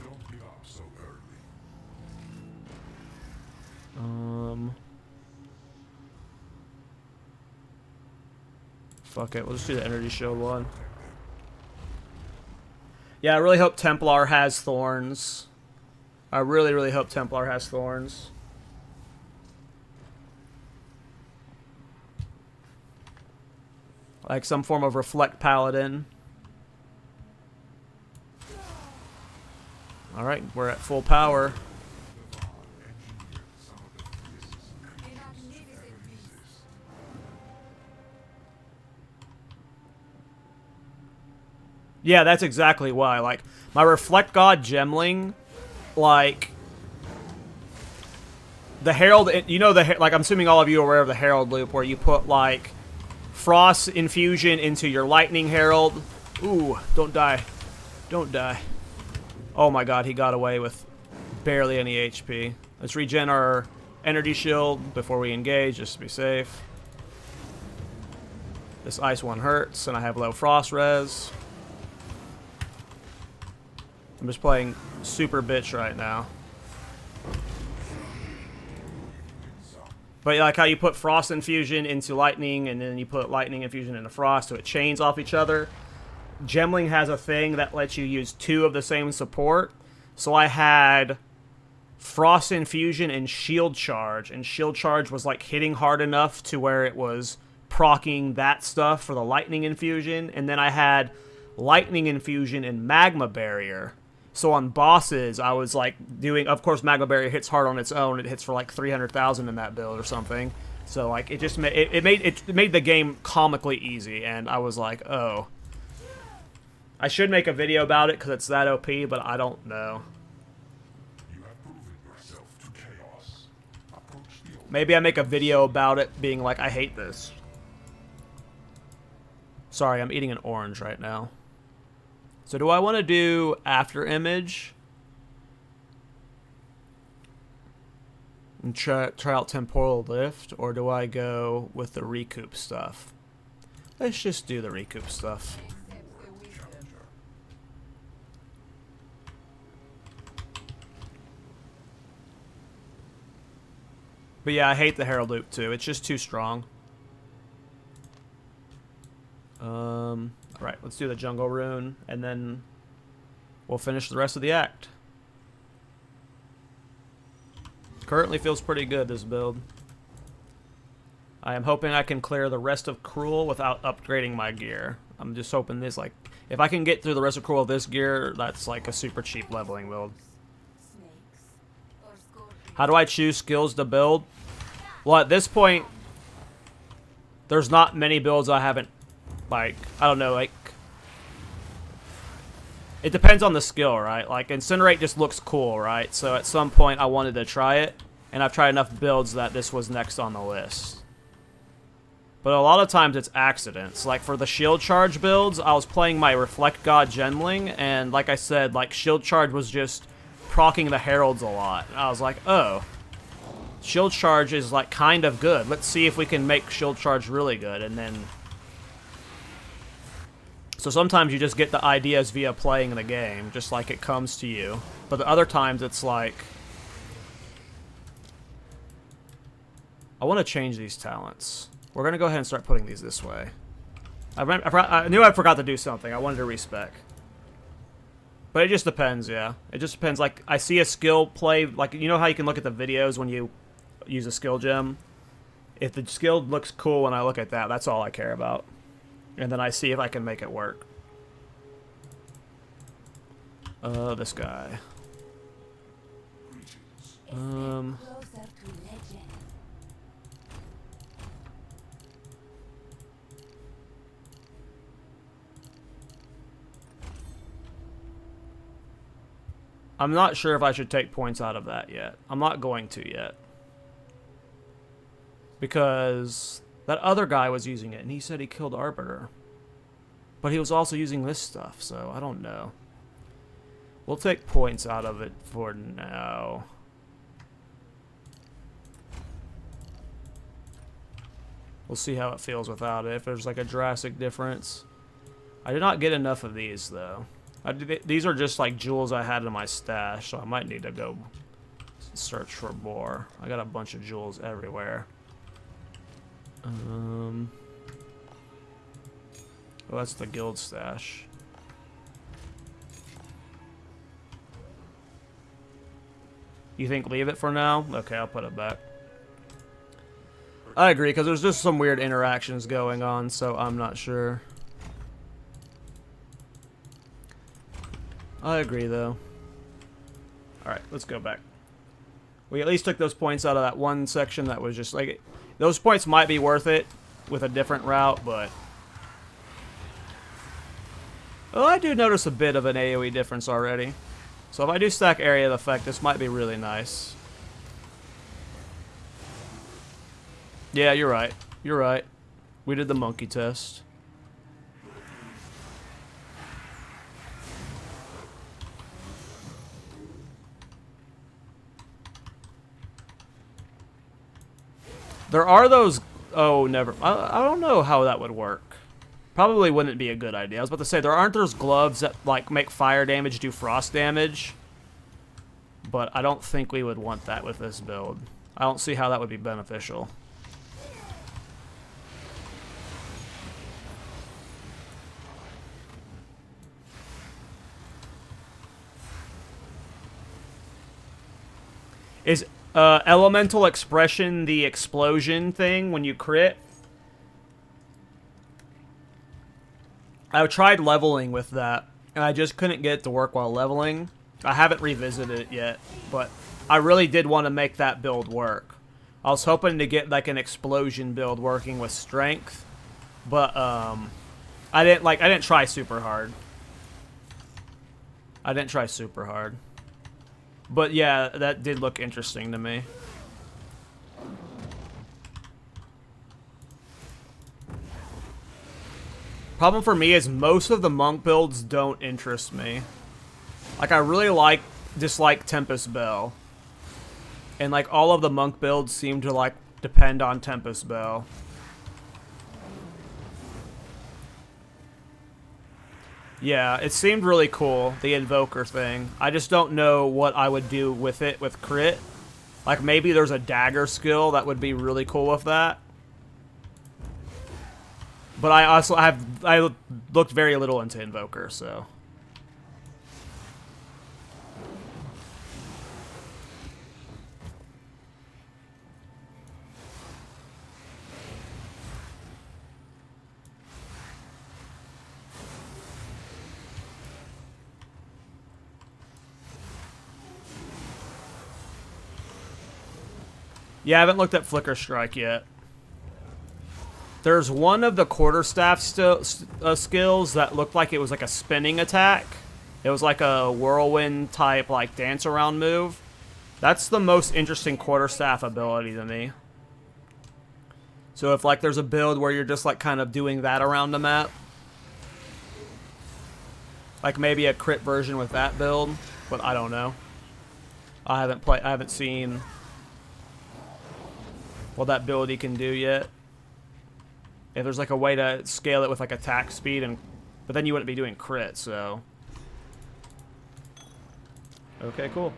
Don't give up so early. Fuck it. We'll just do the energy shield one. Yeah, I really hope Templar has Thorns. I really, really hope Templar has Thorns. Like some form of Reflect Paladin. Alright, we're at full power. Yeah, that's exactly why. Like, my Reflect God Gemling, like, the Herald, you know, like, I'm assuming all of you are aware of the Herald loop where you put, like, Frost Infusion into your Lightning Herald. Ooh, don't die. Don't die. Oh my god, he got away with barely any HP. Let's regen our energy shield before we engage, just to be safe. This ice one hurts, and I have low frost res. I'm just playing super bitch right now. But like how you put Frost Infusion into Lightning, and then you put Lightning Infusion into Frost, so it chains off each other. Gemling has a thing that lets you use 2 of the same support. So I had Frost Infusion and Shield Charge, and Shield Charge was like hitting hard enough to where it was proccing that stuff for the Lightning Infusion, and then I had Lightning Infusion and Magma Barrier. So on bosses, I was like doing, of course, Magma Barrier hits hard on its own. It hits for like 300,000 in that build or something. So like it just it made the game comically easy, and I was like, oh, I should make a video about it because it's that OP, but I don't know. You have proven yourself to chaos. Approach the Maybe I make a video about it being like, I hate this. Sorry, I'm eating an orange right now. So do I want to do After Image? And try out Temporal Lift? Or do I go with the Recoup stuff? Let's just do the Recoup stuff. But yeah, I hate the Herald Loop too. It's just too strong. Alright, let's do the Jungle Rune, and then we'll finish the rest of the act. Currently feels pretty good, this build. I am hoping I can clear the rest of Cruel without upgrading my gear. I'm just hoping this, like, if I can get through the rest of Cruel with this gear, that's like a super cheap leveling build. How do I choose skills to build? Well, at this point, there's not many builds I haven't, like, I don't know, like, It depends on the skill, right? Like, Incinerate just looks cool, right? So at some point I wanted to try it, and I've tried enough builds that this was next on the list. But a lot of times it's accidents. Like, for the shield charge builds, I was playing my Reflect God Genling, and like I said, like, shield charge was just proccing the heralds a lot. And I was like, oh, shield charge is, like, kind of good. Let's see if we can make shield charge really good, and then... So sometimes you just get the ideas via playing the game, just like it comes to you. But the other times it's like... I want to change these talents. We're going to go ahead and start putting these this way. I knew I forgot to do something. I wanted to respec. But it just depends, yeah. It just depends. Like, I see a skill play... Like, you know how you can look at the videos when you use a skill gem? If the skill looks cool when I look at that, that's all I care about. And then I see if I can make it work. This guy. I'm not sure if I should take points out of that yet. I'm not going to yet. Because that other guy was using it, and he said he killed Arbiter. But he was also using this stuff, so I don't know. We'll take points out of it for now. We'll see how it feels without it, if there's like a drastic difference. I did not get enough of these, though. These are just like jewels I had in my stash, so I might need to go search for more. I got a bunch of jewels everywhere. Oh, that's the guild stash. You think leave it for now? Okay, I'll put it back. I agree, because there's just some weird interactions going on, so I'm not sure. I agree, though. Alright, let's go back. We at least took those points out of that one section that was just like... Those points might be worth it with a different route, but... Oh, I do notice a bit of an AoE difference already. So if I do stack area of effect, this might be really nice. Yeah, you're right. You're right. We did the monkey test. There are those... Oh, never... I don't know how that would work. Probably wouldn't be a good idea. I was about to say, there aren't those gloves that, like, make fire damage do frost damage. But I don't think we would want that with this build. I don't see how that would be beneficial. Is elemental expression the explosion thing when you crit? I tried leveling with that, and I just couldn't get it to work while leveling. I haven't revisited it yet, but I really did want to make that build work. I was hoping to get like an explosion build working with strength, but I didn't try super hard. I didn't try super hard. But yeah, that did look interesting to me. Problem for me is most of the monk builds don't interest me. Like, I really dislike Tempest Bell. And like all of the monk builds seem to like depend on Tempest Bell. Yeah, it seemed really cool, the Invoker thing. I just don't know what I would do with it with crit. Like, maybe there's a dagger skill that would be really cool with that. But I looked very little into Invoker, so... Yeah, I haven't looked at Flicker Strike yet. There's one of the quarterstaff skills that looked like it was like a spinning attack. It was like a whirlwind type, like, dance around move. That's the most interesting quarterstaff ability to me. So if, like, there's a build where you're just, like, kind of doing that around the map, like maybe a crit version with that build, but I don't know. I haven't seen what that ability can do yet. If there's like a way to scale it with like attack speed, but then you wouldn't be doing crit, so. Okay, cool.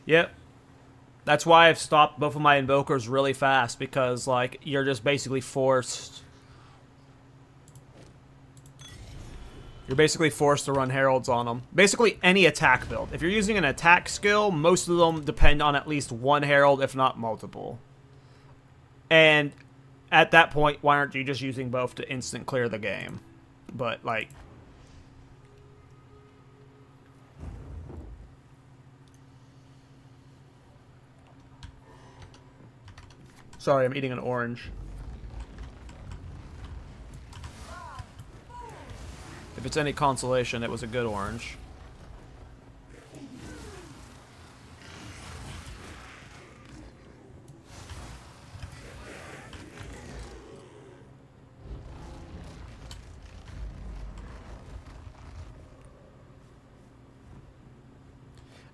Yep. That's why I've stopped both of my invokers really fast, because like you're just basically forced. You're basically forced to run heralds on them. Basically any attack build. If you're using an attack skill, most of them depend on at least one herald, if not multiple. And at that point, why aren't you just using both to instant clear the game? But like, sorry, I'm eating an orange. If it's any consolation, it was a good orange.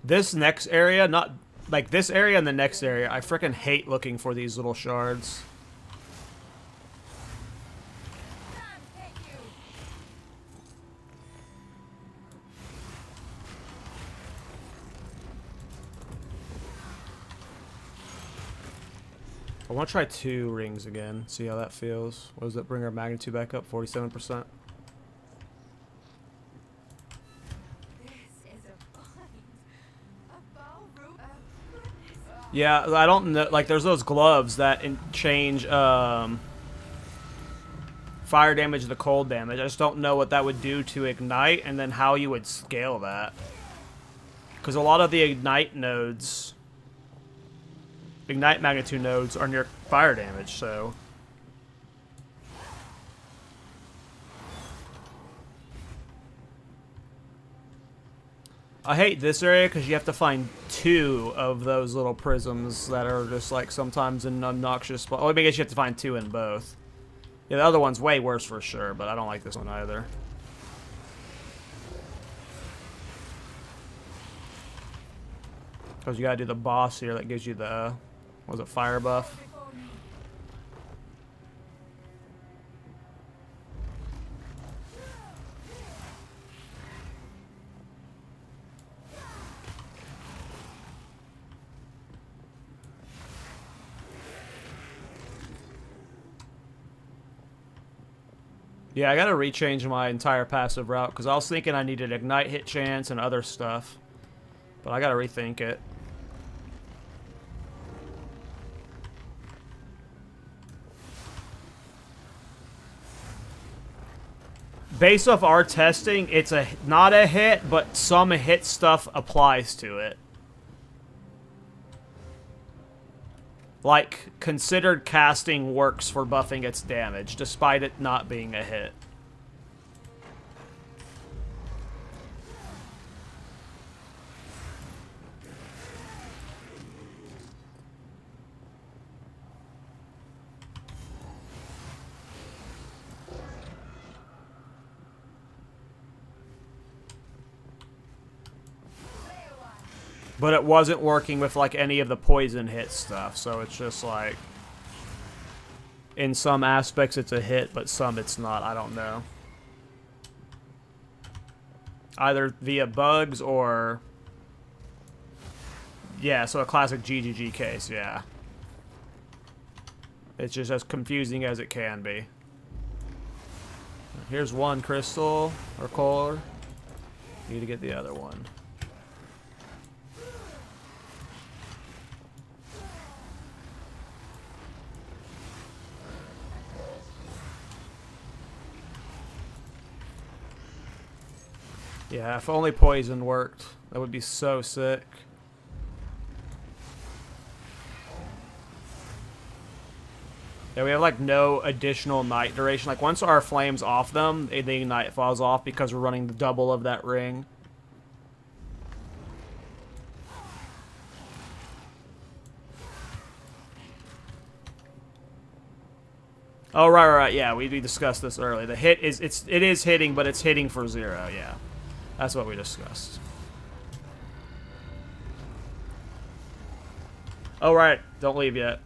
This next area, not like this area and the next area, I frickin' hate looking for these little shards. I want to try 2 rings again, see how that feels. What does that bring our magnitude back up? 47%. Yeah, I don't know. Like, there's those gloves that change fire damage to cold damage. I just don't know what that would do to ignite, and then how you would scale that. Because a lot of the ignite nodes, ignite magnitude nodes, are near fire damage, so. I hate this area because you have to find 2 of those little prisms that are just like sometimes in obnoxious spots. Well, I guess you have to find 2 in both. Yeah, the other one's way worse for sure, but I don't like this one either. Because you gotta do the boss here that gives you the, what was it, fire buff? Yeah, I gotta rechange my entire passive route, because I was thinking I needed ignite hit chance and other stuff. But I gotta rethink it. Based off our testing, it's not a hit, but some hit stuff applies to it. Like, considered casting works for buffing its damage, despite it not being a hit. But it wasn't working with, like, any of the poison hit stuff, so it's just, like... In some aspects it's a hit, but some it's not, I don't know. Either via bugs or... Yeah, so a classic GGG case, yeah. It's just as confusing as it can be. Here's one crystal, or core. Need to get the other one. Yeah, if only poison worked. That would be so sick. Yeah, we have like no additional night duration. Like once our flame's off them, the ignite falls off because we're running the double of that ring. Oh right. Yeah, we discussed this earlier. The hit is it is hitting, but it's hitting for 0. Yeah, that's what we discussed. Oh right, don't leave yet.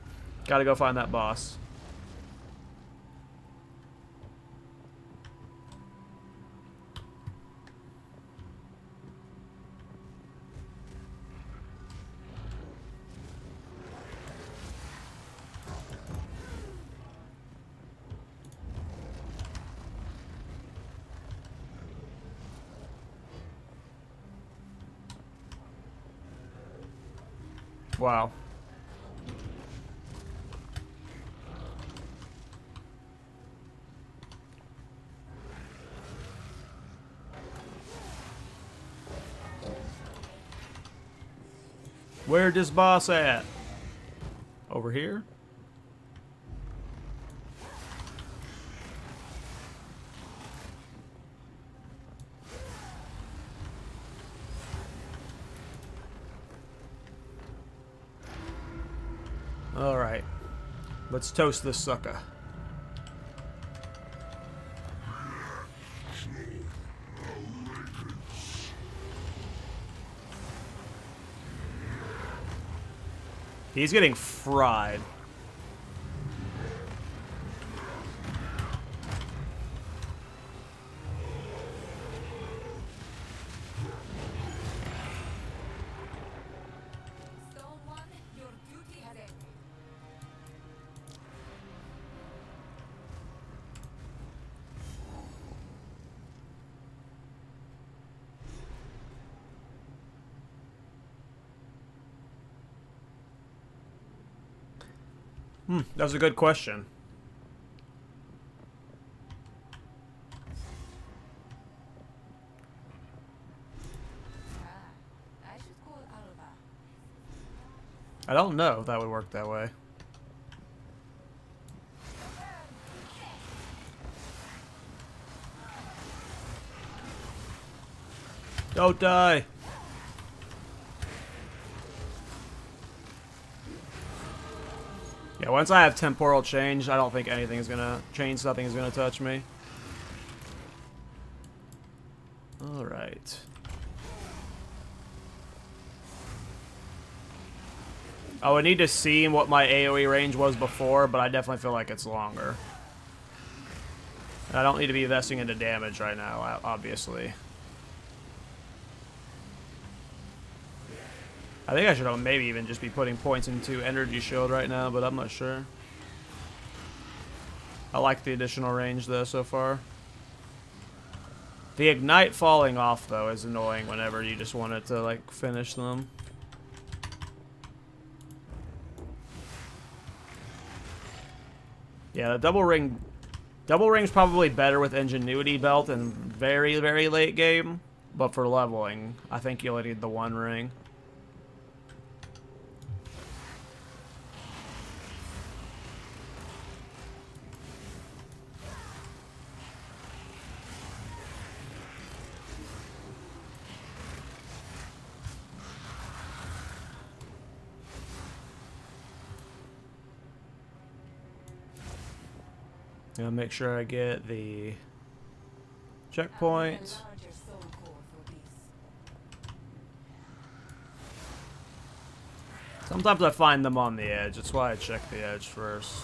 Gotta go find that boss. Wow. Where this boss at? Over here? Alright. Let's toast this sucker. He's getting fried. Stone One, your duty has ended. That was a good question. I should call Alva. I don't know if that would work that way. Don't die! Yeah, once I have temporal change, I don't think anything is gonna change. Nothing is gonna touch me. Alright. I would need to see what my AoE range was before, but I definitely feel like it's longer. I don't need to be investing into damage right now, obviously. I think I should maybe even just be putting points into Energy Shield right now, but I'm not sure. I like the additional range, though, so far. The Ignite falling off, though, is annoying whenever you just want it to, like, finish them. Yeah, the double ring's probably better with Ingenuity Belt in very, very late game, but for leveling, I think you'll need the one ring. Gonna make sure I get the checkpoint. Sometimes I find them on the edge. That's why I check the edge first.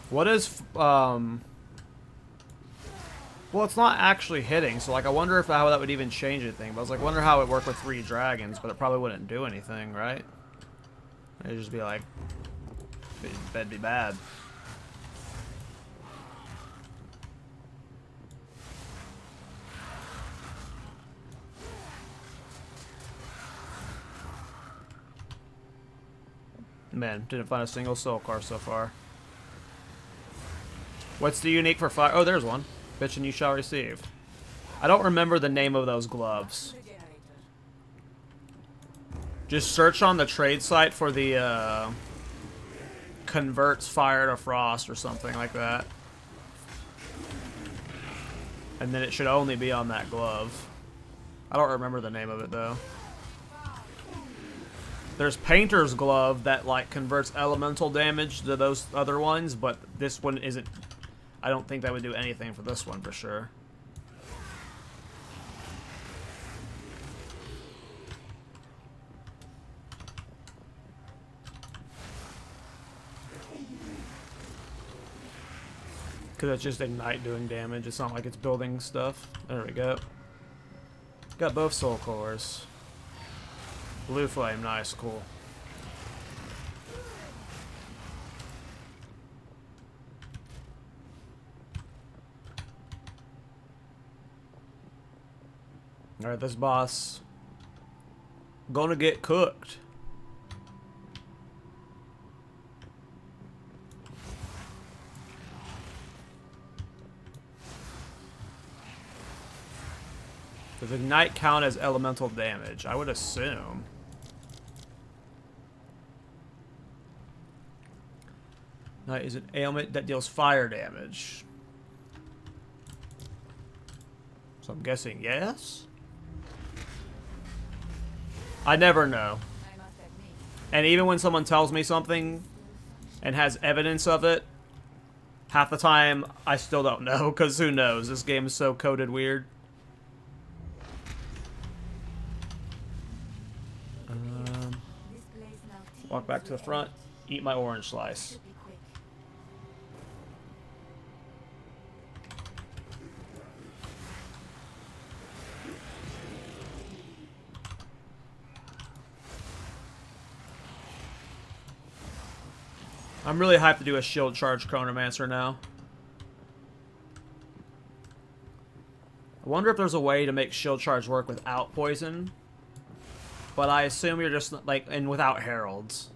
What is, well, it's not actually hitting, so, like, I wonder if how that would even change anything. But I was like, wonder how it worked with 3 dragons, but it probably wouldn't do anything, right? It'd just be like, that'd be bad. Man, didn't find a single soul car so far. What's the unique for fire? Oh, there's one. Bitch, and you shall receive. I don't remember the name of those gloves. Just search on the trade site for the converts fire to frost or something like that. And then it should only be on that glove. I don't remember the name of it though. There's Painter's Glove that like converts elemental damage to those other ones, but this one isn't. I don't think that would do anything for this one for sure. Because it's just Ignite doing damage. It's not like it's building stuff. There we go. Got both soul cores. Blue flame, nice, cool. Alright, this boss gonna get cooked. Does Ignite count as elemental damage? I would assume. Ignite is an ailment that deals fire damage. So I'm guessing yes? I never know. And even when someone tells me something and has evidence of it, half the time I still don't know, because who knows? This game is so coded weird. Walk back to the front, eat my orange slice. I'm really hyped to do a shield charge Chronomancer now. I wonder if there's a way to make shield charge work without poison. But I assume you're just like, and without heralds.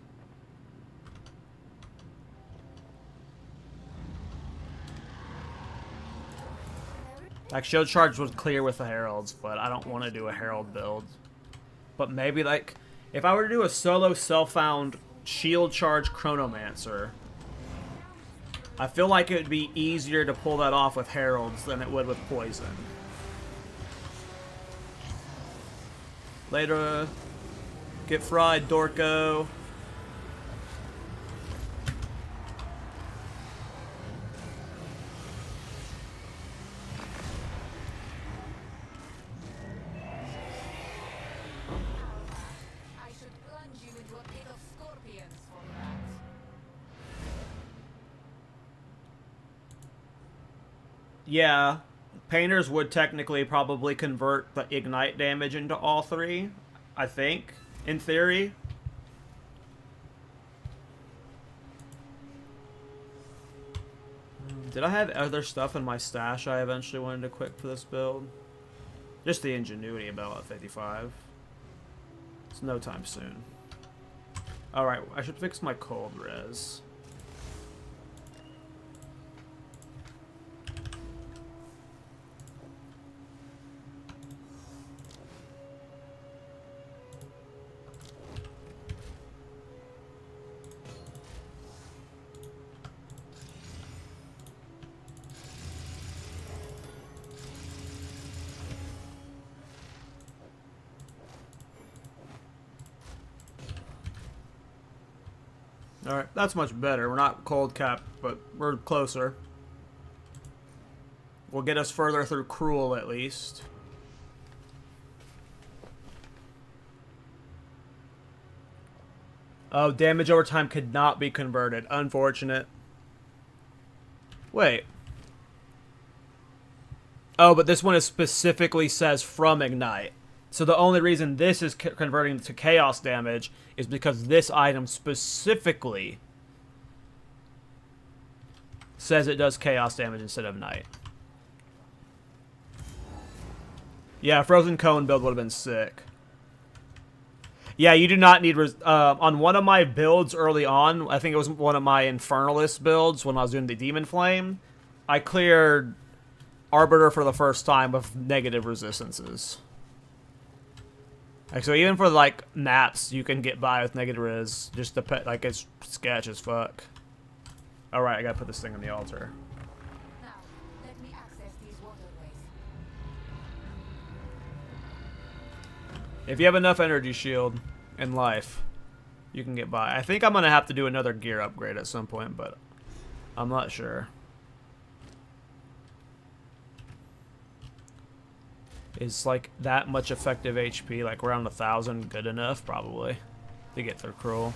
Like shield charge was clear with the heralds, but I don't want to do a herald build. But maybe like, if I were to do a solo self-found shield charge Chronomancer, I feel like it would be easier to pull that off with heralds than it would with poison. Later. Get fried, Dorko. I should plunge you into a pit of scorpions for that. Yeah, painters would technically probably convert the ignite damage into all 3, I think. In theory. Did I have other stuff in my stash I eventually wanted to equip for this build? Just the ingenuity about at 55. It's no time soon. Alright, I should fix my cold res. Alright, that's much better. We're not cold capped, but we're closer. Will get us further through Cruel, at least. Oh, damage over time could not be converted. Unfortunate. Wait. Oh, but this one is specifically says from Ignite. So the only reason this is converting to chaos damage is because this item specifically says it does chaos damage instead of Night. Yeah, Frozen Cone build would have been sick. Yeah, you do not need... on one of my builds early on, I think it was one of my Infernalist builds when I was doing the Demon Flame, I cleared Arbiter for the first time with negative resistances. Like, so even for, like, maps, you can get by with negative res. Just the pet, like, it's sketch as fuck. Alright, I gotta put this thing on the altar. Now, let me access these waterways. If you have enough energy shield in life, you can get by. I think I'm gonna have to do another gear upgrade at some point, but I'm not sure. Is like that much effective HP, like around 1,000, good enough probably to get through Cruel?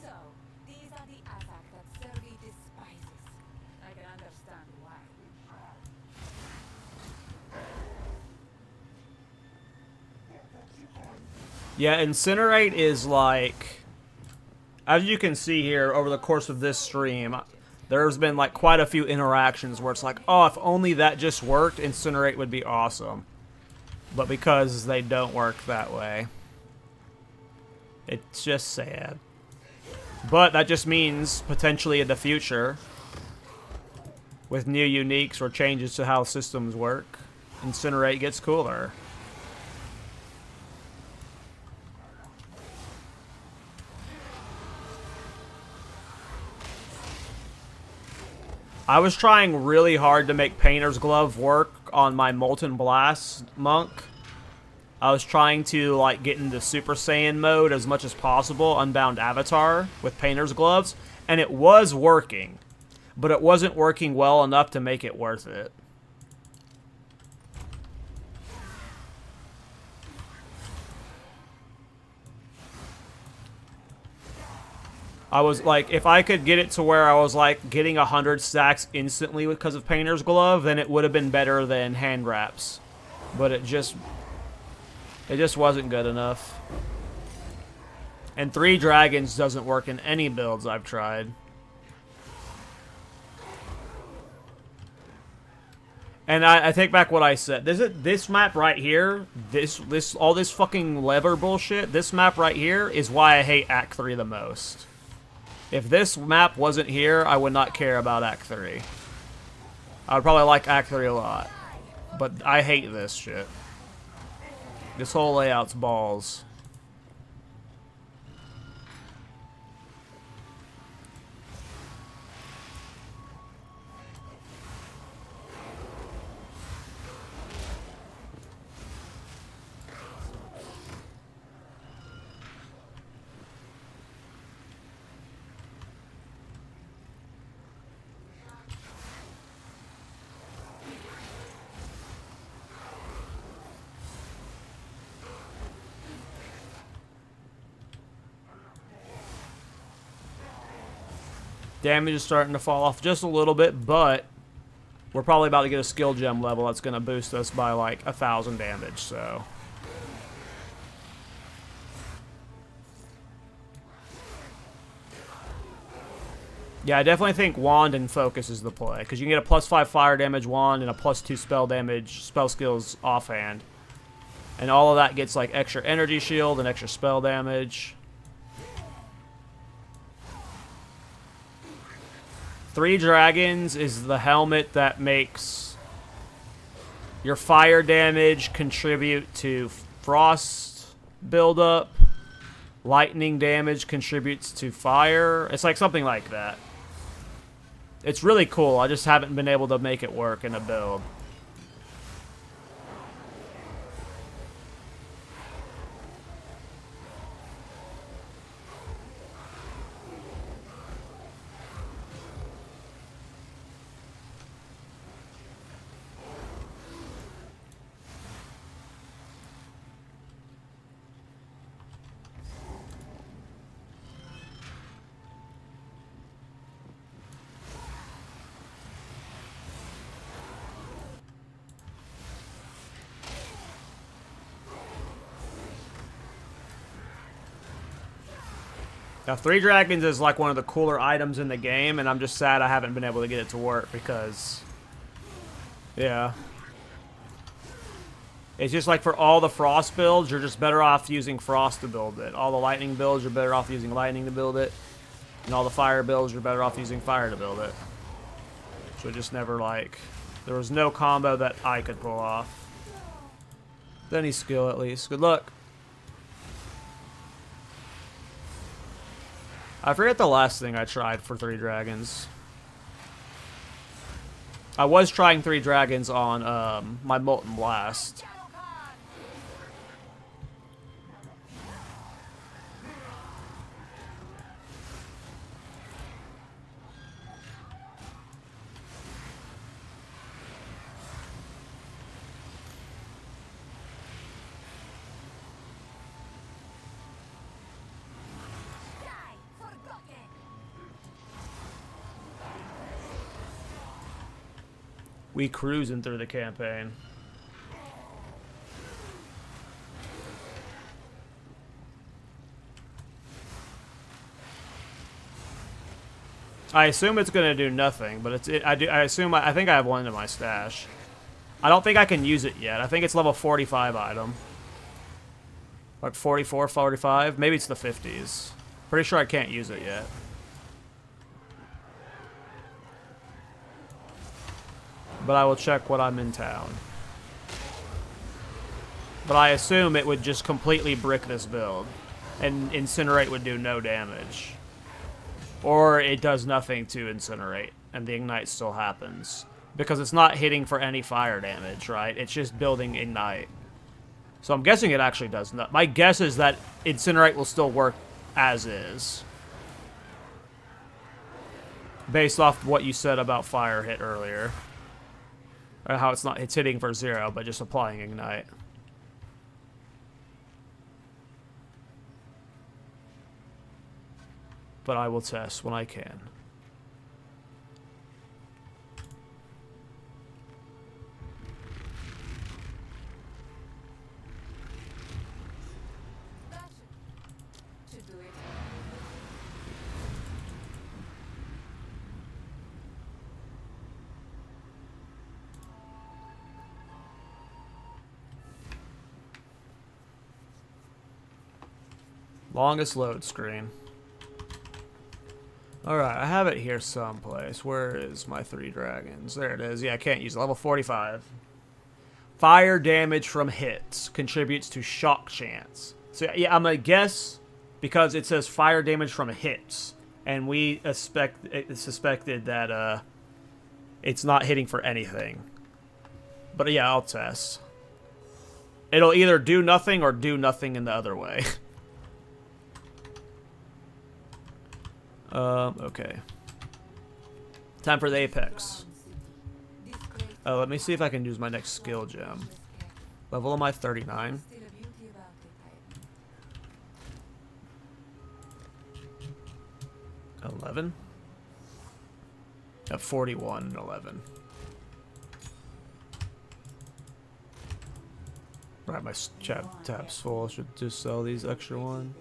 So, these are the attack that Servi despises. I can understand why. Yeah, Incinerate is like, as you can see here over the course of this stream, there's been like quite a few interactions where it's like, oh, if only that just worked, Incinerate would be awesome. But because they don't work that way, it's just sad. But that just means potentially in the future, with new uniques or changes to how systems work, Incinerate gets cooler. I was trying really hard to make Painter's Glove work on my Molten Blast monk. I was trying to like get into Super Saiyan mode as much as possible, Unbound Avatar, with Painter's Gloves, and it was working, but it wasn't working well enough to make it worth it. I was like, if I could get it to where I was like getting 100 stacks instantly because of Painter's Glove, then it would have been better than Hand Wraps. But it just wasn't good enough. And 3 Dragons doesn't work in any builds I've tried. And I take back what I said. This map right here, all this fucking lever bullshit, this map right here is why I hate Act 3 the most. If this map wasn't here, I would not care about Act 3. I would probably like Act 3 a lot. But I hate this shit. This whole layout's balls. Damage is starting to fall off just a little bit, but we're probably about to get a skill gem level that's going to boost us by like 1,000 damage, so. Yeah, I definitely think Wand and Focus is the play, because you can get a +5 fire damage wand and a +2 spell damage, spell skills offhand. And all of that gets like extra energy shield and extra spell damage. 3 Dragons is the helmet that makes your fire damage contribute to frost buildup. Lightning damage contributes to fire. It's like something like that. It's really cool. I just haven't been able to make it work in a build. Now, 3 Dragons is like one of the cooler items in the game, and I'm just sad I haven't been able to get it to work because, yeah. It's just like for all the Frost builds, you're just better off using Frost to build it. All the Lightning builds, you're better off using Lightning to build it. And all the Fire builds, you're better off using Fire to build it. So it just never like... There was no combo that I could pull off. Any skill at least. Good luck. I forget the last thing I tried for 3 Dragons. I was trying 3 Dragons on my Molten Blast. We cruising through the campaign. I assume it's gonna do nothing, but I think I have one in my stash. I don't think I can use it yet. I think it's level 45 item. Like 44, 45? Maybe it's the 50s. Pretty sure I can't use it yet. But I will check when I'm in town. But I assume it would just completely brick this build. And Incinerate would do no damage. Or it does nothing to Incinerate, and the Ignite still happens. Because it's not hitting for any fire damage, right? It's just building Ignite. So I'm guessing it actually does not. My guess is that Incinerate will still work as is. Based off what you said about fire hit earlier. Or how it's hitting for 0, but just applying Ignite. But I will test when I can. Should do it. Longest load screen. Alright, I have it here someplace. Where is my 3 Dragons? There it is. Yeah, I can't use it. Level 45. Fire damage from hits contributes to shock chance. So yeah, I'm gonna guess because it says fire damage from hits. And we suspected that it's not hitting for anything. But yeah, I'll test. It'll either do nothing or do nothing in the other way. Okay. Time for the Apex. Oh, let me see if I can use my next skill gem. Level am I 39? 11? At 41 and 11. Right, my tab's full. I should just sell these extra one.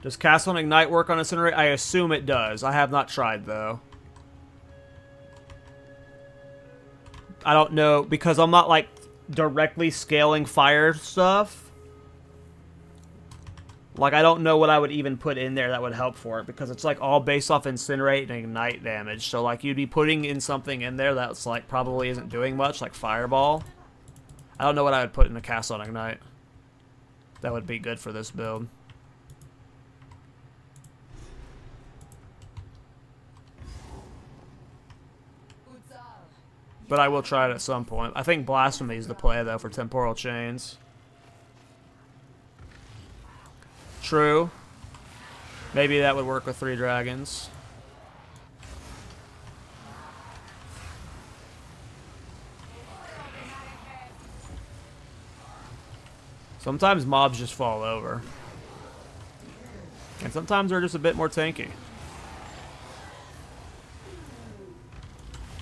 Does Cast on Ignite work on Incinerate? I assume it does. I have not tried, though. I don't know, because I'm not, like, directly scaling fire stuff. Like, I don't know what I would even put in there that would help for it, because it's, like, all based off Incinerate and Ignite damage. So, like, you'd be putting in something in there that's, like, probably isn't doing much, like Fireball. I don't know what I would put in the Cast on Ignite. That would be good for this build. But I will try it at some point. I think Blasphemy is the play, though, for Temporal Chains. True. Maybe that would work with 3 Dragons. Sometimes mobs just fall over. And sometimes they're just a bit more tanky.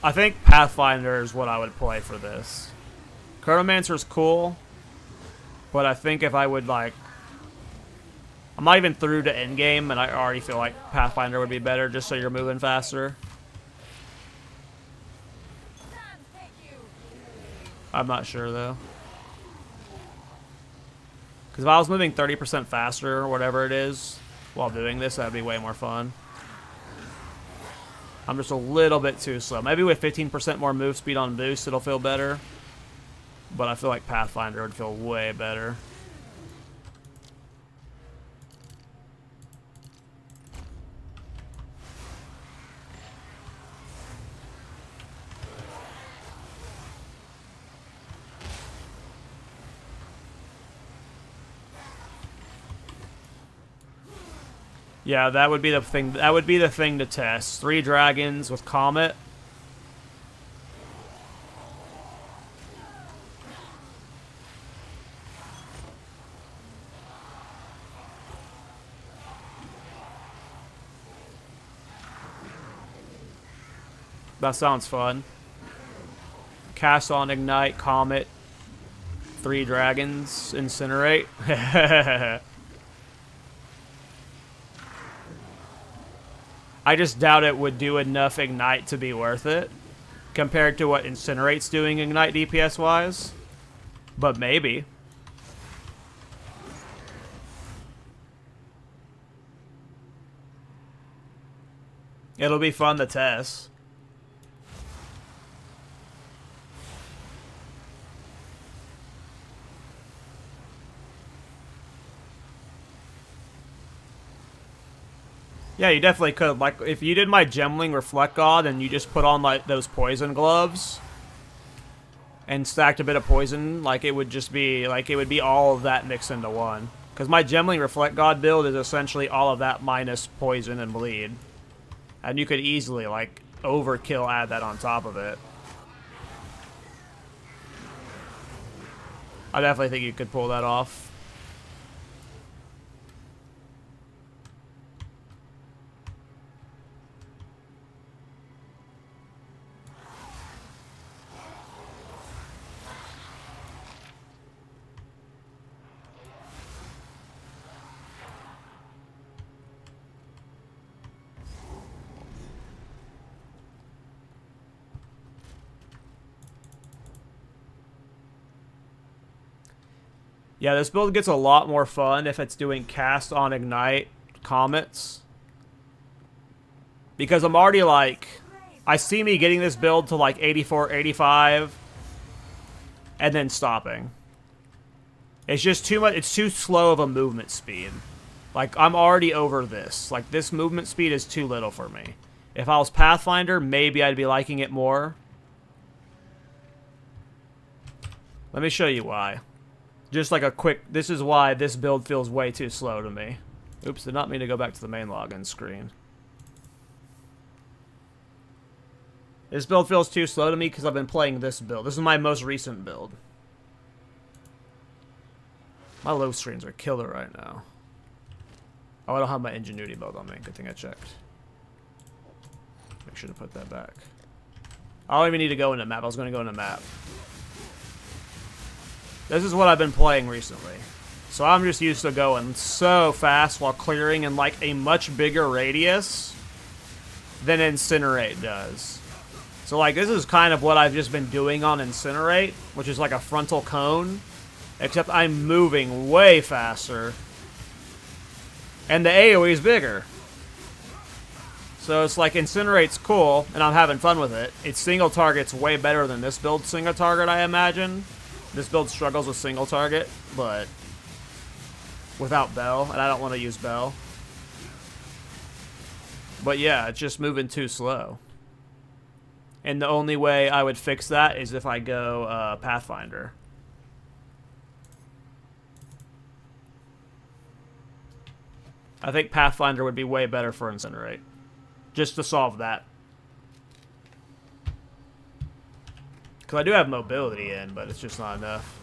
I think Pathfinder is what I would play for this. Chronomancer is cool, but I think if I would, like, I'm not even through to endgame, and I already feel like Pathfinder would be better just so you're moving faster. I'm not sure, though. Because if I was moving 30% faster, or whatever it is, while doing this, that'd be way more fun. I'm just a little bit too slow. Maybe with 15% more move speed on boost, it'll feel better. But I feel like Pathfinder would feel way better. Yeah, that would be the thing. That would be the thing to test. 3 dragons with Comet. That sounds fun. Cast on Ignite, Comet, 3 dragons, Incinerate. I just doubt it would do enough Ignite to be worth it, compared to what Incinerate's doing Ignite DPS-wise. But maybe. It'll be fun to test. Yeah, you definitely could. Like, if you did my Gemling Reflect God and you just put on, like, those poison gloves and stacked a bit of poison, like, it would just be, like, it would be all of that mixed into one. Because my Gemling Reflect God build is essentially all of that minus poison and bleed. And you could easily, like, overkill add that on top of it. I definitely think you could pull that off. Yeah, this build gets a lot more fun if it's doing cast on Ignite Comets. Because I'm already like... I see me getting this build to like 84, 85, and then stopping. It's just too much. It's too slow of a movement speed. Like, I'm already over this. Like, this movement speed is too little for me. If I was Pathfinder, maybe I'd be liking it more. Let me show you why. Just like a quick... This is why this build feels way too slow to me. Oops, did not mean to go back to the main login screen. This build feels too slow to me because I've been playing this build. This is my most recent build. My low streams are killer right now. Oh, I don't have my Ingenuity build on me. Good thing I checked. Make sure to put that back. I don't even need to go into map. I was going to go into map. This is what I've been playing recently. So I'm just used to going so fast while clearing in like a much bigger radius than Incinerate does. So like this is kind of what I've just been doing on Incinerate, which is like a frontal cone, except I'm moving way faster. And the AoE is bigger. So it's like Incinerate's cool, and I'm having fun with it. Its single target's way better than this build single target, I imagine. This build struggles with single target, but without Bell, and I don't want to use Bell. But yeah, it's just moving too slow. And the only way I would fix that is if I go Pathfinder. I think Pathfinder would be way better for Incinerate. Just to solve that. Because I do have mobility in, but it's just not enough.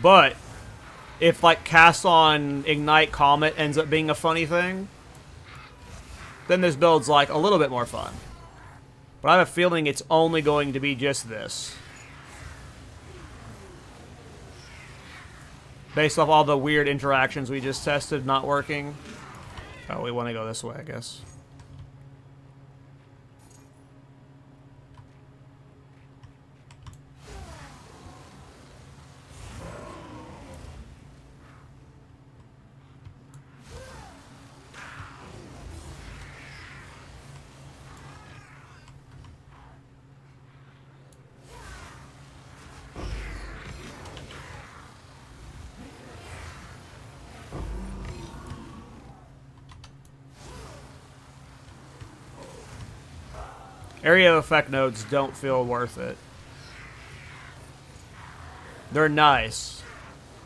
But if like cast on Ignite Comet ends up being a funny thing, then this build's like a little bit more fun. But I have a feeling it's only going to be just this. Based off all the weird interactions we just tested not working. Oh, we want to go this way, I guess. Area of effect nodes don't feel worth it. They're nice,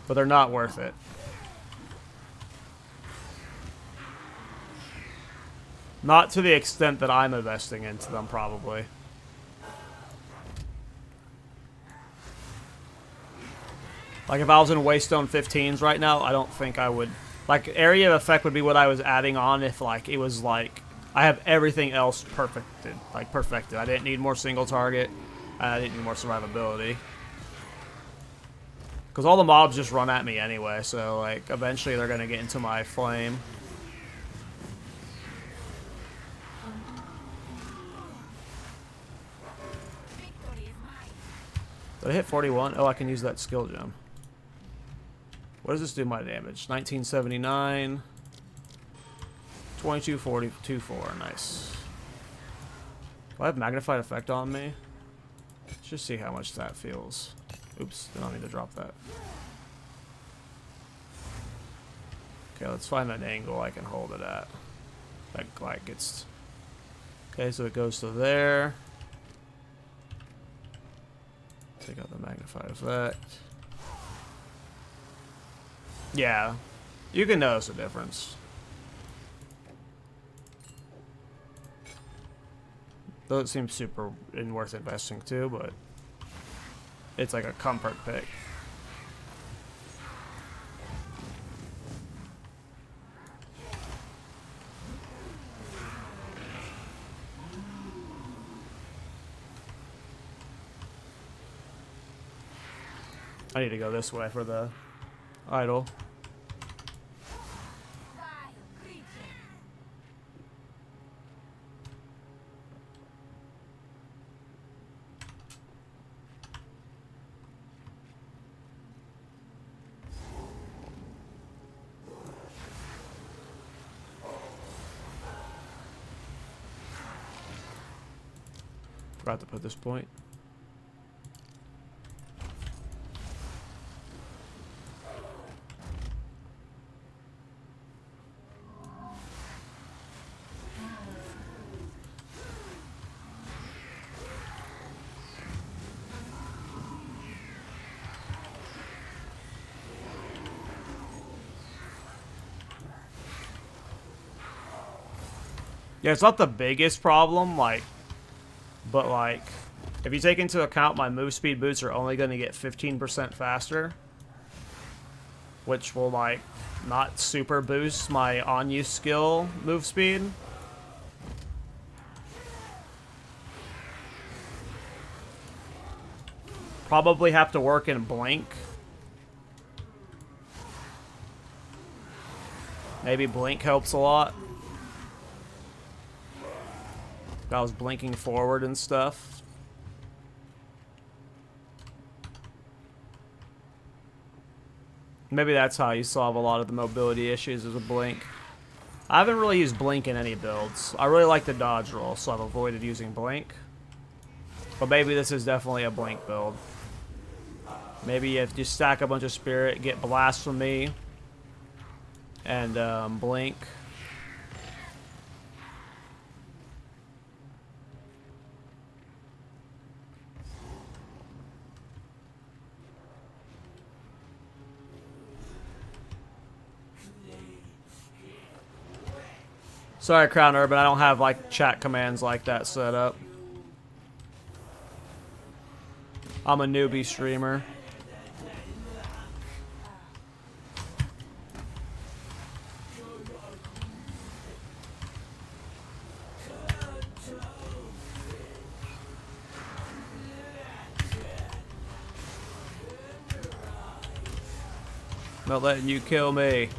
but they're not worth it. Not to the extent that I'm investing into them, probably. Like, if I was in Waystone 15s right now, I don't think I would... Like, area of effect would be what I was adding on if, like, it was, like... I have everything else perfected. Like, perfected. I didn't need more single target. I didn't need more survivability. Because all the mobs just run at me anyway, so, like, eventually they're going to get into my flame. Did I hit 41? Oh, I can use that skill gem. What does this do my damage? 1979... 2242.4, nice. Do I have magnified effect on me? Let's just see how much that feels. Oops, I don't need to drop that. Okay, let's find an angle I can hold it at. Like it's... Okay, so it goes to there. Take out the magnified effect. Yeah, you can notice a difference. Though it seems super and worth investing too, but it's like a comfort pick. I need to go this way for the idol. Forgot to put this point. Yeah, it's not the biggest problem, like, but like, if you take into account my move speed boots are only going to get 15% faster, which will like not super boost my on-use skill move speed. Probably have to work in blink. Maybe blink helps a lot. I was blinking forward and stuff. Maybe that's how you solve a lot of the mobility issues is a blink. I haven't really used blink in any builds. I really like the dodge roll, so I've avoided using blink. But maybe this is definitely a blink build. Maybe if you stack a bunch of spirit, get blasphemy, and blink. Sorry, Crown Urban, I don't have like chat commands like that set up. I'm a newbie streamer. Not letting you kill me. I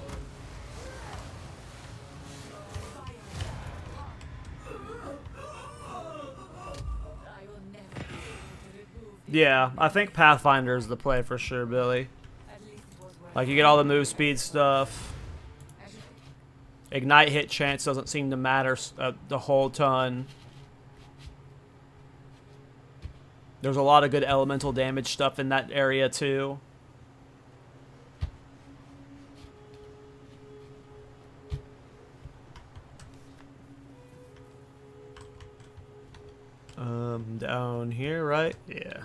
will never be able to remove Yeah, I think Pathfinder is the play for sure, Billy. at least it was worth Like, you get all the move speed stuff. it. Ignite hit chance doesn't seem to matter the whole ton. There's a lot of good elemental damage stuff in that area, too. Down here, right? Yeah.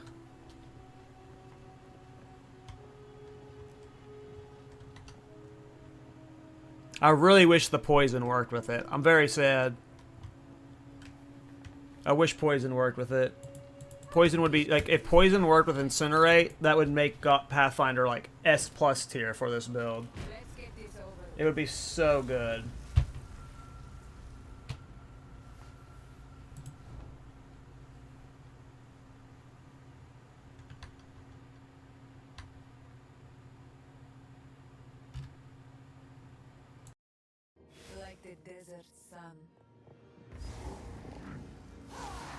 I really wish the poison worked with it. I'm very sad. I wish poison worked with it. Poison would be, like, if poison worked with Incinerate, that would make Pathfinder, like, S+ tier for this build. Let's get this over with. It would be so good. Like the desert sun.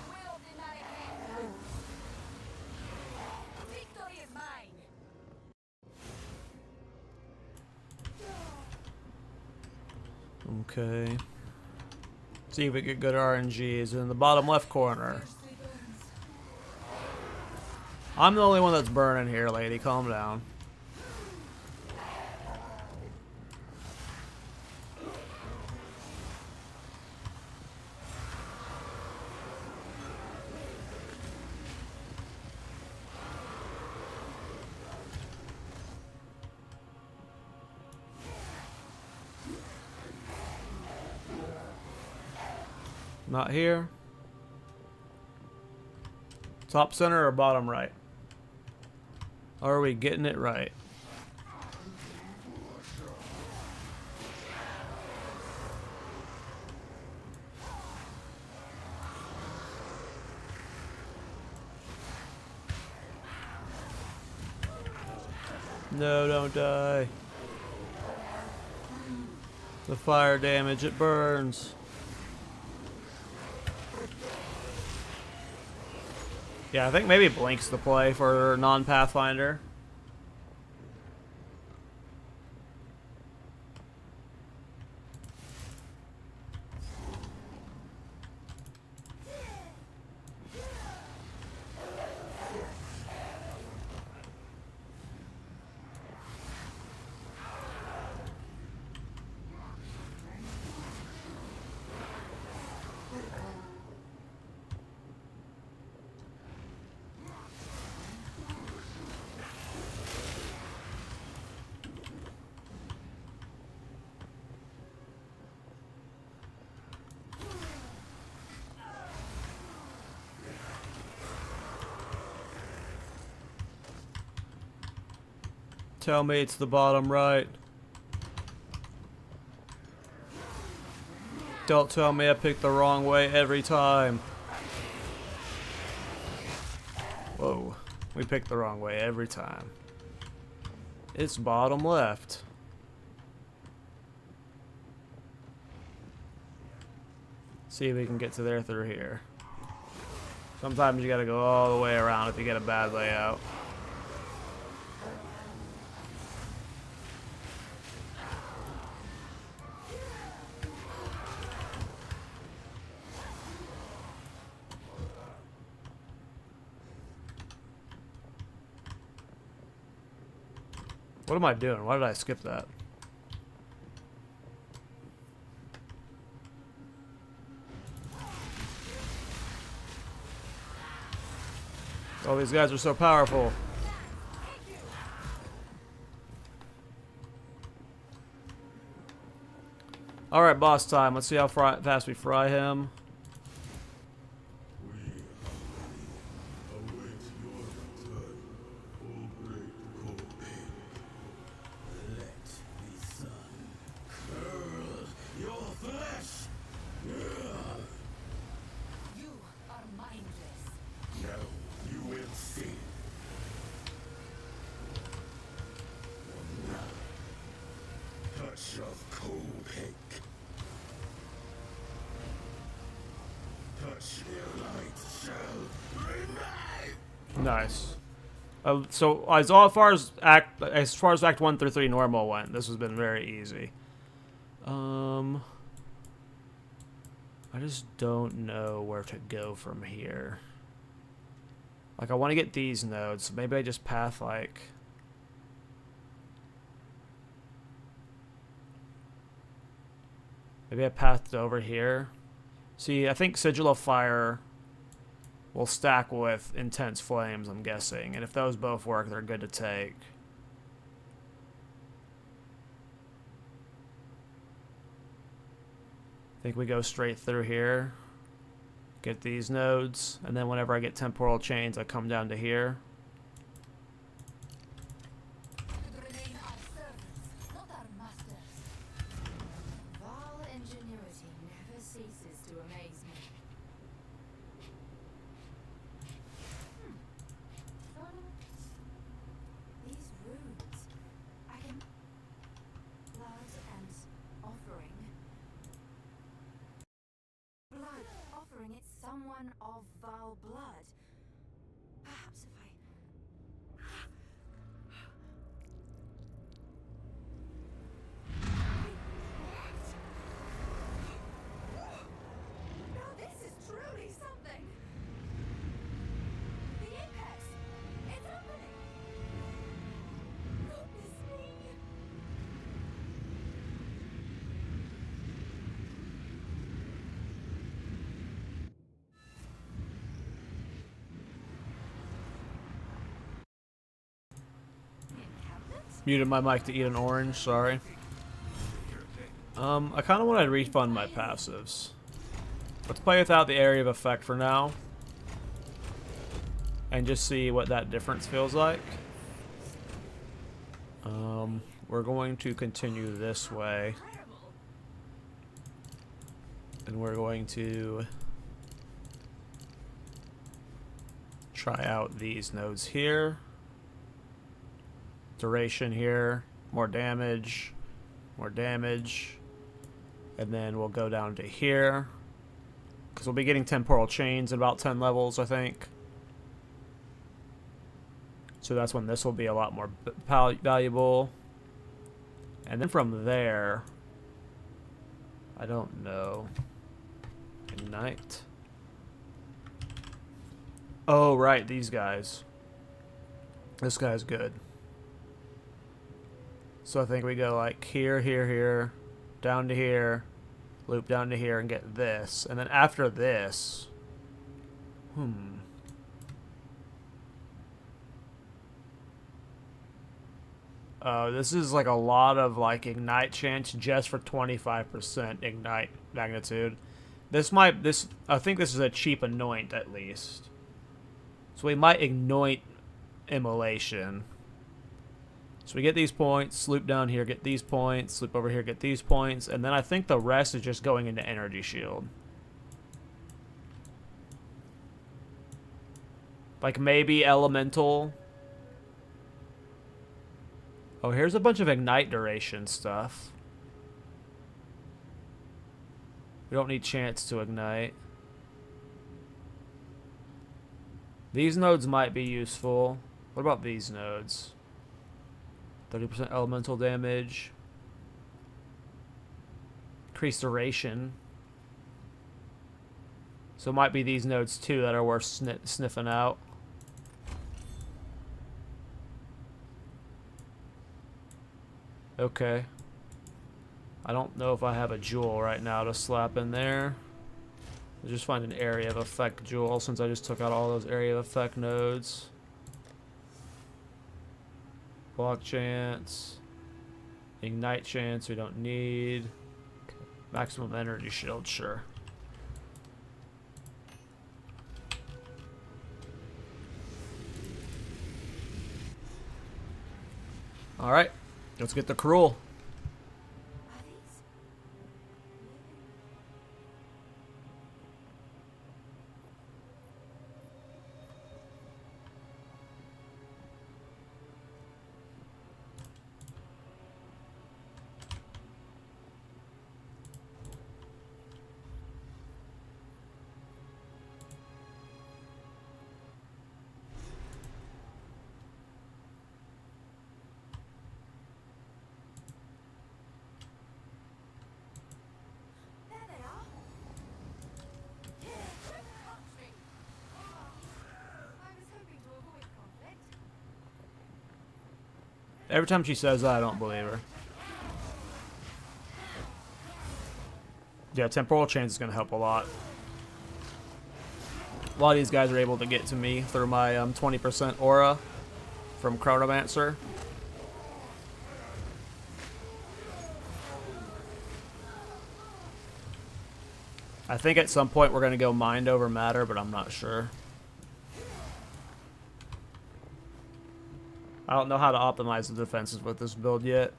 Will deny him. Victory is mine. Okay. See if we get good RNGs in the bottom left corner. Fiercely burns. I'm the only one that's burning here, lady. Calm down. Not here. Top center or bottom right? Are we getting it right? No, don't die. The fire damage, it burns. Yeah, I think maybe Blink's the play for non-Pathfinder. Tell me it's the bottom right. Don't tell me I picked the wrong way every time. Whoa. We picked the wrong way every time. It's bottom left. See if we can get to there through here. Sometimes you gotta go all the way around if you get a bad layout. What am I doing? Why did I skip that? Oh, these guys are so powerful. Alright, boss time. Let's see how fast we fry him. You are mindless. No, you will see. Nice. So as far as Act 1 through 3 normal went, this has been very easy. I just don't know where to go from here. Like, I want to get these nodes, so maybe I just path, like... Maybe I pathed over here. See, I think Sigil of Fire will stack with Intense Flames, I'm guessing. And if those both work, they're good to take. I think we go straight through here. Get these nodes. And then whenever I get Temporal Chains, I come down to here. Remain our servants, not our masters. Vile ingenuity never ceases to amaze me. These runes, I can... Blood and offering. Blood, offering it someone of vile blood. Perhaps if I... Now this is truly something! The apex! It's opening! Goodness me! Encampment? Muted my mic to eat an orange, sorry. I kind of want to refund my passives. Let's play without the area of effect for now. And just see what that difference feels like. We're going to continue this way. And we're going to try out these nodes here. Duration here. More damage. More damage. And then we'll go down to here. Because we'll be getting Temporal Chains in about 10 levels, I think. So that's when this will be a lot more valuable. And then from there... I don't know. Ignite. Oh, right, these guys. This guy's good. So I think we go like here, here, here, down to here, loop down to here, and get this. And then after this... this is like a lot of like ignite chance just for 25% ignite magnitude. I think this is a cheap anoint at least. So we might anoint immolation. So we get these points, loop down here, get these points, loop over here, get these points, and then I think the rest is just going into energy shield. Like maybe elemental. Oh, here's a bunch of ignite duration stuff. We don't need chance to ignite. These nodes might be useful. What about these nodes? 30% elemental damage. Increased duration. So it might be these nodes too that are worth sniffing out. Okay. I don't know if I have a jewel right now to slap in there. I'll just find an area of effect jewel since I just took out all those area of effect nodes. Block chance. Ignite chance we don't need. Maximum energy shield, sure. Alright. Let's get the cruel. Are these? Every time she says that, I don't believe her. Yeah, temporal chains is going to help a lot. A lot of these guys are able to get to me through my 20% aura from Chronomancer. I think at some point we're going to go mind over matter, but I'm not sure. I don't know how to optimize the defenses with this build yet.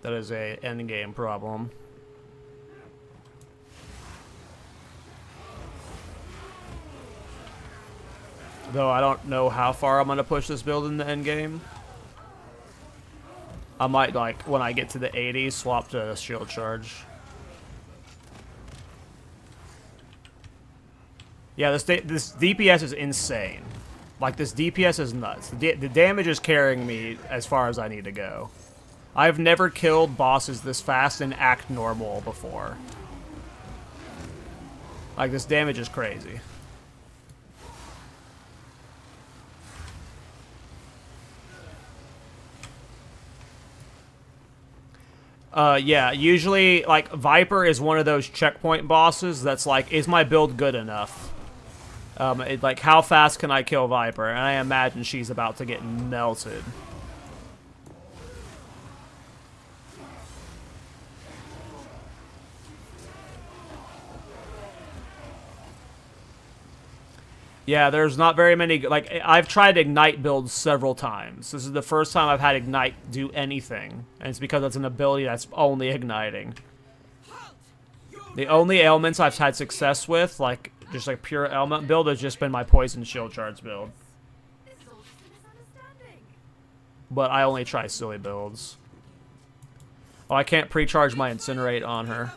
That is a endgame problem. Though I don't know how far I'm going to push this build in the endgame. I might, like, when I get to the 80s, swap to shield charge. Yeah, this DPS is insane. Like, this DPS is nuts. The damage is carrying me as far as I need to go. I've never killed bosses this fast and act normal before. Like, this damage is crazy. Yeah, usually, like, Viper is one of those checkpoint bosses that's like, is my build good enough? Like, how fast can I kill Viper? And I imagine she's about to get melted. Yeah, there's not very many, like, I've tried Ignite builds several times. This is the first time I've had Ignite do anything. And it's because it's an ability that's only igniting. The only ailments I've had success with, like, just like pure ailment build, has just been my poison shield charge build. But I only try silly builds. Oh, I can't pre-charge my Incinerate on her.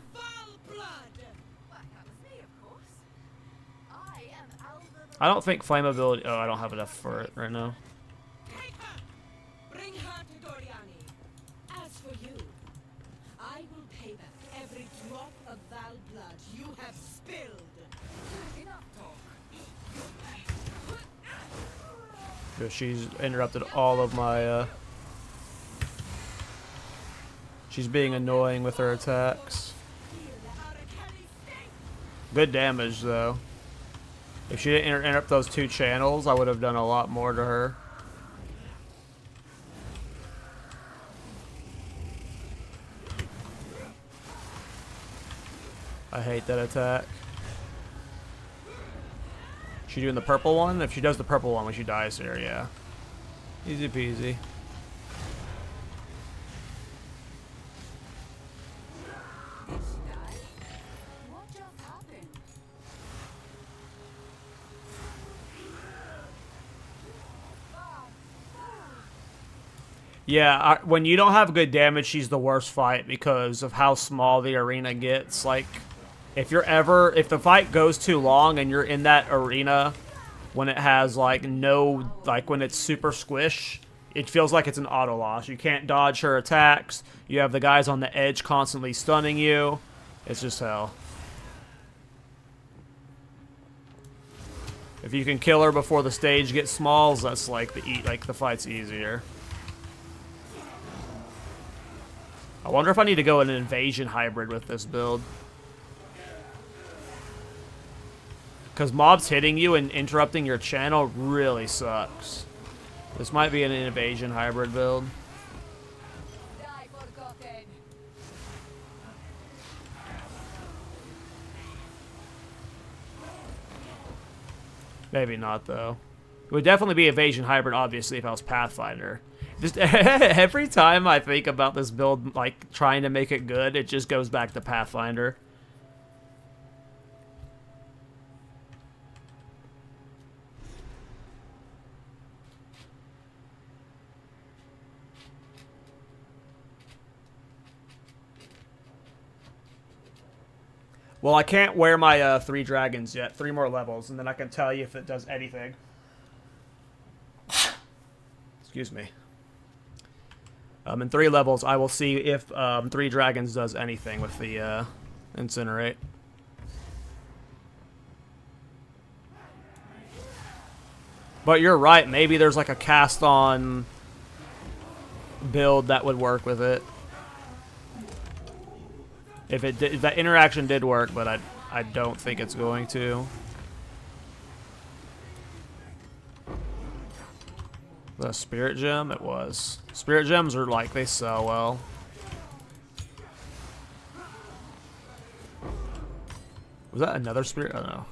I don't think flammability... Oh, I don't have enough for it right now. Bring her to Doriani. As for you, I will pay back every drop of Val blood you have spilled. Enough talk. Because she's interrupted all of my... She's being annoying with her attacks. Good damage, though. If she didn't interrupt those two channels, I would have done a lot more to her. I hate that attack. She doing the purple one? If she does the purple one when she dies here, yeah. Easy peasy. Yeah, when you don't have good damage, she's the worst fight because of how small the arena gets. Like, if the fight goes too long and you're in that arena when it has, like, when it's super squish, it feels like it's an auto loss. You can't dodge her attacks. You have the guys on the edge constantly stunning you. It's just hell. If you can kill her before the stage gets small, that's like the fight's easier. I wonder if I need to go in an invasion hybrid with this build. Because mobs hitting you and interrupting your channel really sucks. This might be an invasion hybrid build. Maybe not, though. It would definitely be invasion hybrid, obviously, if I was Pathfinder. Just every time I think about this build, like, trying to make it good, it just goes back to Pathfinder. Well, I can't wear my 3 dragons yet. 3 more levels, and then I can tell you if it does anything. Excuse me. In 3 levels, I will see if 3 dragons does anything with the Incinerate. But you're right. Maybe there's like a cast on build that would work with it. If that interaction did work, but I don't think it's going to. The spirit gem, it was. Spirit gems are like, they sell well. Was that another spirit? I don't know.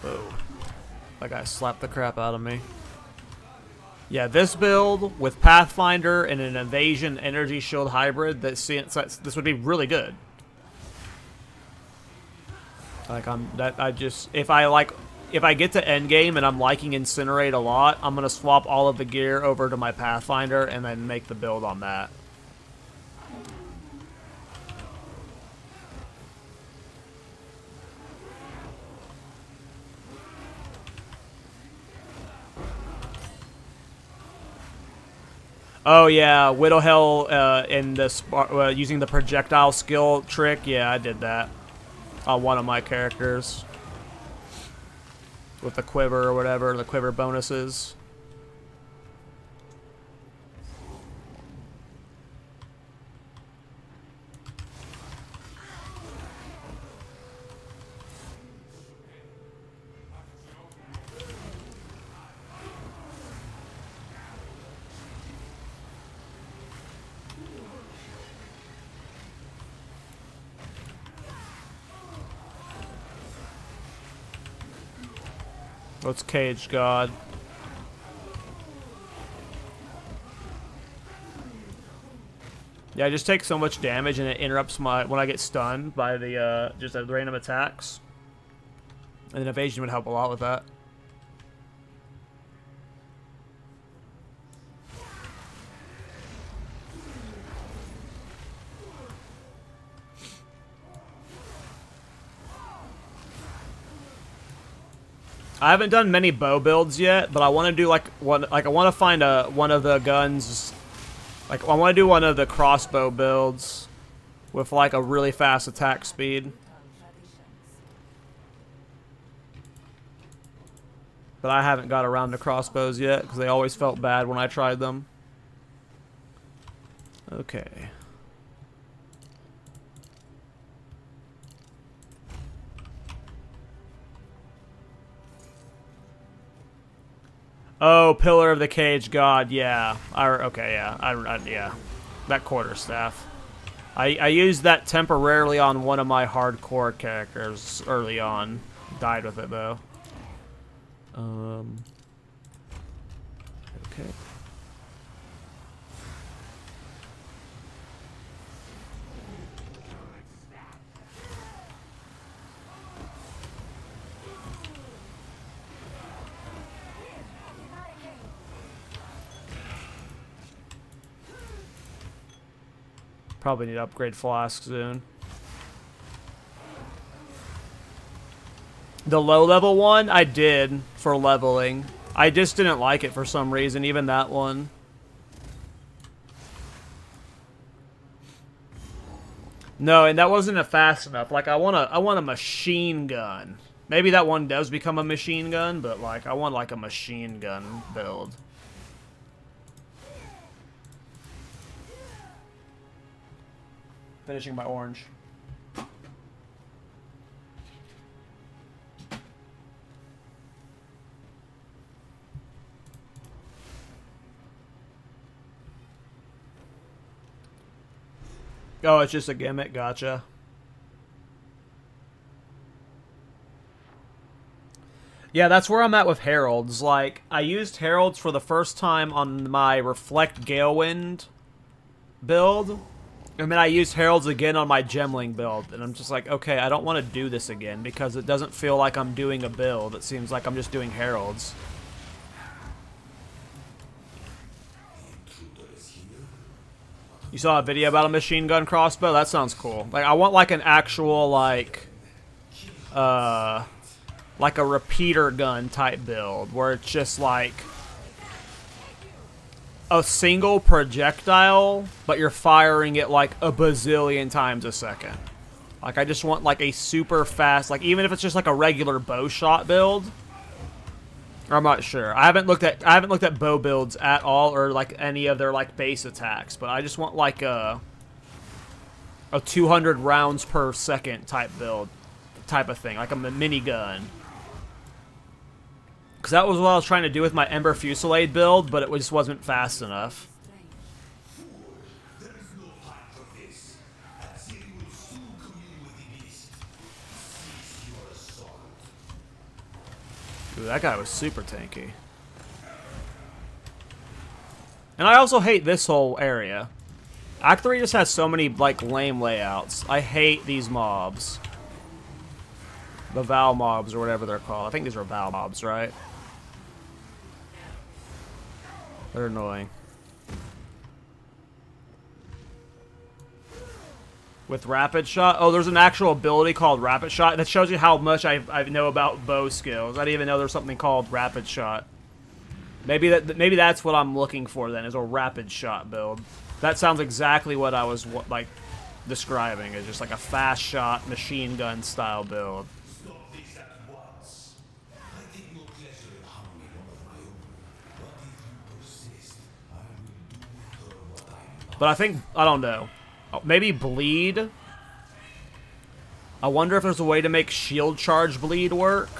Whoa. That guy slapped the crap out of me. Yeah, this build with Pathfinder and an Invasion Energy Shield hybrid, this would be really good. Like if I get to endgame and I'm liking Incinerate a lot, I'm gonna swap all of the gear over to my Pathfinder and then make the build on that. Oh yeah, Widowhell in this using the projectile skill trick. Yeah, I did that on one of my characters with the quiver or whatever, the quiver bonuses. What's Cage God? Yeah, I just take so much damage and it interrupts when I get stunned by the just the random attacks. And then evasion would help a lot with that. I haven't done many bow builds yet, but I want to do I want to find one of the guns. Like I want to do one of the crossbow builds with like a really fast attack speed. But I haven't got around to crossbows yet because they always felt bad when I tried them. Okay. Oh, Pillar of the Cage God, yeah. Okay, yeah. Yeah. That quarterstaff. I used that temporarily on one of my hardcore characters early on. Died with it, though. Okay. Probably need to upgrade Flask soon. The low level one, I did for leveling. I just didn't like it for some reason, even that one. No, and that wasn't a fast enough. Like I want a machine gun. Maybe that one does become a machine gun, but like I want like a machine gun build. Finishing my orange. Oh, it's just a gimmick, gotcha. Yeah, that's where I'm at with Heralds. Like, I used Heralds for the first time on my Reflect Galewind build. And then I used Heralds again on my Gemling build, and I'm just like, okay, I don't want to do this again, because it doesn't feel like I'm doing a build. It seems like I'm just doing Heralds. You saw a video about a machine gun crossbow? That sounds cool. Like, I want like an actual, like a repeater gun type build, where it's just like a single projectile, but you're firing it like a bazillion times a second. Like, I just want, like, a super fast, like, even if it's just, like, a regular bow shot build. I'm not sure. I haven't looked at bow builds at all, or, like, any of their, like, base attacks. But I just want, like, a 200 rounds per second type build. Type of thing. Like a minigun. Because that was what I was trying to do with my Ember Fusillade build, but it just wasn't fast enough. Ooh, that guy was super tanky. And I also hate this whole area. Act 3 just has so many, like, lame layouts. I hate these mobs. The Val mobs, or whatever they're called. I think these are Val mobs, right? They're annoying. With Rapid Shot? Oh, there's an actual ability called Rapid Shot. That shows you how much I know about bow skills. I didn't even know there's something called Rapid Shot. Maybe that's what I'm looking for then, is a Rapid Shot build. That sounds exactly what I was, like, describing. It's just like a fast shot, machine gun style build. But I think, I don't know. Maybe bleed? I wonder if there's a way to make shield charge bleed work?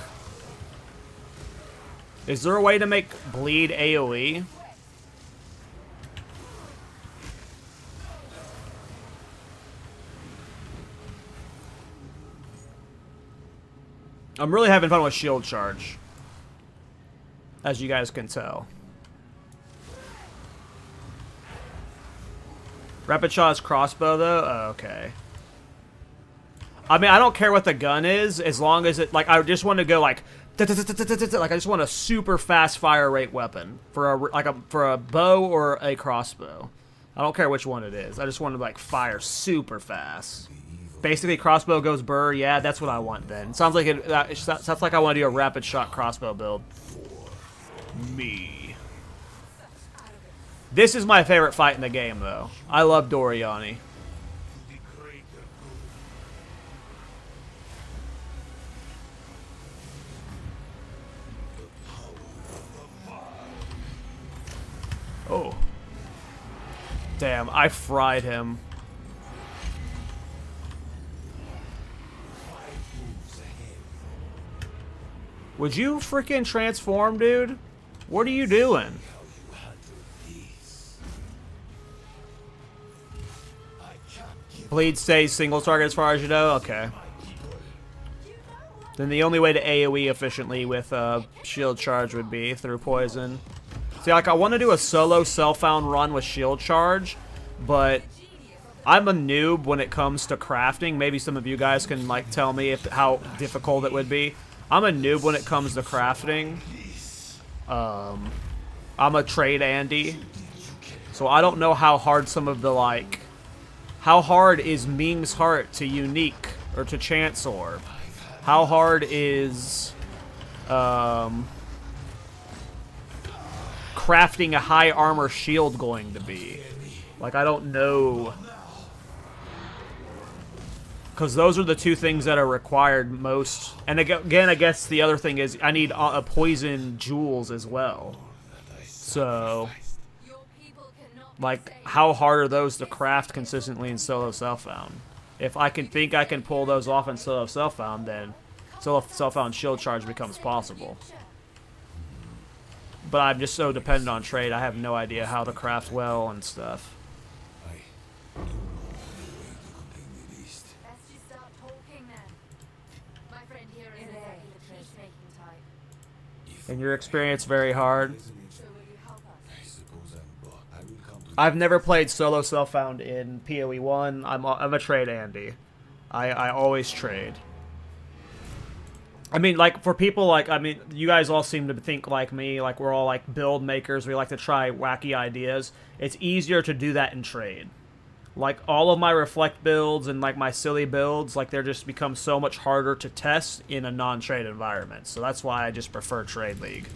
Is there a way to make bleed AoE? I'm really having fun with shield charge, as you guys can tell. Rapid shot is crossbow, though? Oh, okay. I mean, I don't care what the gun is, as long as it, like, I just want to go, like, like, I just want a super fast fire rate weapon for a bow or a crossbow. I don't care which one it is. I just want to, like, fire super fast. Basically, crossbow goes burr. Yeah, that's what I want then. Sounds like it sounds like I want to do a rapid shot crossbow build. Me. This is my favorite fight in the game, though. I love Doriani. Oh. Damn, I fried him. Would you freaking transform, dude? What are you doing? Bleed stays single target as far as you know? Okay. Then the only way to AoE efficiently with shield charge would be through poison. See, like, I want to do a solo self-found run with shield charge, but I'm a noob when it comes to crafting. Maybe some of you guys can, like, tell me how difficult it would be. I'm a noob when it comes to crafting. I'm a trade Andy, so I don't know how hard some of the, like, how hard is Ming's Heart to Unique or to Chancellor? How hard is crafting a high armor shield going to be? Like, I don't know. Because those are the two things that are required most. And again, I guess the other thing is I need a poison jewels as well. So, like, how hard are those to craft consistently in solo self-found? If I can think I can pull those off in solo self-found, then solo self-found shield charge becomes possible. But I'm just so dependent on trade, I have no idea how to craft well and stuff. In your experience, very hard. I've never played solo self-found in PoE 1. I'm a trade Andy. I always trade. I mean, like, for people like, I mean, you guys all seem to think like me, like we're all like build makers, we like to try wacky ideas. It's easier to do that in trade. Like, all of my reflect builds and like my silly builds, like, they're just become so much harder to test in a non-trade environment. So that's why I just prefer Trade League.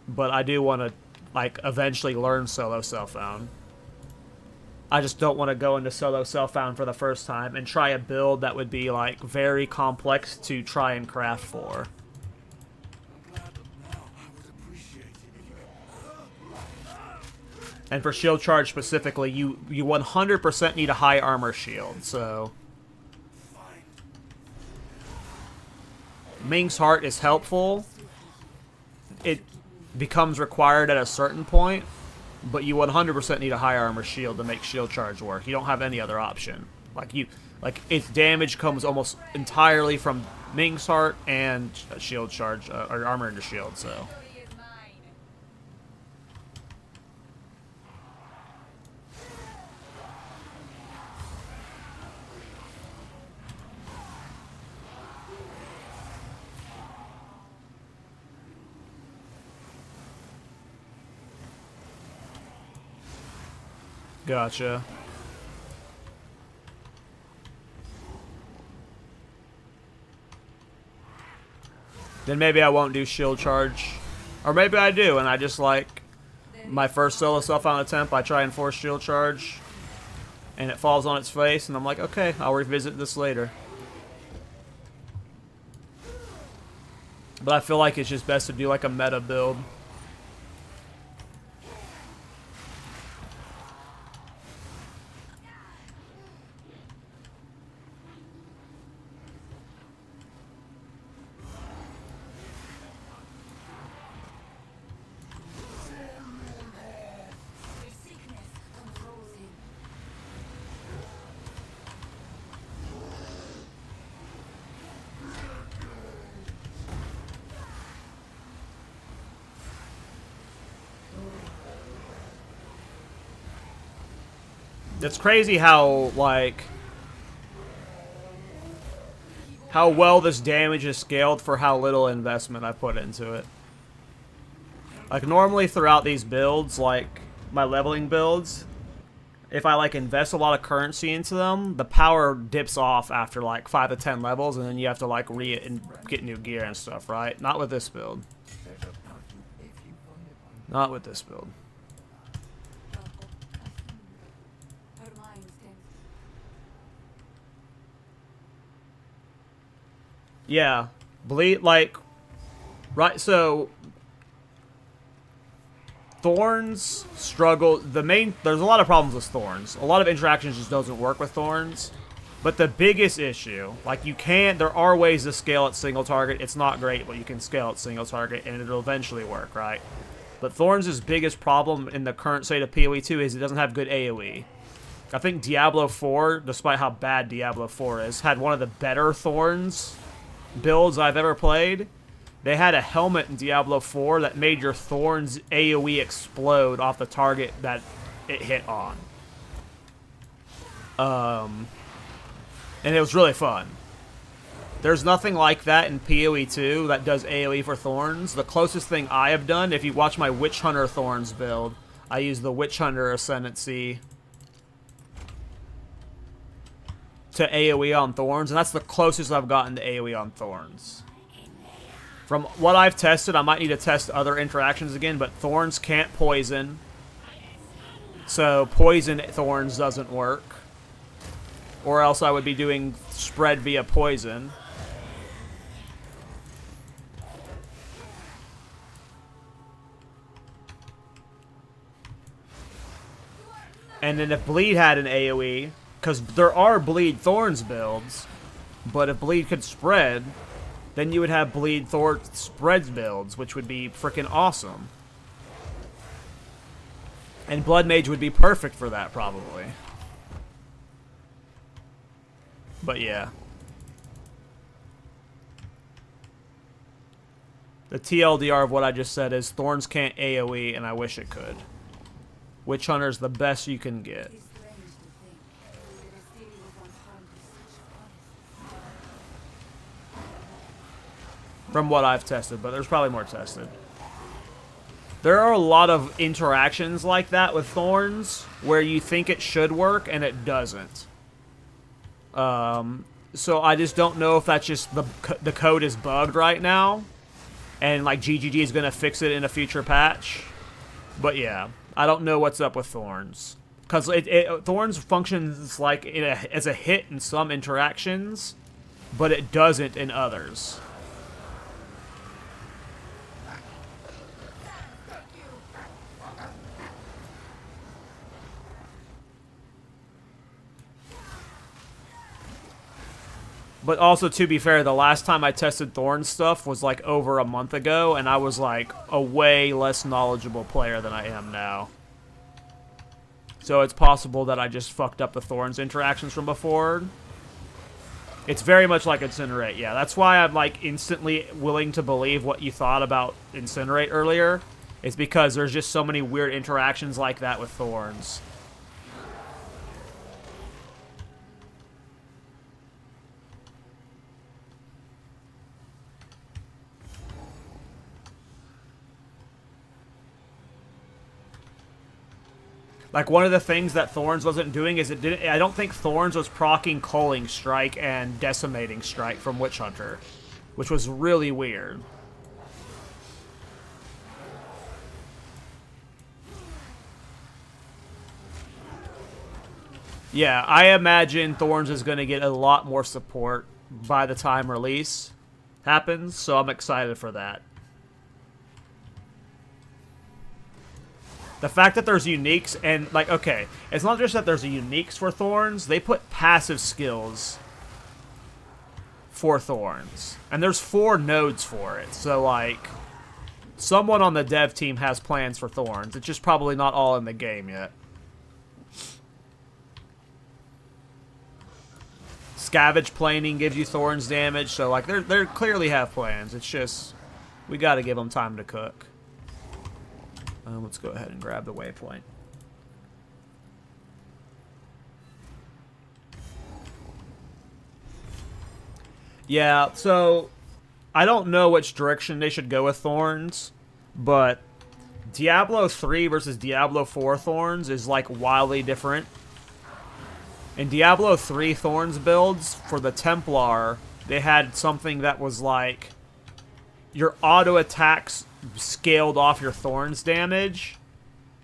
But I do want to, like, eventually learn solo self-found. I just don't want to go into solo Self-Found for the first time and try a build that would be, like, very complex to try and craft for. And for shield charge specifically, you 100% need a high armor shield, so... Ming's Heart is helpful. It becomes required at a certain point, but you 100% need a high armor shield to make shield charge work. You don't have any other option. Like its damage comes almost entirely from Ming's Heart and shield charge, or armor into shield, so... Gotcha. Then maybe I won't do shield charge. Or maybe I do, and I just, like, my first solo Self-Found attempt, I try and force shield charge, and it falls on its face, and I'm like, okay, I'll revisit this later. But I feel like it's just best to do, like, a meta build. It's crazy how, like, how well this damage is scaled for how little investment I put into it. Like, normally throughout these builds, like, my leveling builds, if I, like, invest a lot of currency into them, the power dips off after, like, 5 to 10 levels, and then you have to, like, get new gear and stuff, right? Not with this build. Not with this build. Yeah, bleed, like, right, so, Thorns struggle, there's a lot of problems with Thorns. A lot of interactions just doesn't work with Thorns, but the biggest issue, like, there are ways to scale at single target. It's not great, but you can scale at single target, and it'll eventually work, right? But Thorns' biggest problem in the current state of PoE 2 is it doesn't have good AoE. I think Diablo 4, despite how bad Diablo 4 is, had one of the better Thorns builds I've ever played. They had a helmet in Diablo 4 that made your Thorns AoE explode off the target that it hit on. And it was really fun. There's nothing like that in PoE 2 that does AoE for Thorns. The closest thing I have done, if you watch my Witch Hunter Thorns build, I use the Witch Hunter Ascendancy to AoE on Thorns, and that's the closest I've gotten to AoE on Thorns. From what I've tested, I might need to test other interactions again, but Thorns can't poison. So poison Thorns doesn't work. Or else I would be doing spread via poison. And then if Bleed had an AoE, because there are Bleed Thorns builds, but if Bleed could spread, then you would have Bleed Thorns spreads builds, which would be freaking awesome. And Blood Mage would be perfect for that, probably. But yeah. The TLDR of what I just said is Thorns can't AoE, and I wish it could. Witch Hunter's the best you can get. From what I've tested, but there's probably more tested. There are a lot of interactions like that with Thorns where you think it should work and it doesn't. So I just don't know if that's just the code is bugged right now, and like GGG is gonna fix it in a future patch. But yeah, I don't know what's up with Thorns. Because Thorns functions like as a hit in some interactions, but it doesn't in others. But also, to be fair, the last time I tested Thorns stuff was like over a month ago, and I was like a way less knowledgeable player than I am now. So it's possible that I just fucked up the Thorns interactions from before. It's very much like Incinerate, yeah. That's why I'm like instantly willing to believe what you thought about Incinerate earlier. It's because there's just so many weird interactions like that with Thorns. Like, one of the things that Thorns wasn't doing is it didn't... I don't think Thorns was proccing Culling Strike and Decimating Strike from Witch Hunter, which was really weird. Yeah, I imagine Thorns is going to get a lot more support by the time release happens, so I'm excited for that. The fact that there's uniques and, like, okay, it's not just that there's uniques for Thorns, they put passive skills for Thorns. And there's 4 nodes for it, so, like, someone on the dev team has plans for Thorns. It's just probably not all in the game yet. Scavenge Planing gives you Thorns damage, so, like, they clearly have plans. It's just, we gotta give them time to cook. Let's go ahead and grab the waypoint. Yeah, so I don't know which direction they should go with Thorns, but Diablo 3 versus Diablo 4 Thorns is like wildly different. In Diablo 3 Thorns builds, for the Templar, they had something that was like your auto attacks scaled off your Thorns damage,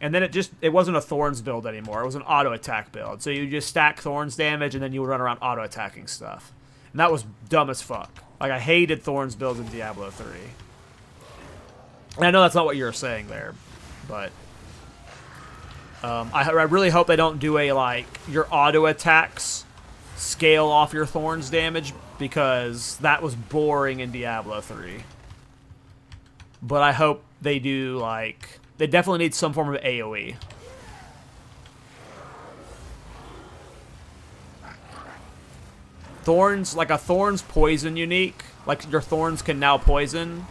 and then it wasn't a Thorns build anymore. It was an auto attack build. So you just stack Thorns damage, and then you would run around auto attacking stuff. And that was dumb as fuck. Like, I hated Thorns builds in Diablo 3. And I know that's not what you were saying there, but I really hope they don't do a, like, your auto attacks scale off your Thorns damage, because that was boring in Diablo 3. But I hope they do, like... They definitely need some form of AoE. Thorns, like a Thorns poison unique. Like, your Thorns can now poison.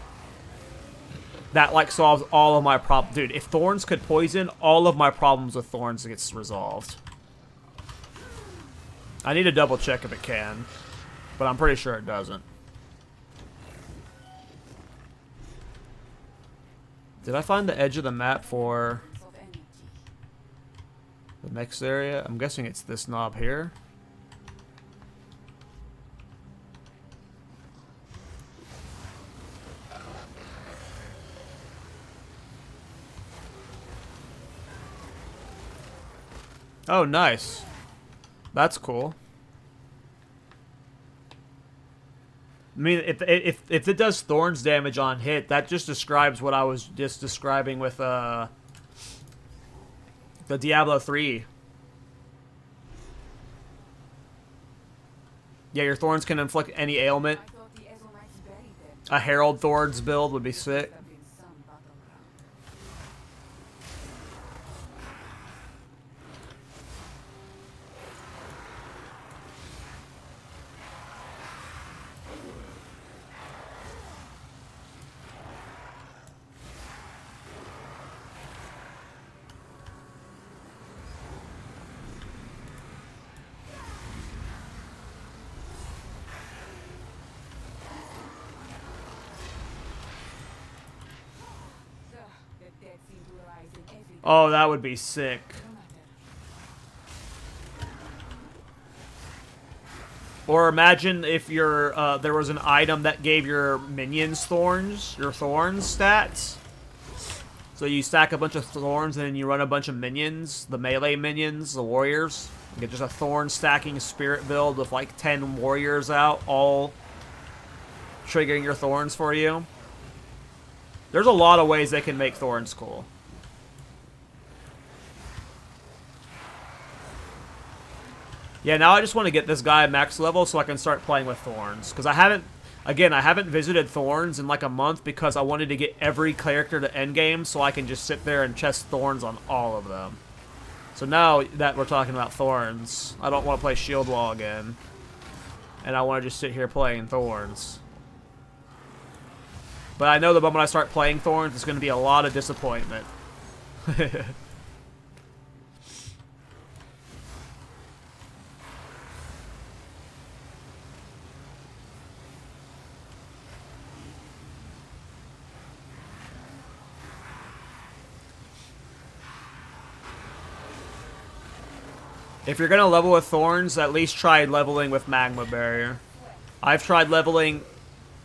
That, like, solves all of my problems. Dude, if Thorns could poison, all of my problems with Thorns gets resolved. I need to double check if it can. But I'm pretty sure it doesn't. Did I find the edge of the map for the next area? I'm guessing it's this knob here. Oh, nice. That's cool. I mean, if it does Thorns damage on hit, that just describes what I was just describing with the Diablo 3. Yeah, your Thorns can inflict any ailment. A Herald Thorns build would be sick. Oh, that would be sick. Or imagine if your there was an item that gave your minions Thorns, your Thorns stats. So you stack a bunch of thorns and then you run a bunch of minions, the melee minions, the warriors. You get just a thorn stacking spirit build with like 10 warriors out, all triggering your thorns for you. There's a lot of ways they can make thorns cool. Yeah, now I just want to get this guy max level so I can start playing with thorns. Because I haven't visited Thorns in like a month because I wanted to get every character to endgame so I can just sit there and chest Thorns on all of them. So now that we're talking about Thorns, I don't want to play Shield Wall again. And I want to just sit here playing Thorns. But I know the moment I start playing Thorns, it's going to be a lot of disappointment. If you're going to level with Thorns, at least try leveling with Magma Barrier. I've tried leveling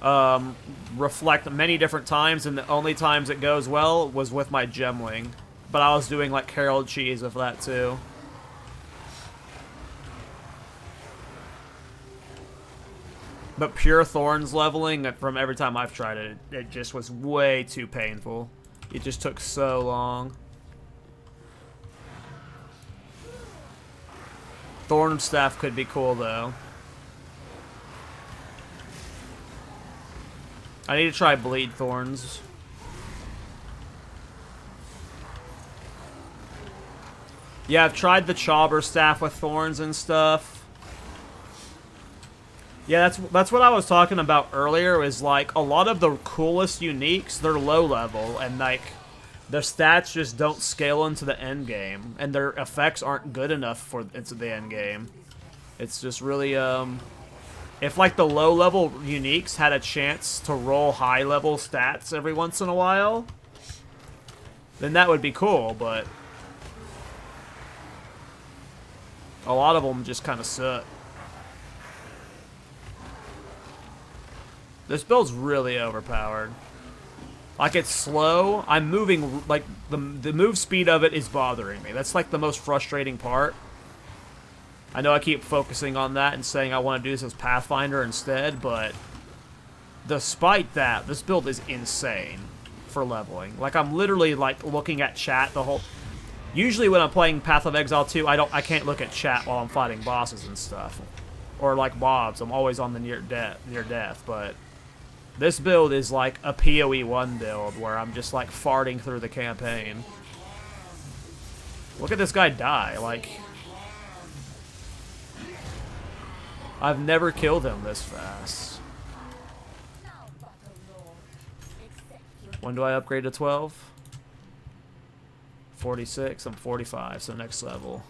Reflect many different times, and the only times it goes well was with my Gemling. But I was doing like Carol Cheese with that too. But pure Thorns leveling, from every time I've tried it, it just was way too painful. It just took so long. Thorn Staff could be cool, though. I need to try Bleed Thorns. Yeah, I've tried the Chauber Staff with Thorns and stuff. Yeah, that's what I was talking about earlier, is like, a lot of the coolest uniques, they're low level, and like, their stats just don't scale into the end game, and their effects aren't good enough for into the end game. It's just really if like the low level uniques had a chance to roll high level stats every once in a while, then that would be cool, but a lot of them just kind of suck. This build's really overpowered. Like, it's slow. I'm moving, like, the move speed of it is bothering me. That's, like, the most frustrating part. I know I keep focusing on that and saying I want to do this as Pathfinder instead, but despite that, this build is insane for leveling. Like, I'm literally, like, looking at chat the whole... Usually when I'm playing Path of Exile 2, I can't look at chat while I'm fighting bosses and stuff. Or, like, mobs. I'm always on the near death, but... This build is like a PoE 1 build where I'm just like farting through the campaign. Look at this guy die, like... I've never killed him this fast. When do I upgrade to 12? 46, I'm 45, so next level.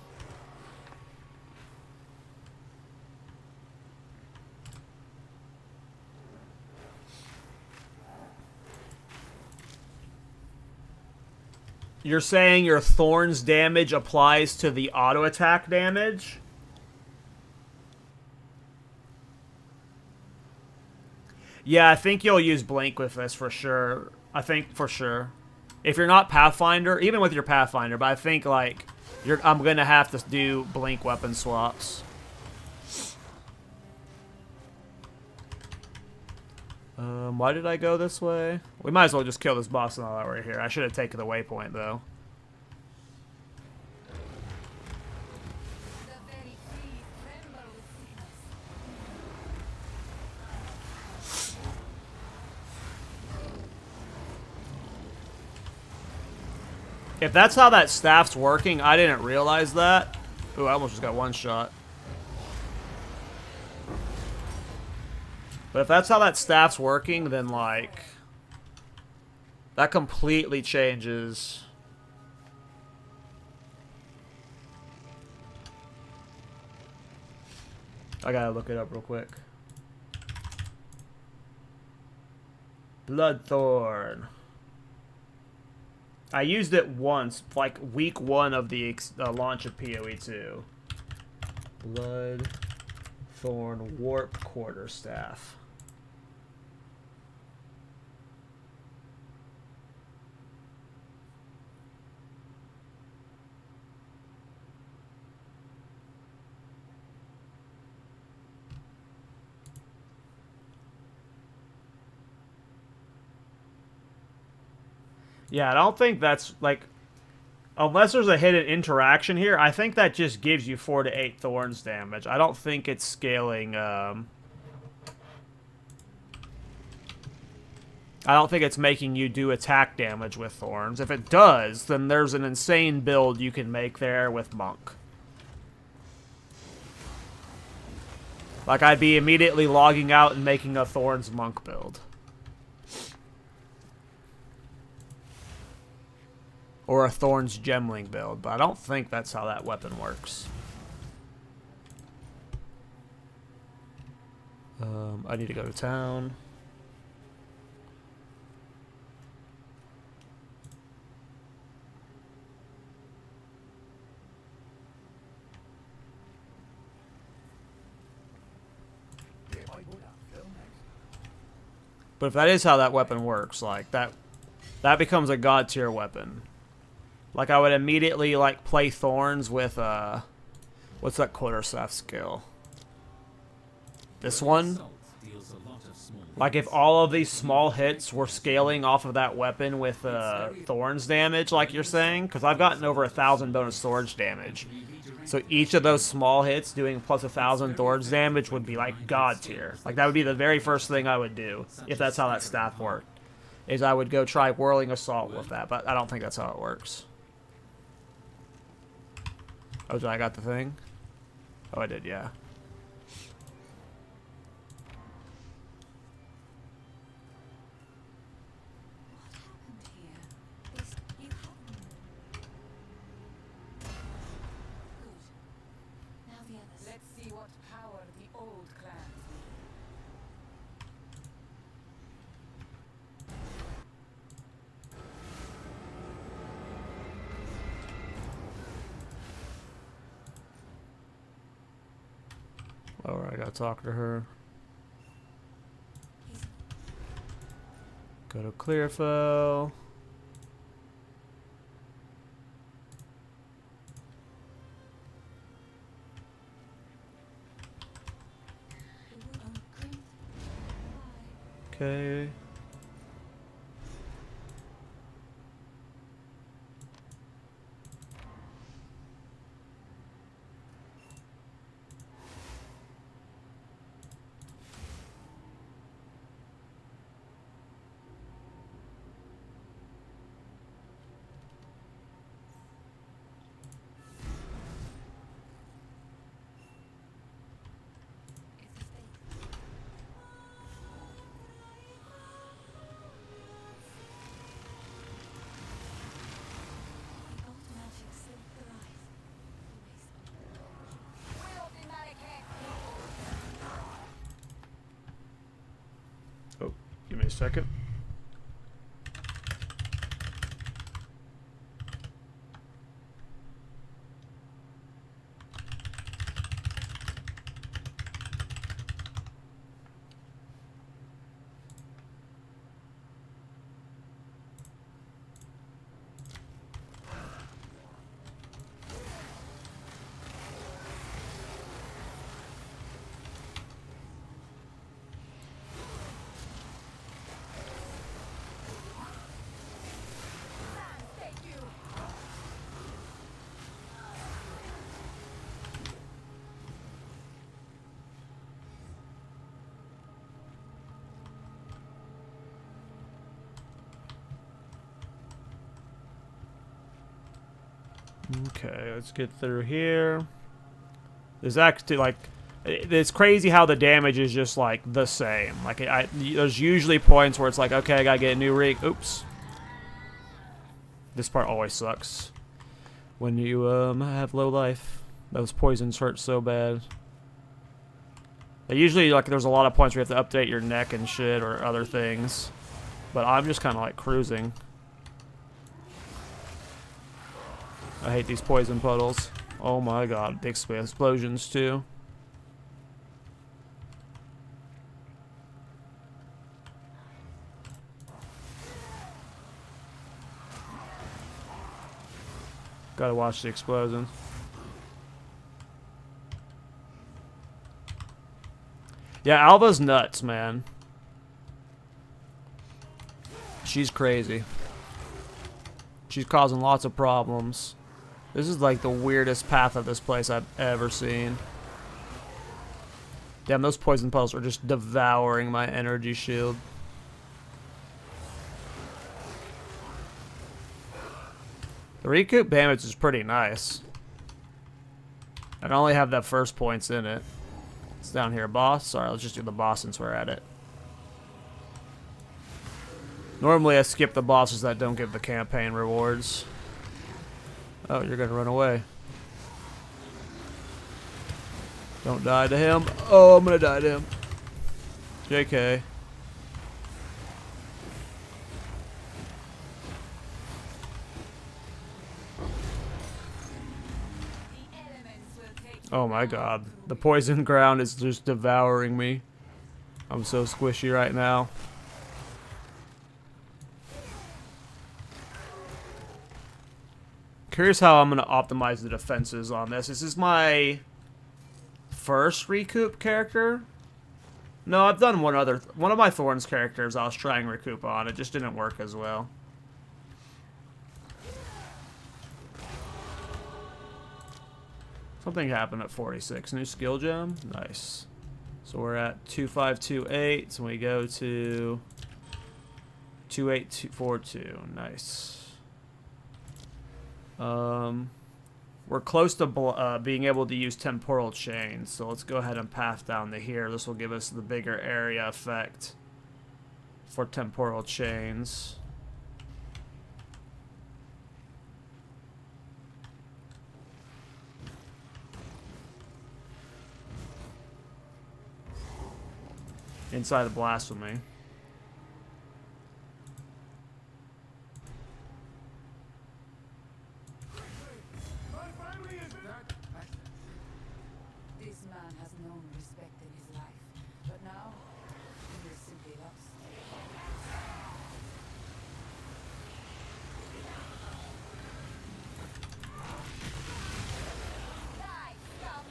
You're saying your Thorns damage applies to the auto attack damage? Yeah, I think you'll use Blink with this for sure. I think for sure. If you're not Pathfinder, even with your Pathfinder, but I think like I'm gonna have to do Blink weapon swaps. Why did I go this way? We might as well just kill this boss now that we're here. I should have taken the waypoint, though. If that's how that staff's working, I didn't realize that. Ooh, I almost just got one shot. But if that's how that staff's working, then, like, that completely changes. I gotta look it up real quick. Bloodthorn. I used it once, like, week 1 of the launch of PoE 2. Bloodthorn Warp Quarterstaff. Yeah, I don't think that's, like... Unless there's a hidden interaction here, I think that just gives you 4 to 8 Thorns damage. I don't think it's scaling, I don't think it's making you do attack damage with Thorns. If it does, then there's an insane build you can make there with Monk. Like, I'd be immediately logging out and making a Thorns Monk build. Or a Thorns Gemling build, but I don't think that's how that weapon works. I need to go to town. But if that is how that weapon works, like, that becomes a god tier weapon. Like, I would immediately, like, play Thorns with, what's that quarterstaff skill? This one? Like, if all of these small hits were scaling off of that weapon with, Thorns damage, like you're saying, because I've gotten over 1,000 bonus Thorns damage. So each of those small hits doing plus 1,000 Thorns damage would be, like, god tier. Like, that would be the very first thing I would do, if that's how that staff worked. Is I would go try Whirling Assault with that, but I don't think that's how it works. Oh, did I got the thing? Oh, I did, yeah. Let's see what power the old clans need. Alright, I gotta talk to her. Go to Clearfell. Okay. Oh, give me a second. Okay, let's get through here. There's actually, like, it's crazy how the damage is just, like, the same. Like, there's usually points where it's like, okay, I gotta get a new rig. Oops. This part always sucks. When you, have low life. Those poisons hurt so bad. Usually, like, there's a lot of points where you have to update your neck and shit or other things. But I'm just kind of, like, cruising. I hate these poison puddles. Oh my god, the explosions too. Gotta watch the explosions. Yeah, Alva's nuts, man. She's crazy. She's causing lots of problems. This is like the weirdest path of this place I've ever seen. Damn, those poison pulse are just devouring my energy shield. The recoup damage is pretty nice. I can only have that first points in it. It's down here, boss. Sorry, let's just do the boss since we're at it. Normally I skip the bosses that don't give the campaign rewards. Oh, you're gonna run away. Don't die to him. Oh, I'm gonna die to him. JK. Oh my god. The poison ground is just devouring me. I'm so squishy right now. Curious how I'm going to optimize the defenses on this. This is my first recoup character. No, I've done one of my Thorns characters I was trying recoup on. It just didn't work as well. Something happened at 46. New skill gem. Nice. So we're at 2528. So we go to 2842. Nice. We're close to being able to use temporal chains. So let's go ahead and path down to here. This will give us the bigger area effect for temporal chains. Inside of Blasphemy. This man has known respect in his life, but now he is simply lost. Die, scum!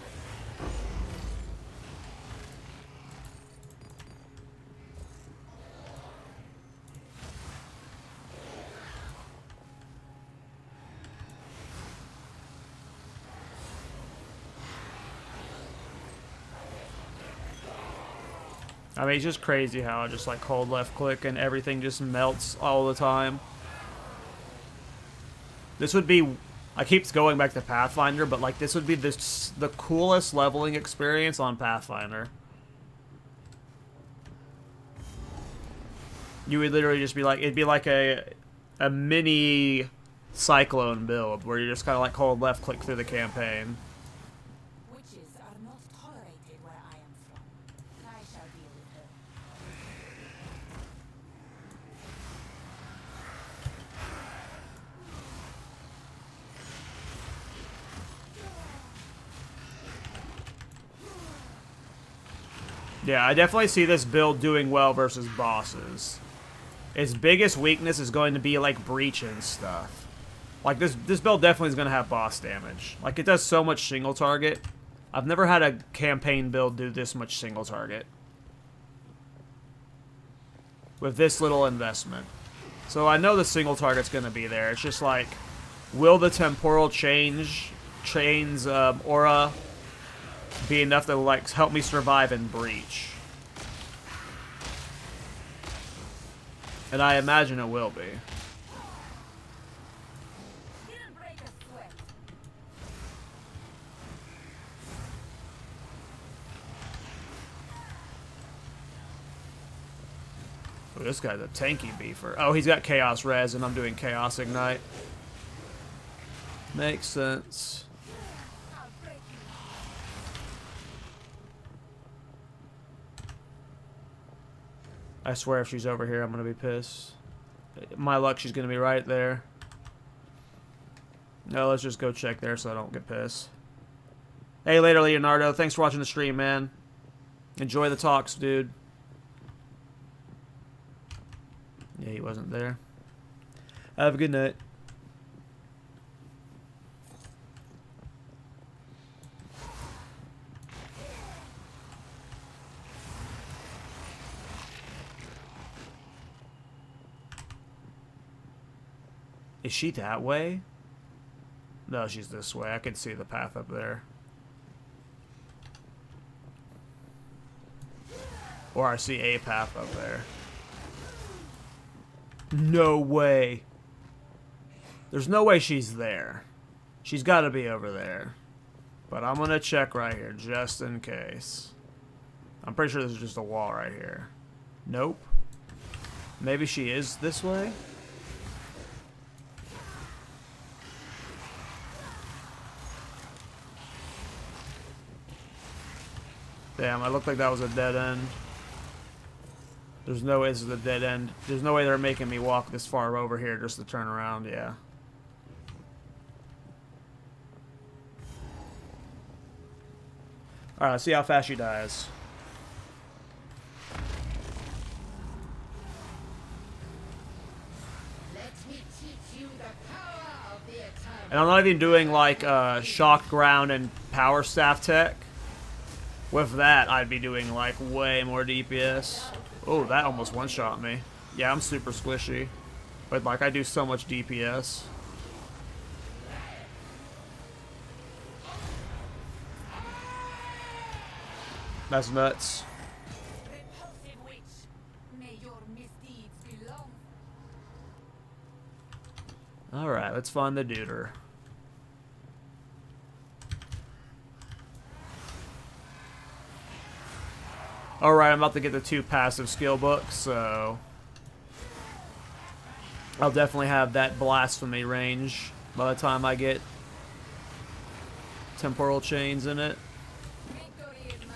I mean, it's just crazy how I just like hold left click and everything just melts all the time. This would be, I keep going back to Pathfinder, but like this would be the coolest leveling experience on Pathfinder. You would literally just be like, it'd be like a mini Cyclone build where you just kind of like hold left click through the campaign. Witches are not tolerated where I am from. I shall deal with her. Yeah, I definitely see this build doing well versus bosses. Its biggest weakness is going to be like breach and stuff. Like this build definitely is going to have boss damage. Like it does so much single target. I've never had a campaign build do this much single target. With this little investment. So I know the single target's going to be there. It's just like, will the temporal chains aura be enough to like help me survive in breach? And I imagine it will be. Didn't break a sweat. Ooh, this guy's a tanky beefer. Oh, he's got Chaos Res and I'm doing Chaos Ignite. Makes sense. I'll break you. I swear if she's over here, I'm going to be pissed. My luck, she's going to be right there. No, let's just go check there so I don't get pissed. Hey, later, Leonardo. Thanks for watching the stream, man. Enjoy the talks, dude. Yeah, he wasn't there. Have a good night. Is she that way? No, she's this way. I can see the path up there. Or I see a path up there. No way. There's no way she's there. She's got to be over there. But I'm going to check right here, just in case. I'm pretty sure there's just a wall right here. Nope. Maybe she is this way? Damn, I looked like that was a dead end. There's no way this is a dead end. There's no way they're making me walk this far over here just to turn around, yeah. Alright, let's see how fast she dies. And I'm not even doing like shock ground and power staff tech. With that, I'd be doing like way more DPS. Oh, that almost one-shot me. Yeah, I'm super squishy. But like, I do so much DPS. That's nuts. Repulsive witch, may your misdeeds be long. Alright, let's find the duder. Alright, I'm about to get the 2 passive skill books, so I'll definitely have that blasphemy range by the time I get temporal chains in it. Victory is mine.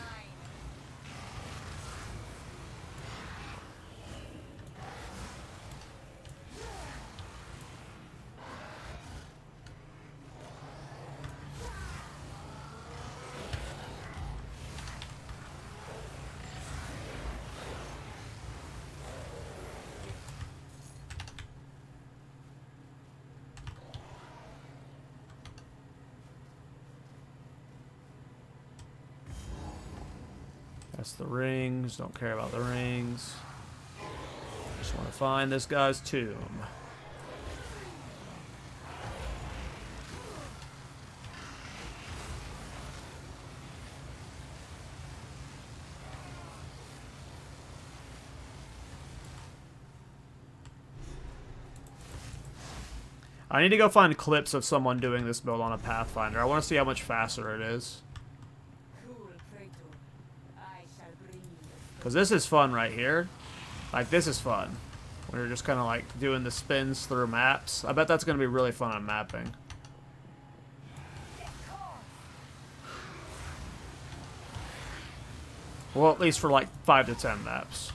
That's the rings. Don't care about the rings. Just want to find this guy's tomb. I need to go find clips of someone doing this build on a Pathfinder. I want to see how much faster it is. Because this is fun right here. Like, this is fun. When you're just kind of like doing the spins through maps. I bet that's going to be really fun on mapping. Well, at least for like 5 to 10 maps.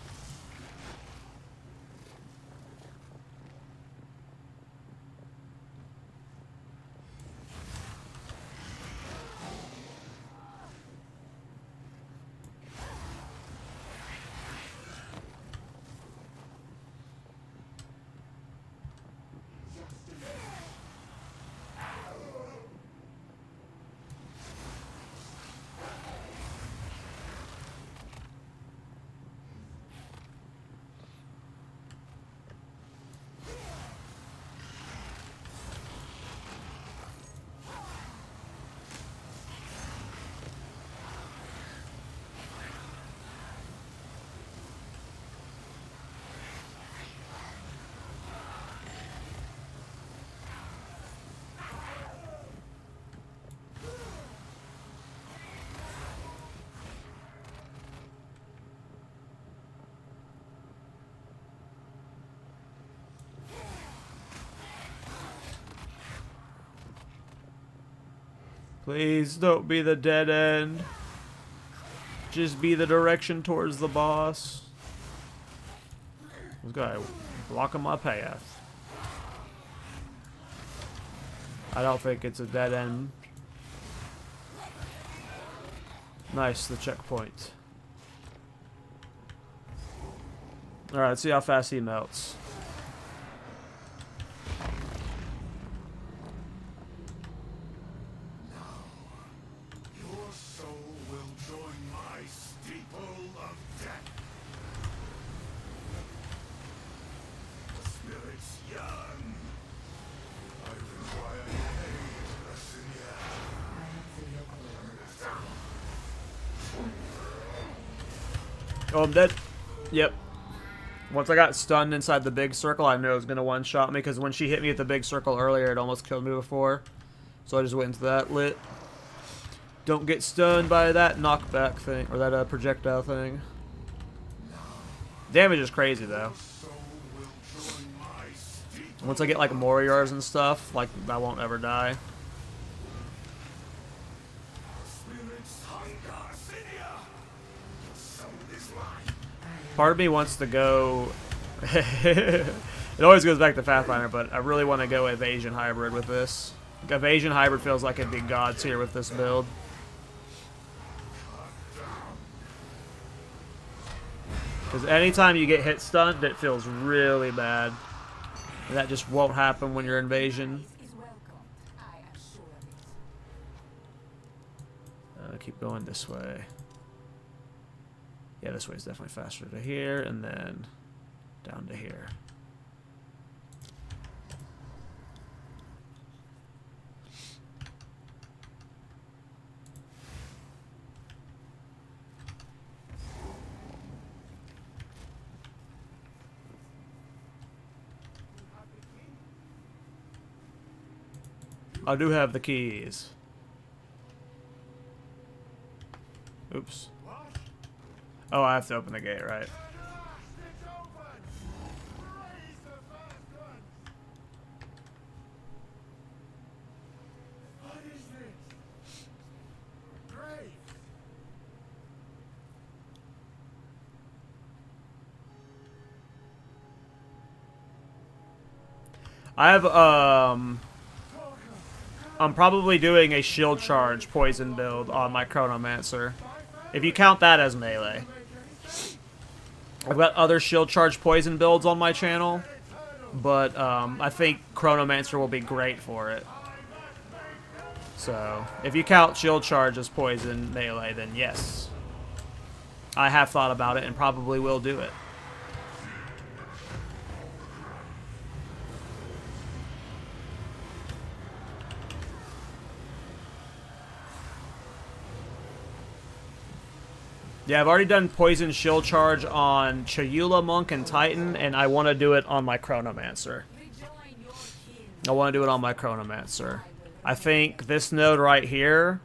Please don't be the dead end. Just be the direction towards the boss. This guy blocking my path. I don't think it's a dead end. Nice, the checkpoint. Alright, let's see how fast he melts. Oh, I'm dead. Yep. Once I got stunned inside the big circle, I knew it was going to one-shot me, because when she hit me at the big circle earlier, it almost killed me before. So I just went into that lit. Don't get stunned by that knockback thing, or that projectile thing. Damage is crazy, though. Once I get, like, Moriars and stuff, like, I won't ever die. Part of me wants to go... it always goes back to Pathfinder, but I really want to go Evasion Hybrid with this. Evasion Hybrid feels like it'd be God tier with this build. Because anytime you get hit stunned, it feels really bad. And that just won't happen when you're Invasion. Keep going this way. Yeah, this way is definitely faster to here, and then down to here. I do have the keys. Oops. Oh, I have to open the gate, right? I have, I'm probably doing a shield charge poison build on my Chronomancer. If you count that as melee. I've got other shield charge poison builds on my channel, but I think Chronomancer will be great for it. So, if you count shield charge as poison melee, then yes. I have thought about it and probably will do it. Yeah, I've already done Poison Shield Charge on Chayula Monk and Titan, and I want to do it on my Chronomancer. I want to do it on my Chronomancer. I think this node right here,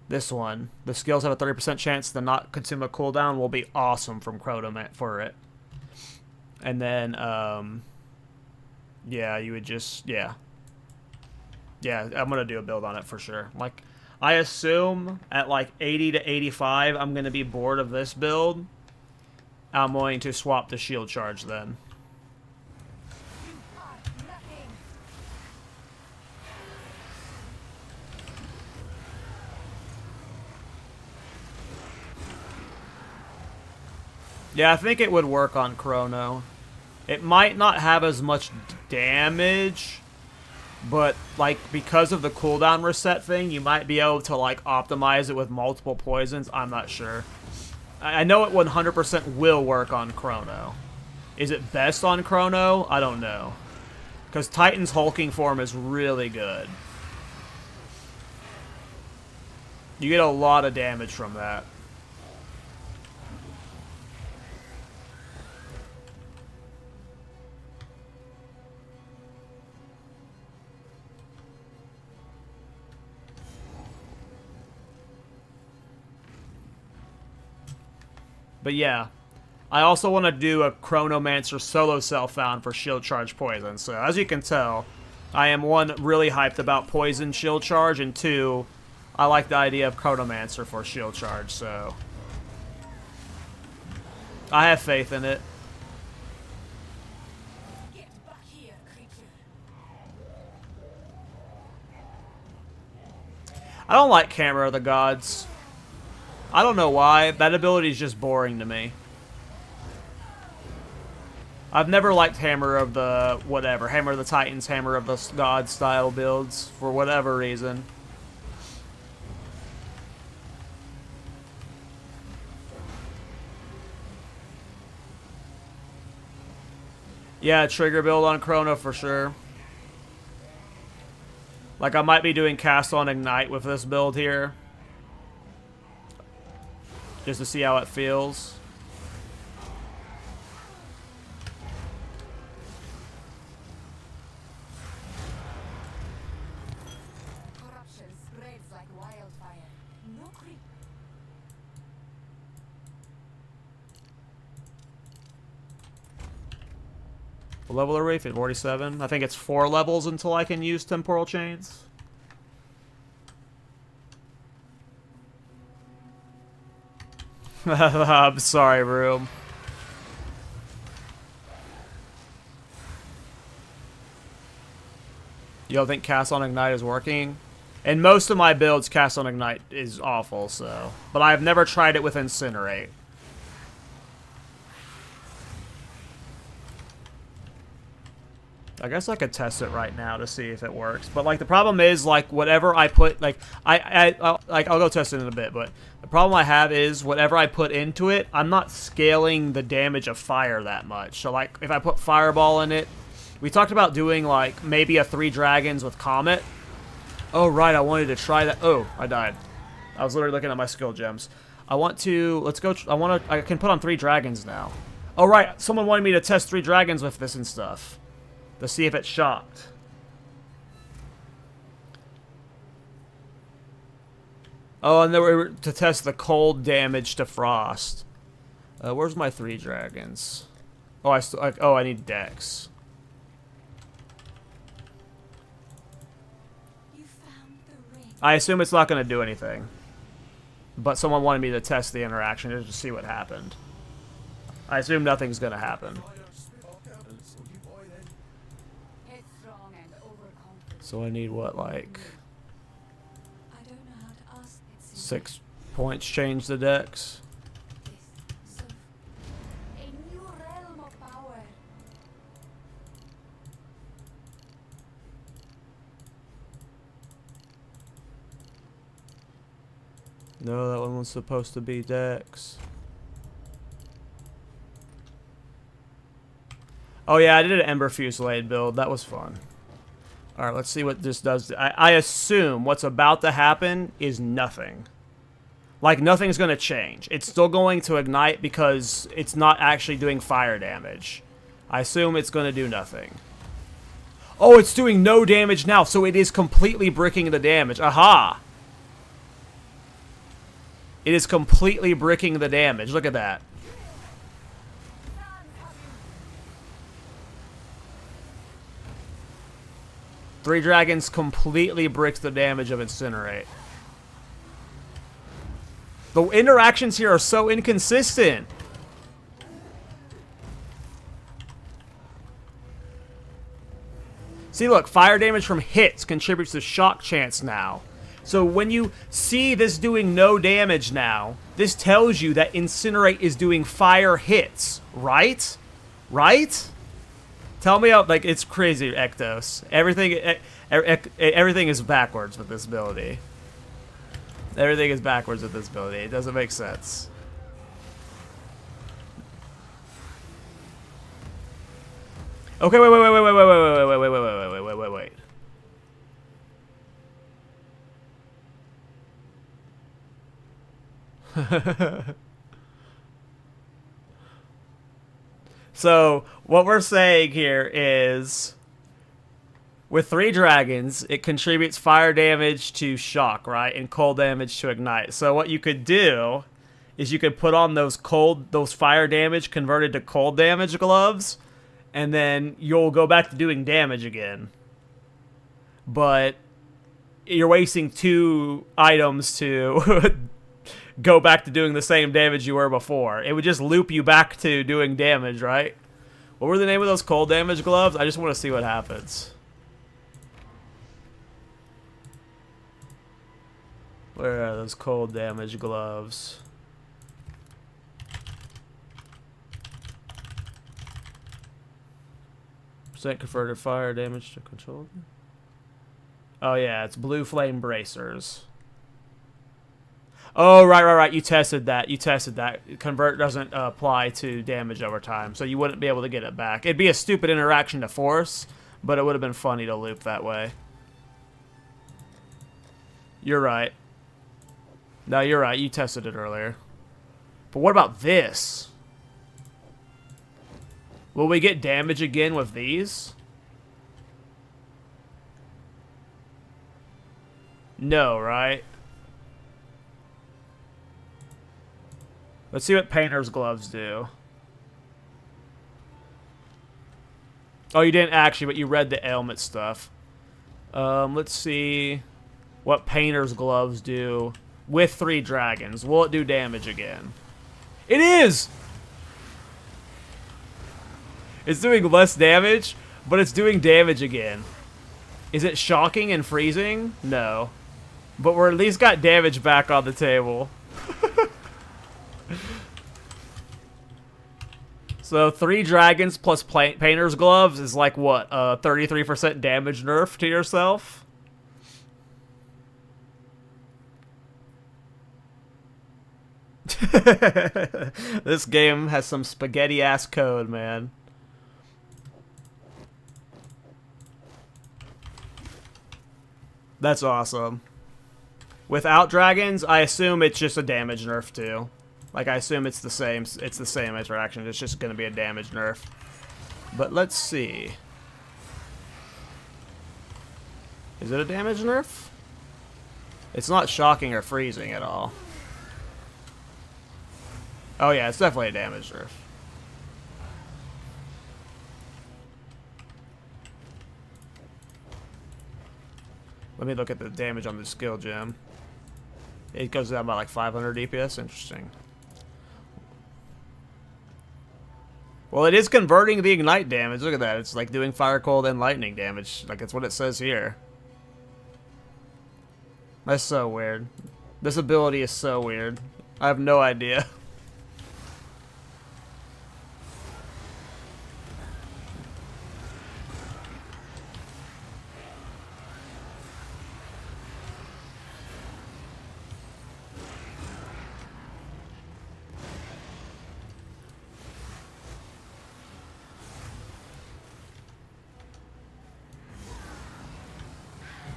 this one, the skills have a 30% chance to not consume a cooldown, will be awesome from Chronomancer for it. And then, yeah, you would just, yeah. Yeah, I'm going to do a build on it for sure. Like, I assume at like 80 to 85, I'm going to be bored of this build. I'm going to swap the shield charge then. Yeah, I think it would work on Chrono. It might not have as much damage, but, like, because of the cooldown reset thing, you might be able to, like, optimize it with multiple poisons. I'm not sure. I know it 100% will work on Chrono. Is it best on Chrono? I don't know. Because Titan's hulking form is really good. You get a lot of damage from that. But yeah, I also want to do a Chronomancer solo self-found for shield charge poison. So as you can tell, I am one, really hyped about poison shield charge, and two, I like the idea of Chronomancer for shield charge, so I have faith in it. Get back here, creature. I don't like Camera of the Gods. I don't know why. That ability is just boring to me. I've never liked Hammer of the whatever. Hammer of the Titans, Hammer of the God style builds for whatever reason. Yeah, trigger build on Chrono for sure. Like, I might be doing Cast on Ignite with this build here. just to see how it feels. Corruption spreads like wildfire. No creep. What level are we? 47. I think it's 4 levels until I can use temporal chains. I'm sorry, room. You don't think Cast on Ignite is working? In most of my builds, Cast on Ignite is awful, so. But I've never tried it with Incinerate. I guess I could test it right now to see if it works. But like the problem is like whatever I put like I'll go test it in a bit, but the problem I have is whatever I put into it, I'm not scaling the damage of fire that much. So like if I put fireball in it, we talked about doing like maybe a 3 dragons with Comet. Oh right, I wanted to try that. Oh, I died. I was literally looking at my skill gems. I want to let's go I can put on 3 dragons now. Oh right, someone wanted me to test 3 dragons with this and stuff. To see if it's shocked. Oh, and then we're to test the cold damage to frost. Where's my 3 dragons? Oh, I need Dex. You found the ring. I assume it's not going to do anything. But someone wanted me to test the interaction just to see what happened. I assume nothing's going to happen. Headstrong and overconfident. So I need what, like I don't know how to ask. It seems 6 points change the Dex? this. So, a new realm of power. No, that one was supposed to be Dex. Oh yeah, I did an Ember Fusillade build. That was fun. Alright, let's see what this does. I assume what's about to happen is nothing. Like, nothing's going to change. It's still going to ignite because it's not actually doing fire damage. I assume it's going to do nothing. Oh, it's doing no damage now, so it is completely bricking the damage. Aha! It is completely bricking the damage. Look at that. Three Dragons completely bricks the damage of Incinerate. The interactions here are so inconsistent. See, look, fire damage from hits contributes to shock chance now. So when you see this doing no damage now, this tells you that Incinerate is doing fire hits, right? Right? Tell me how, like, it's crazy, Ektos. Everything is backwards with this ability. Everything is backwards with this ability. It doesn't make sense. Okay, wait. So, what we're saying here is, with 3 dragons, it contributes fire damage to shock, right? And cold damage to ignite. So what you could do is you could put on those fire damage converted to cold damage gloves, and then you'll go back to doing damage again. But you're wasting 2 items to go back to doing the same damage you were before. It would just loop you back to doing damage, right? What were the name of those cold damage gloves? I just want to see what happens. Where are those cold damage gloves? Percent converted fire damage to control. Oh yeah, it's blue flame bracers. Oh, right. You tested that. Convert doesn't apply to damage over time, so you wouldn't be able to get it back. It'd be a stupid interaction to force, but it would have been funny to loop that way. You're right. No, you're right. You tested it earlier. But what about this? Will we get damage again with these? No, right? Let's see what painter's gloves do. Oh, you didn't actually, but you read the ailment stuff. Let's see what painter's gloves do with 3 dragons. Will it do damage again? It is! It's doing less damage, but it's doing damage again. Is it shocking and freezing? No. But we're at least got damage back on the table. So 3 dragons plus painter's gloves is like what? 33% damage nerf to yourself? This game has some spaghetti ass code, man. That's awesome. Without dragons, I assume it's just a damage nerf too. Like I assume it's the same interaction. It's just going to be a damage nerf. But let's see. Is it a damage nerf? It's not shocking or freezing at all. Oh yeah, it's definitely a damage nerf. Let me look at the damage on the skill gem. It goes down by like 500 DPS. Interesting. Well, it is converting the ignite damage. Look at that. It's like doing fire, cold, and lightning damage. Like, that's what it says here. That's so weird. This ability is so weird. I have no idea.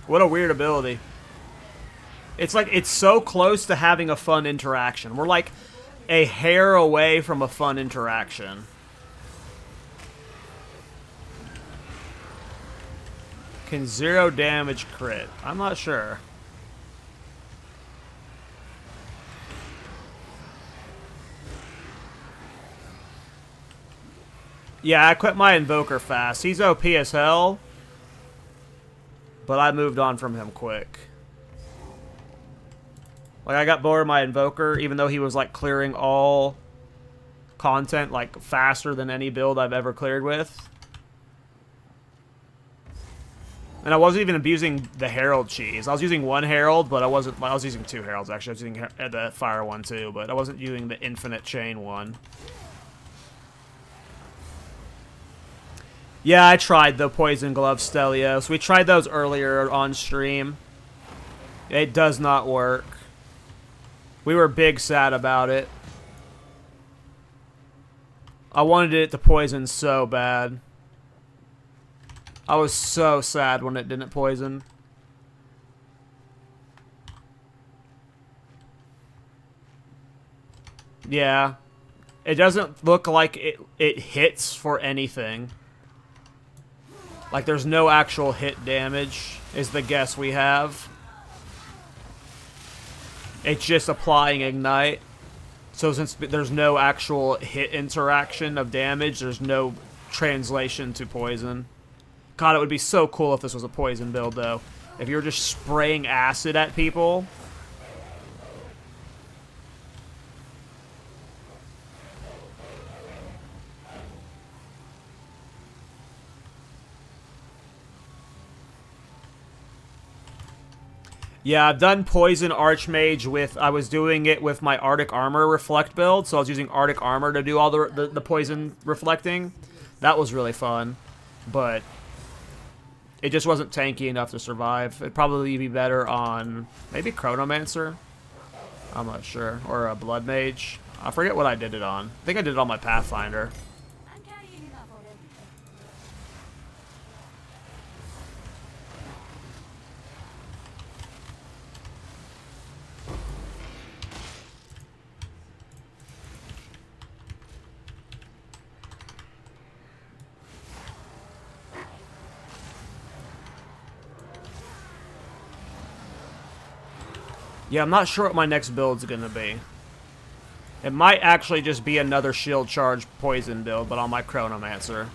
What a weird ability. It's like, it's so close to having a fun interaction. We're like a hair away from a fun interaction. Can 0 damage crit? I'm not sure. Yeah, I quit my Invoker fast. He's OP as hell. But I moved on from him quick. Like, I got bored of my Invoker, even though he was, like, clearing all content, like, faster than any build I've ever cleared with. And I wasn't even abusing the Herald cheese. I was using 1 Herald, but I was using 2 Heralds, actually. I was using the Fire one, too, but I wasn't using the Infinite Chain one. Yeah, I tried the Poison Glove Stelios. We tried those earlier on stream. It does not work. We were big sad about it. I wanted it to poison so bad. I was so sad when it didn't poison. Yeah. It doesn't look like it hits for anything. Like, there's no actual hit damage, is the guess we have. It's just applying Ignite. So since there's no actual hit interaction of damage, there's no translation to poison. God, it would be so cool if this was a poison build, though. If you were just spraying acid at people. Yeah, I've done Poison Archmage with... I was doing it with my Arctic Armor Reflect build, so I was using Arctic Armor to do all the poison reflecting. That was really fun, but it just wasn't tanky enough to survive. It'd probably be better on maybe Chronomancer? I'm not sure. Or a Blood Mage. I forget what I did it on. I think I did it on my Pathfinder. I'm carrying enough already. Yeah, I'm not sure what my next build's gonna be. It might actually just be another shield charge poison build, but on my Chronomancer.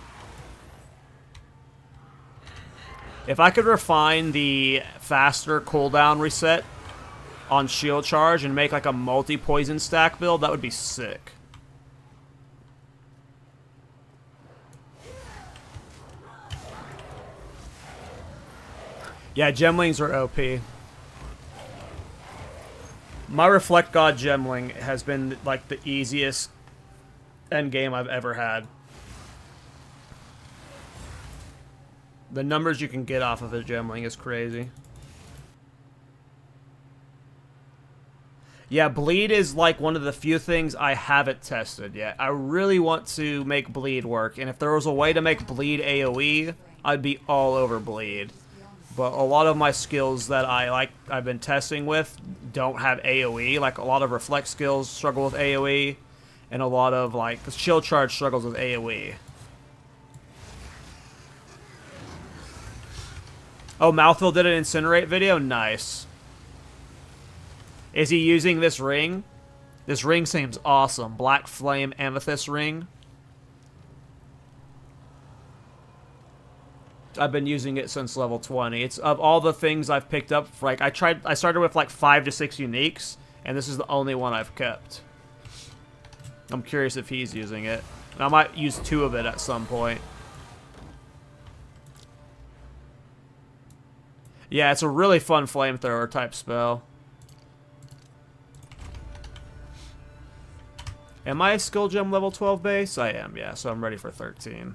If I could refine the faster cooldown reset on shield charge and make like a multi-poison stack build, that would be sick. Yeah, gemlings are OP. My Reflect God gemling has been like the easiest endgame I've ever had. The numbers you can get off of a gemling is crazy. Yeah, bleed is like one of the few things I haven't tested yet. I really want to make bleed work, and if there was a way to make bleed AoE, I'd be all over bleed. But a lot of my skills that I've been testing with don't have AoE. Like a lot of reflect skills struggle with AoE, and a lot of like shield charge struggles with AoE. Oh, Mouthful did an Incinerate video? Nice. Is he using this ring? This ring seems awesome. Black Flame Amethyst ring. I've been using it since level 20. It's of all the things I've picked up, like I started with like 5 to 6 uniques, and this is the only one I've kept. I'm curious if he's using it. I might use 2 of it at some point. Yeah, it's a really fun flamethrower type spell. Am I a skill gem level 12 base? I am, yeah, so I'm ready for 13.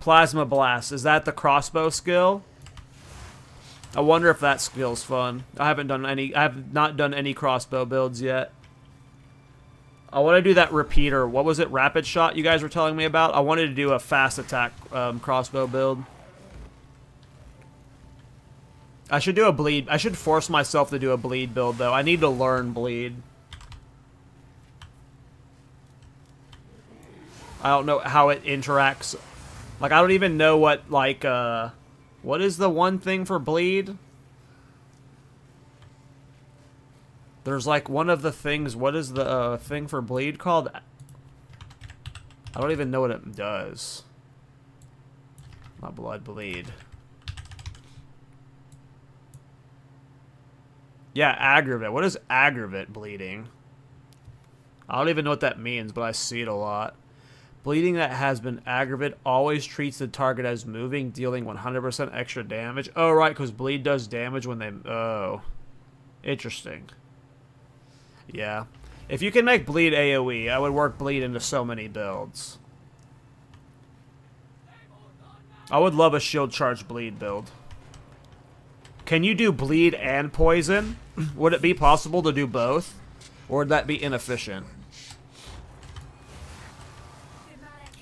Plasma Blast, is that the crossbow skill? I wonder if that skill's fun. I have not done any crossbow builds yet. I want to do that repeater. What was it? Rapid shot you guys were telling me about? I wanted to do a fast attack crossbow build. I should do a bleed. I should force myself to do a bleed build, though. I need to learn bleed. I don't know how it interacts. Like, I don't even know what, like, what is the one thing for bleed? There's like one of the things, what is the thing for bleed called? I don't even know what it does. Not blood bleed. Yeah, aggravate. What is aggravate bleeding? I don't even know what that means, but I see it a lot. Bleeding that has been aggravate always treats the target as moving, dealing 100% extra damage. Oh, right, because bleed does damage when they... Oh. Interesting. Yeah. If you can make bleed AoE, I would work bleed into so many builds. I would love a shield charge bleed build. Can you do bleed and poison? Would it be possible to do both? Or would that be inefficient?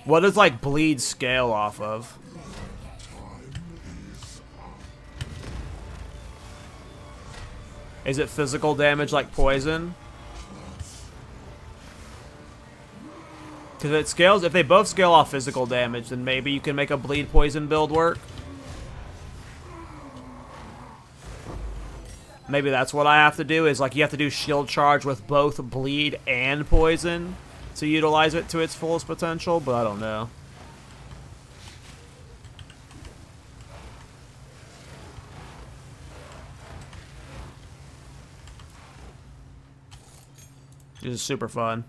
What does like bleed scale off of? Is it physical damage like poison? Because it scales, if they both scale off physical damage, then maybe you can make a bleed poison build work. Maybe that's what I have to do, is like you have to do shield charge with both bleed and poison to utilize it to its fullest potential, but I don't know. This is super fun.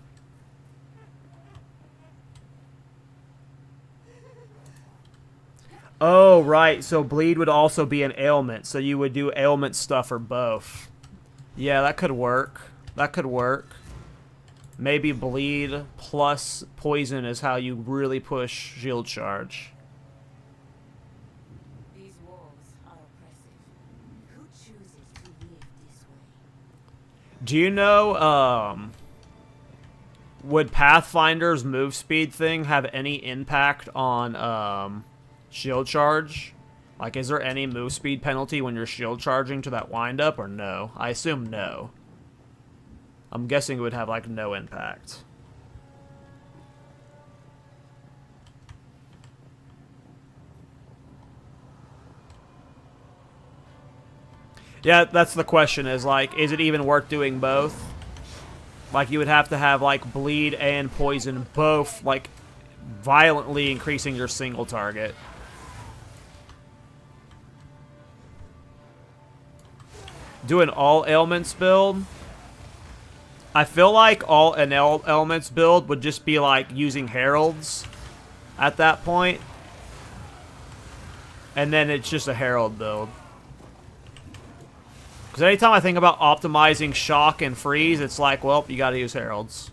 Oh, right. So bleed would also be an ailment. So you would do ailment stuff for both. Yeah, that could work. That could work. Maybe bleed plus poison is how you really push shield charge. These walls are oppressive. Who chooses to live this way? Do you know, would Pathfinder's move speed thing have any impact on, shield charge? Like, is there any move speed penalty when you're shield charging to that windup, or no? I assume no. I'm guessing it would have, like, no impact. Yeah, that's the question, is like, is it even worth doing both? Like, you would have to have, like, bleed and poison both, like, violently increasing your single target. Do an all ailments build. I feel like an ailments build would just be like using heralds at that point. And then it's just a herald build. Because anytime I think about optimizing shock and freeze, it's like, well, you gotta use heralds.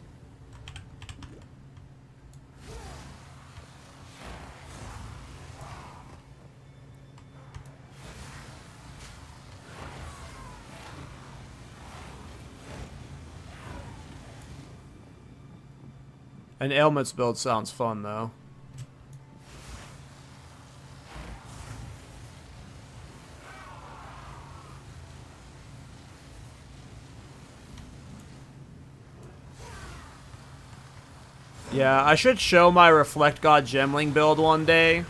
An ailments build sounds fun, though. Yeah, I should show my Reflect God Gemling build one day.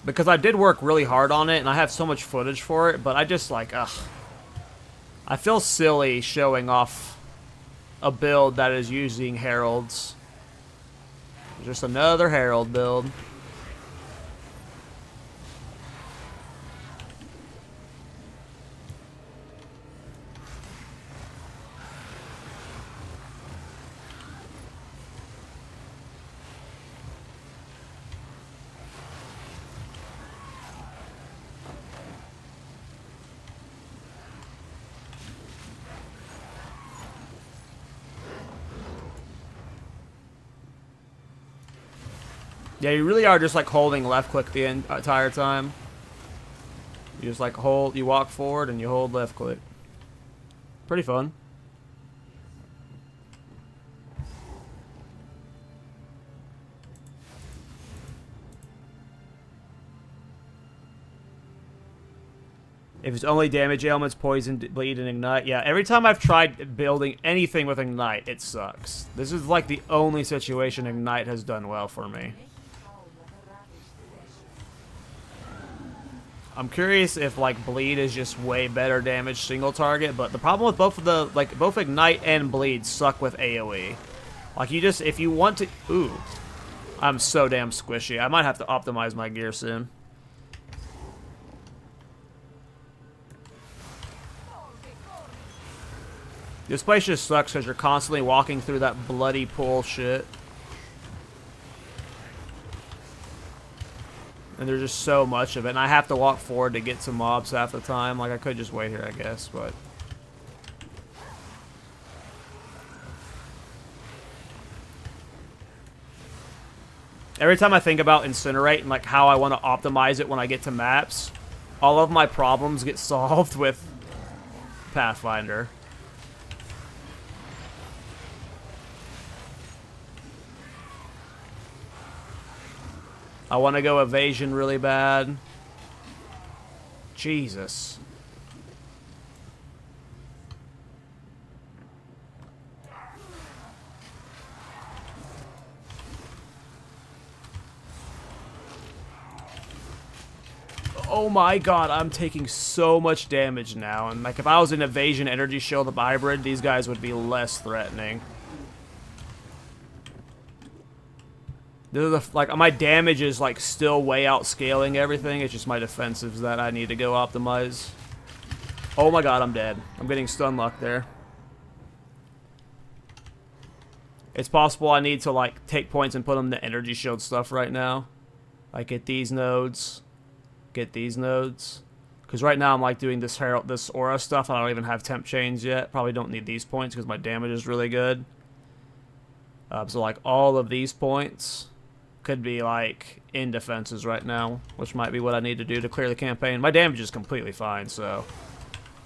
Because I did work really hard on it, and I have so much footage for it, but I just, like, ugh. I feel silly showing off a build that is using heralds. Just another herald build. Yeah, you really are just like holding left click the entire time. You just like hold, you walk forward and you hold left click. Pretty fun. If it's only damage ailments, poison, bleed, and ignite. Yeah, every time I've tried building anything with ignite, it sucks. This is like the only situation ignite has done well for me. I'm curious if like bleed is just way better damage single target, but the problem with both of the both ignite and bleed suck with AoE. Like you just if you want to ooh. I'm so damn squishy. I might have to optimize my gear soon. This place just sucks because you're constantly walking through that bloody pool shit. And there's just so much of it. And I have to walk forward to get some mobs half the time. Like, I could just wait here, I guess, but... Every time I think about Incinerate and, like, how I want to optimize it when I get to maps, all of my problems get solved with Pathfinder. I want to go evasion really bad. Jesus. Oh my god, I'm taking so much damage now. And like if I was an evasion energy shield of hybrid, these guys would be less threatening. Like my damage is like still way outscaling everything. It's just my defensives that I need to go optimize. Oh my god, I'm dead. I'm getting stun luck there. It's possible I need to like take points and put them to energy shield stuff right now. Like get these nodes, get these nodes. Because right now I'm like doing this aura stuff. I don't even have temp chains yet. Probably don't need these points because my damage is really good. So like all of these points could be like in defenses right now, which might be what I need to do to clear the campaign. My damage is completely fine, so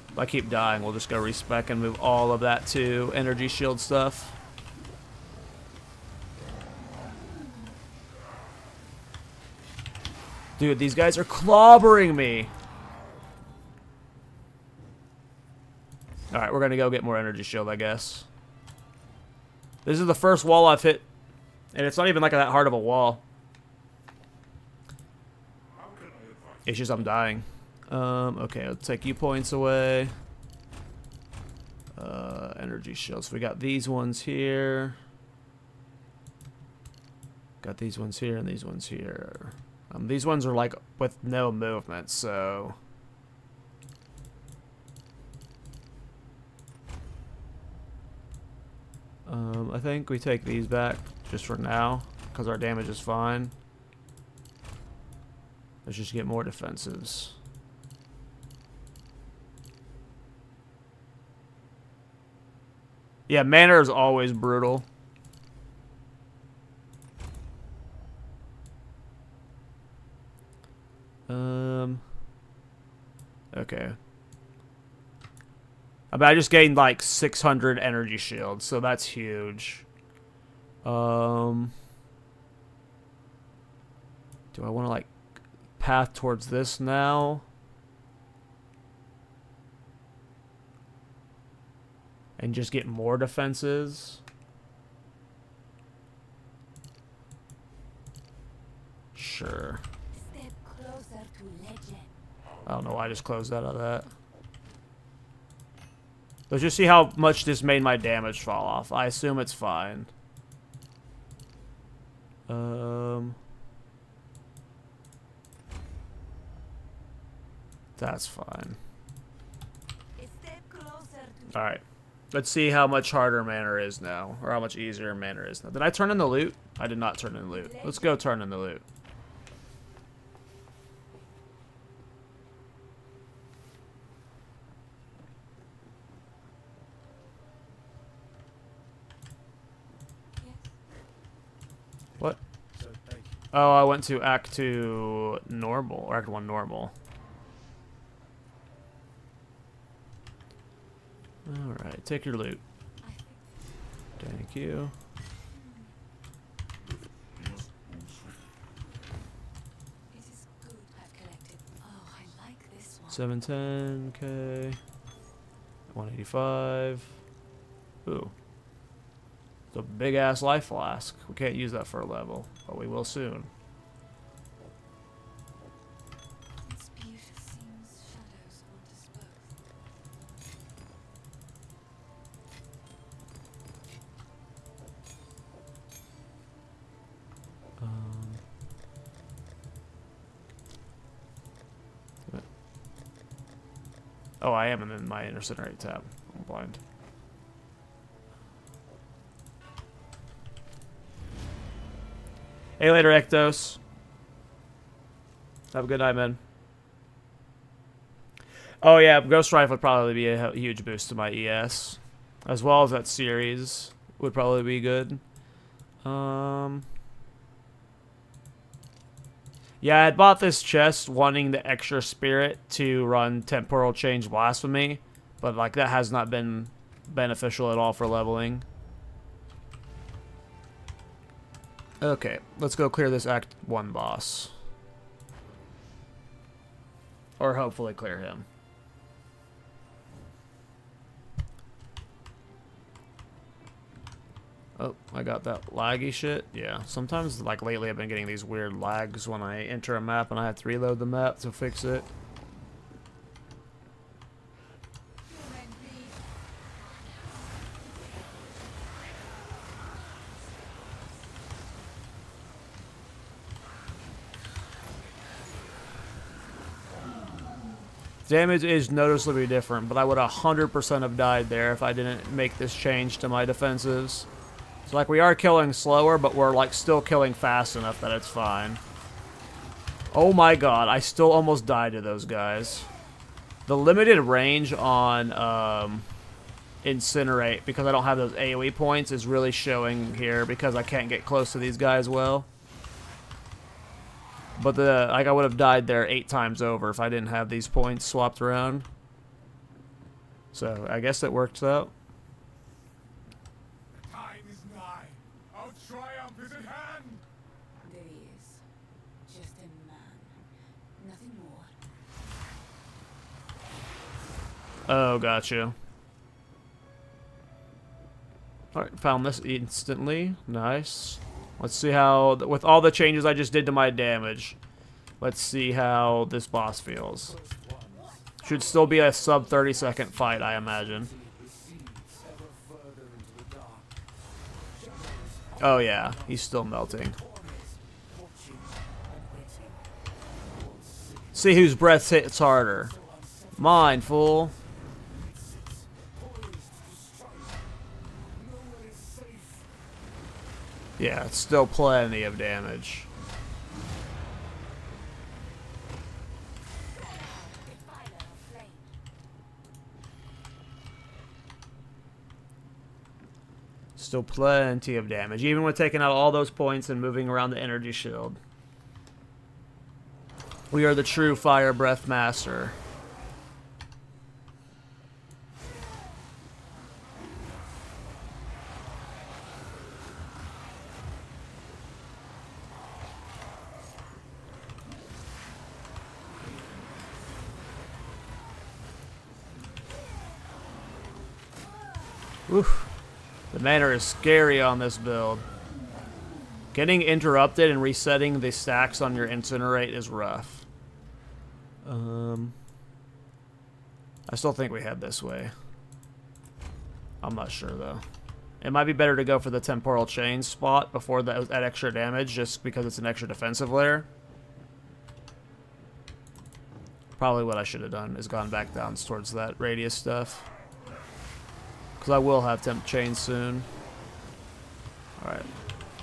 if I keep dying, we'll just go respec and move all of that to energy shield stuff. Dude, these guys are clobbering me. Alright, we're gonna go get more energy shield, I guess. This is the first wall I've hit. And it's not even like that hard of a wall. It's just I'm dying. Okay, let's take you points away. Energy shields. We got these ones here. Got these ones here and these ones here. These ones are like with no movement, so... I think we take these back just for now, because our damage is fine. Let's just get more defensives. Yeah, mana is always brutal. Okay. I just gained like 600 energy shields, so that's huge. Do I want to like path towards this now? And just get more defenses? Sure. Step closer to legend. I don't know why I just closed that out of that. Let's just see how much this made my damage fall off. I assume it's fine. That's fine. Step closer to Alright. Let's see how much harder mana is now. Or how much easier mana is now. Did I turn in the loot? I did not turn in the loot. Let's go turn in the loot. What? Oh, I went to Act 2 normal, or Act 1 normal. Alright, take your loot. Thank you. It is good I've collected. Oh, I like this one. 710, okay. 185. Ooh. It's a big ass life flask. We can't use that for a level, but we will soon. Its beauty seems shadows want us both. Oh, I am in my Incinerate tab. I'm blind. Hey, later, Ektos. Have a good night, man. Oh, yeah, Ghost Rifle would probably be a huge boost to my ES. As well as that series would probably be good. Yeah, I had bought this chest wanting the extra spirit to run Temporal Change Blasphemy. But, like, that has not been beneficial at all for leveling. Okay, let's go clear this Act 1 boss. Or hopefully clear him. Oh, I got that laggy shit. Yeah, sometimes, like, lately I've been getting these weird lags when I enter a map and I have to reload the map to fix it. Damage is noticeably different, but I would 100% have died there if I didn't make this change to my defensives. So, like, we are killing slower, but we're, like, still killing fast enough that it's fine. Oh my god, I still almost died to those guys. The limited range on Incinerate, because I don't have those AoE points, is really showing here because I can't get close to these guys well. But like, I would have died there 8 times over if I didn't have these points swapped around. So I guess it works out. The time is nigh. Our triumph is at hand. There he is. Just a man. Nothing more. Oh, gotcha. Alright, found this instantly. Nice. Let's see how, with all the changes I just did to my damage, let's see how this boss feels. First one Should still be a sub 30-second fight, I imagine. Oh yeah, he's still melting. See whose breath hits harder. Mine, fool. Yeah, it's still plenty of damage. Still plenty of damage, even with taking out all those points and moving around the energy shield. We are the true fire breath master. Oof. The mana is scary on this build. Getting interrupted and resetting the stacks on your Incinerate is rough. I still think we head this way. I'm not sure though. It might be better to go for the temporal chain spot before that extra damage, just because it's an extra defensive layer. Probably what I should have done is gone back down towards that radius stuff. Because I will have temp chain soon. Alright.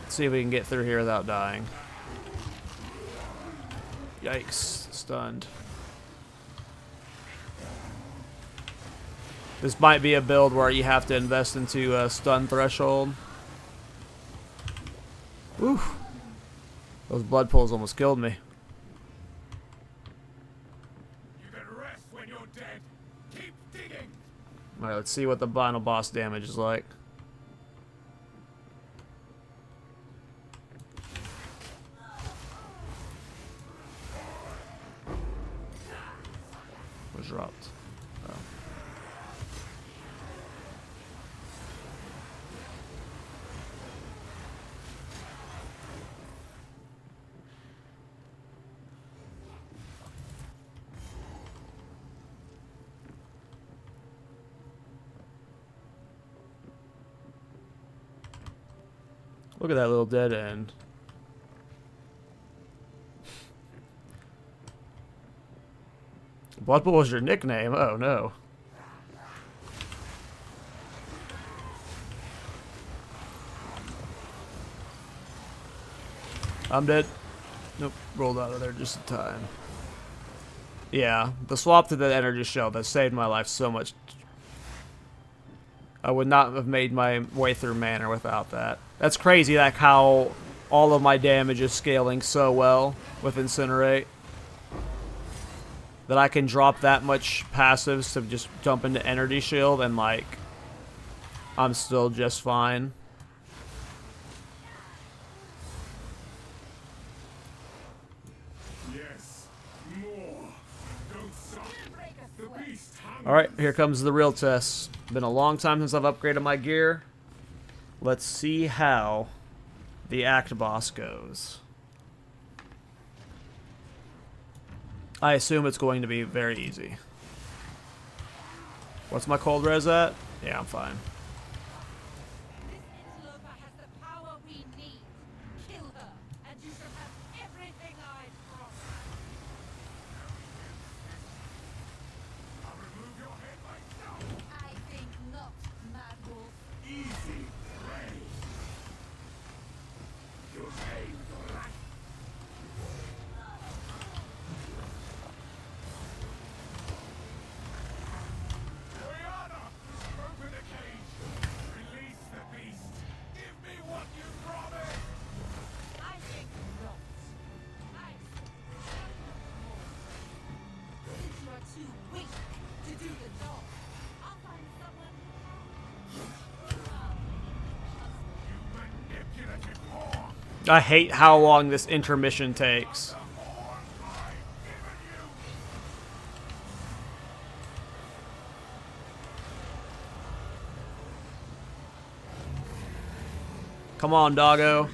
Let's see if we can get through here without dying. Yikes. Stunned. This might be a build where you have to invest into a stun threshold. Woo! Those blood pulls almost killed me. You can rest when you're dead. Keep digging. Alright, let's see what the final boss damage is like. Was dropped. Oh. Look at that little dead end. Blood Bowl was your nickname? Oh no. I'm dead. Nope, rolled out of there just in time. Yeah, the swap to the energy shell that saved my life so much. I would not have made my way through Manor without that. That's crazy, like how all of my damage is scaling so well with Incinerate. That I can drop that much passives to just jump into Energy Shield and like, I'm still just fine. Yes. More. Don't stop. The beast hungers. Alright, here comes the real test. Been a long time since I've upgraded my gear. Let's see how the Act Boss goes. I assume it's going to be very easy. What's my cold res at? Yeah, I'm fine. This interloper has the power we need. Kill her, and you shall have everything I promised. I'll remove your head myself. I think not, Mad Wolf. Easy prey. You'll pay for that. Oriana, open the cage. Release the beast. Give me what you promised. I think not. Since you are too weak to do the job, I'll find someone. You manipulative whore. I hate how long this intermission takes. The more I've given you. Come on, doggo.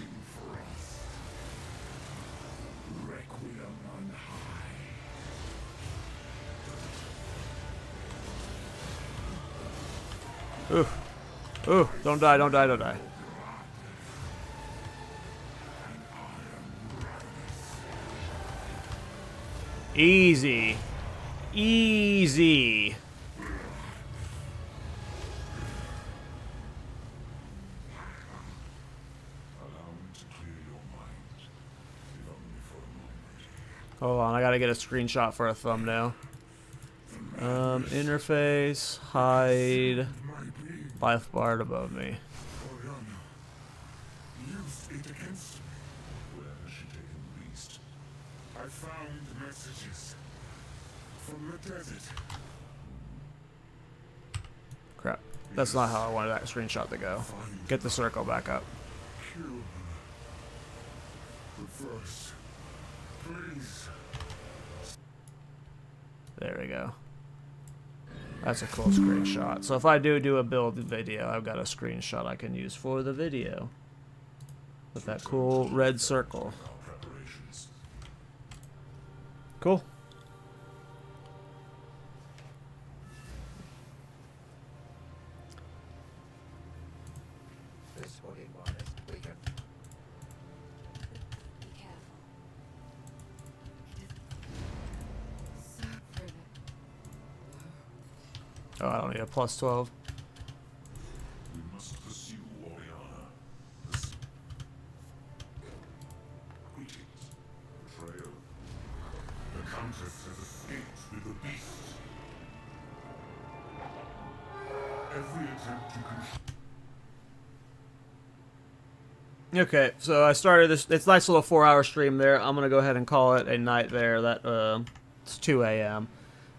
Requiem on high. Ooh. Ooh, don't die, don't die, don't die. Easy. Easy. Hold on, I gotta get a screenshot for a thumbnail. Interface, hide, life bar above me. Used it against me. Where has she taken the beast? I found messages from the desert. Crap. That's not how I wanted that screenshot to go. Get the circle back up. Kill her. But first, please. There we go. That's a cool screenshot. So if I do a build video, I've got a screenshot I can use for the video. With that cool red circle. Cool. This hooded one is weakened. Be careful. So privileged. Oh, I don't need a plus 12. We must pursue Oriana. Listen. Greetings, betrayal. The Countess has escaped with the beast. Every attempt to control. Okay, so I started this. It's a nice little 4-hour stream there. I'm gonna go ahead and call it a night there. It's 2 a.m.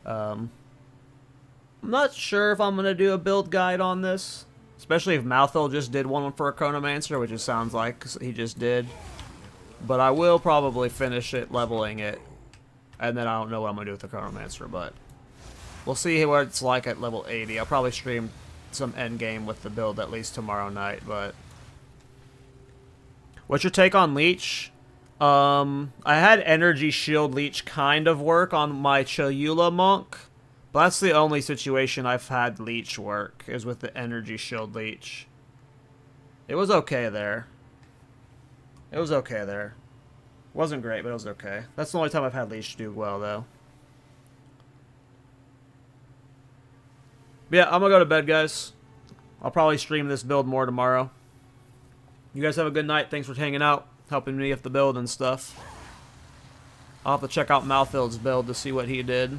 I'm not sure if I'm gonna do a build guide on this, especially if Malthil just did one for a Chronomancer, which it sounds like he just did. But I will probably finish it, leveling it, and then I don't know what I'm gonna do with the Chronomancer, but we'll see what it's like at level 80. I'll probably stream some endgame with the build at least tomorrow night, but. What's your take on Leech? I had Energy Shield Leech kind of work on my Cholula Monk, but that's the only situation I've had Leech work, is with the Energy Shield Leech. It was okay there. It was okay there. Wasn't great, but it was okay. That's the only time I've had Leech do well, though. But yeah, I'm gonna go to bed, guys. I'll probably stream this build more tomorrow. You guys have a good night. Thanks for hanging out, helping me with the build and stuff. I'll have to check out Malthild's build to see what he did.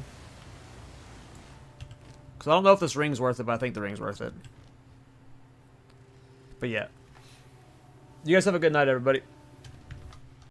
Because I don't know if this ring's worth it, but I think the ring's worth it. But yeah. You guys have a good night, everybody.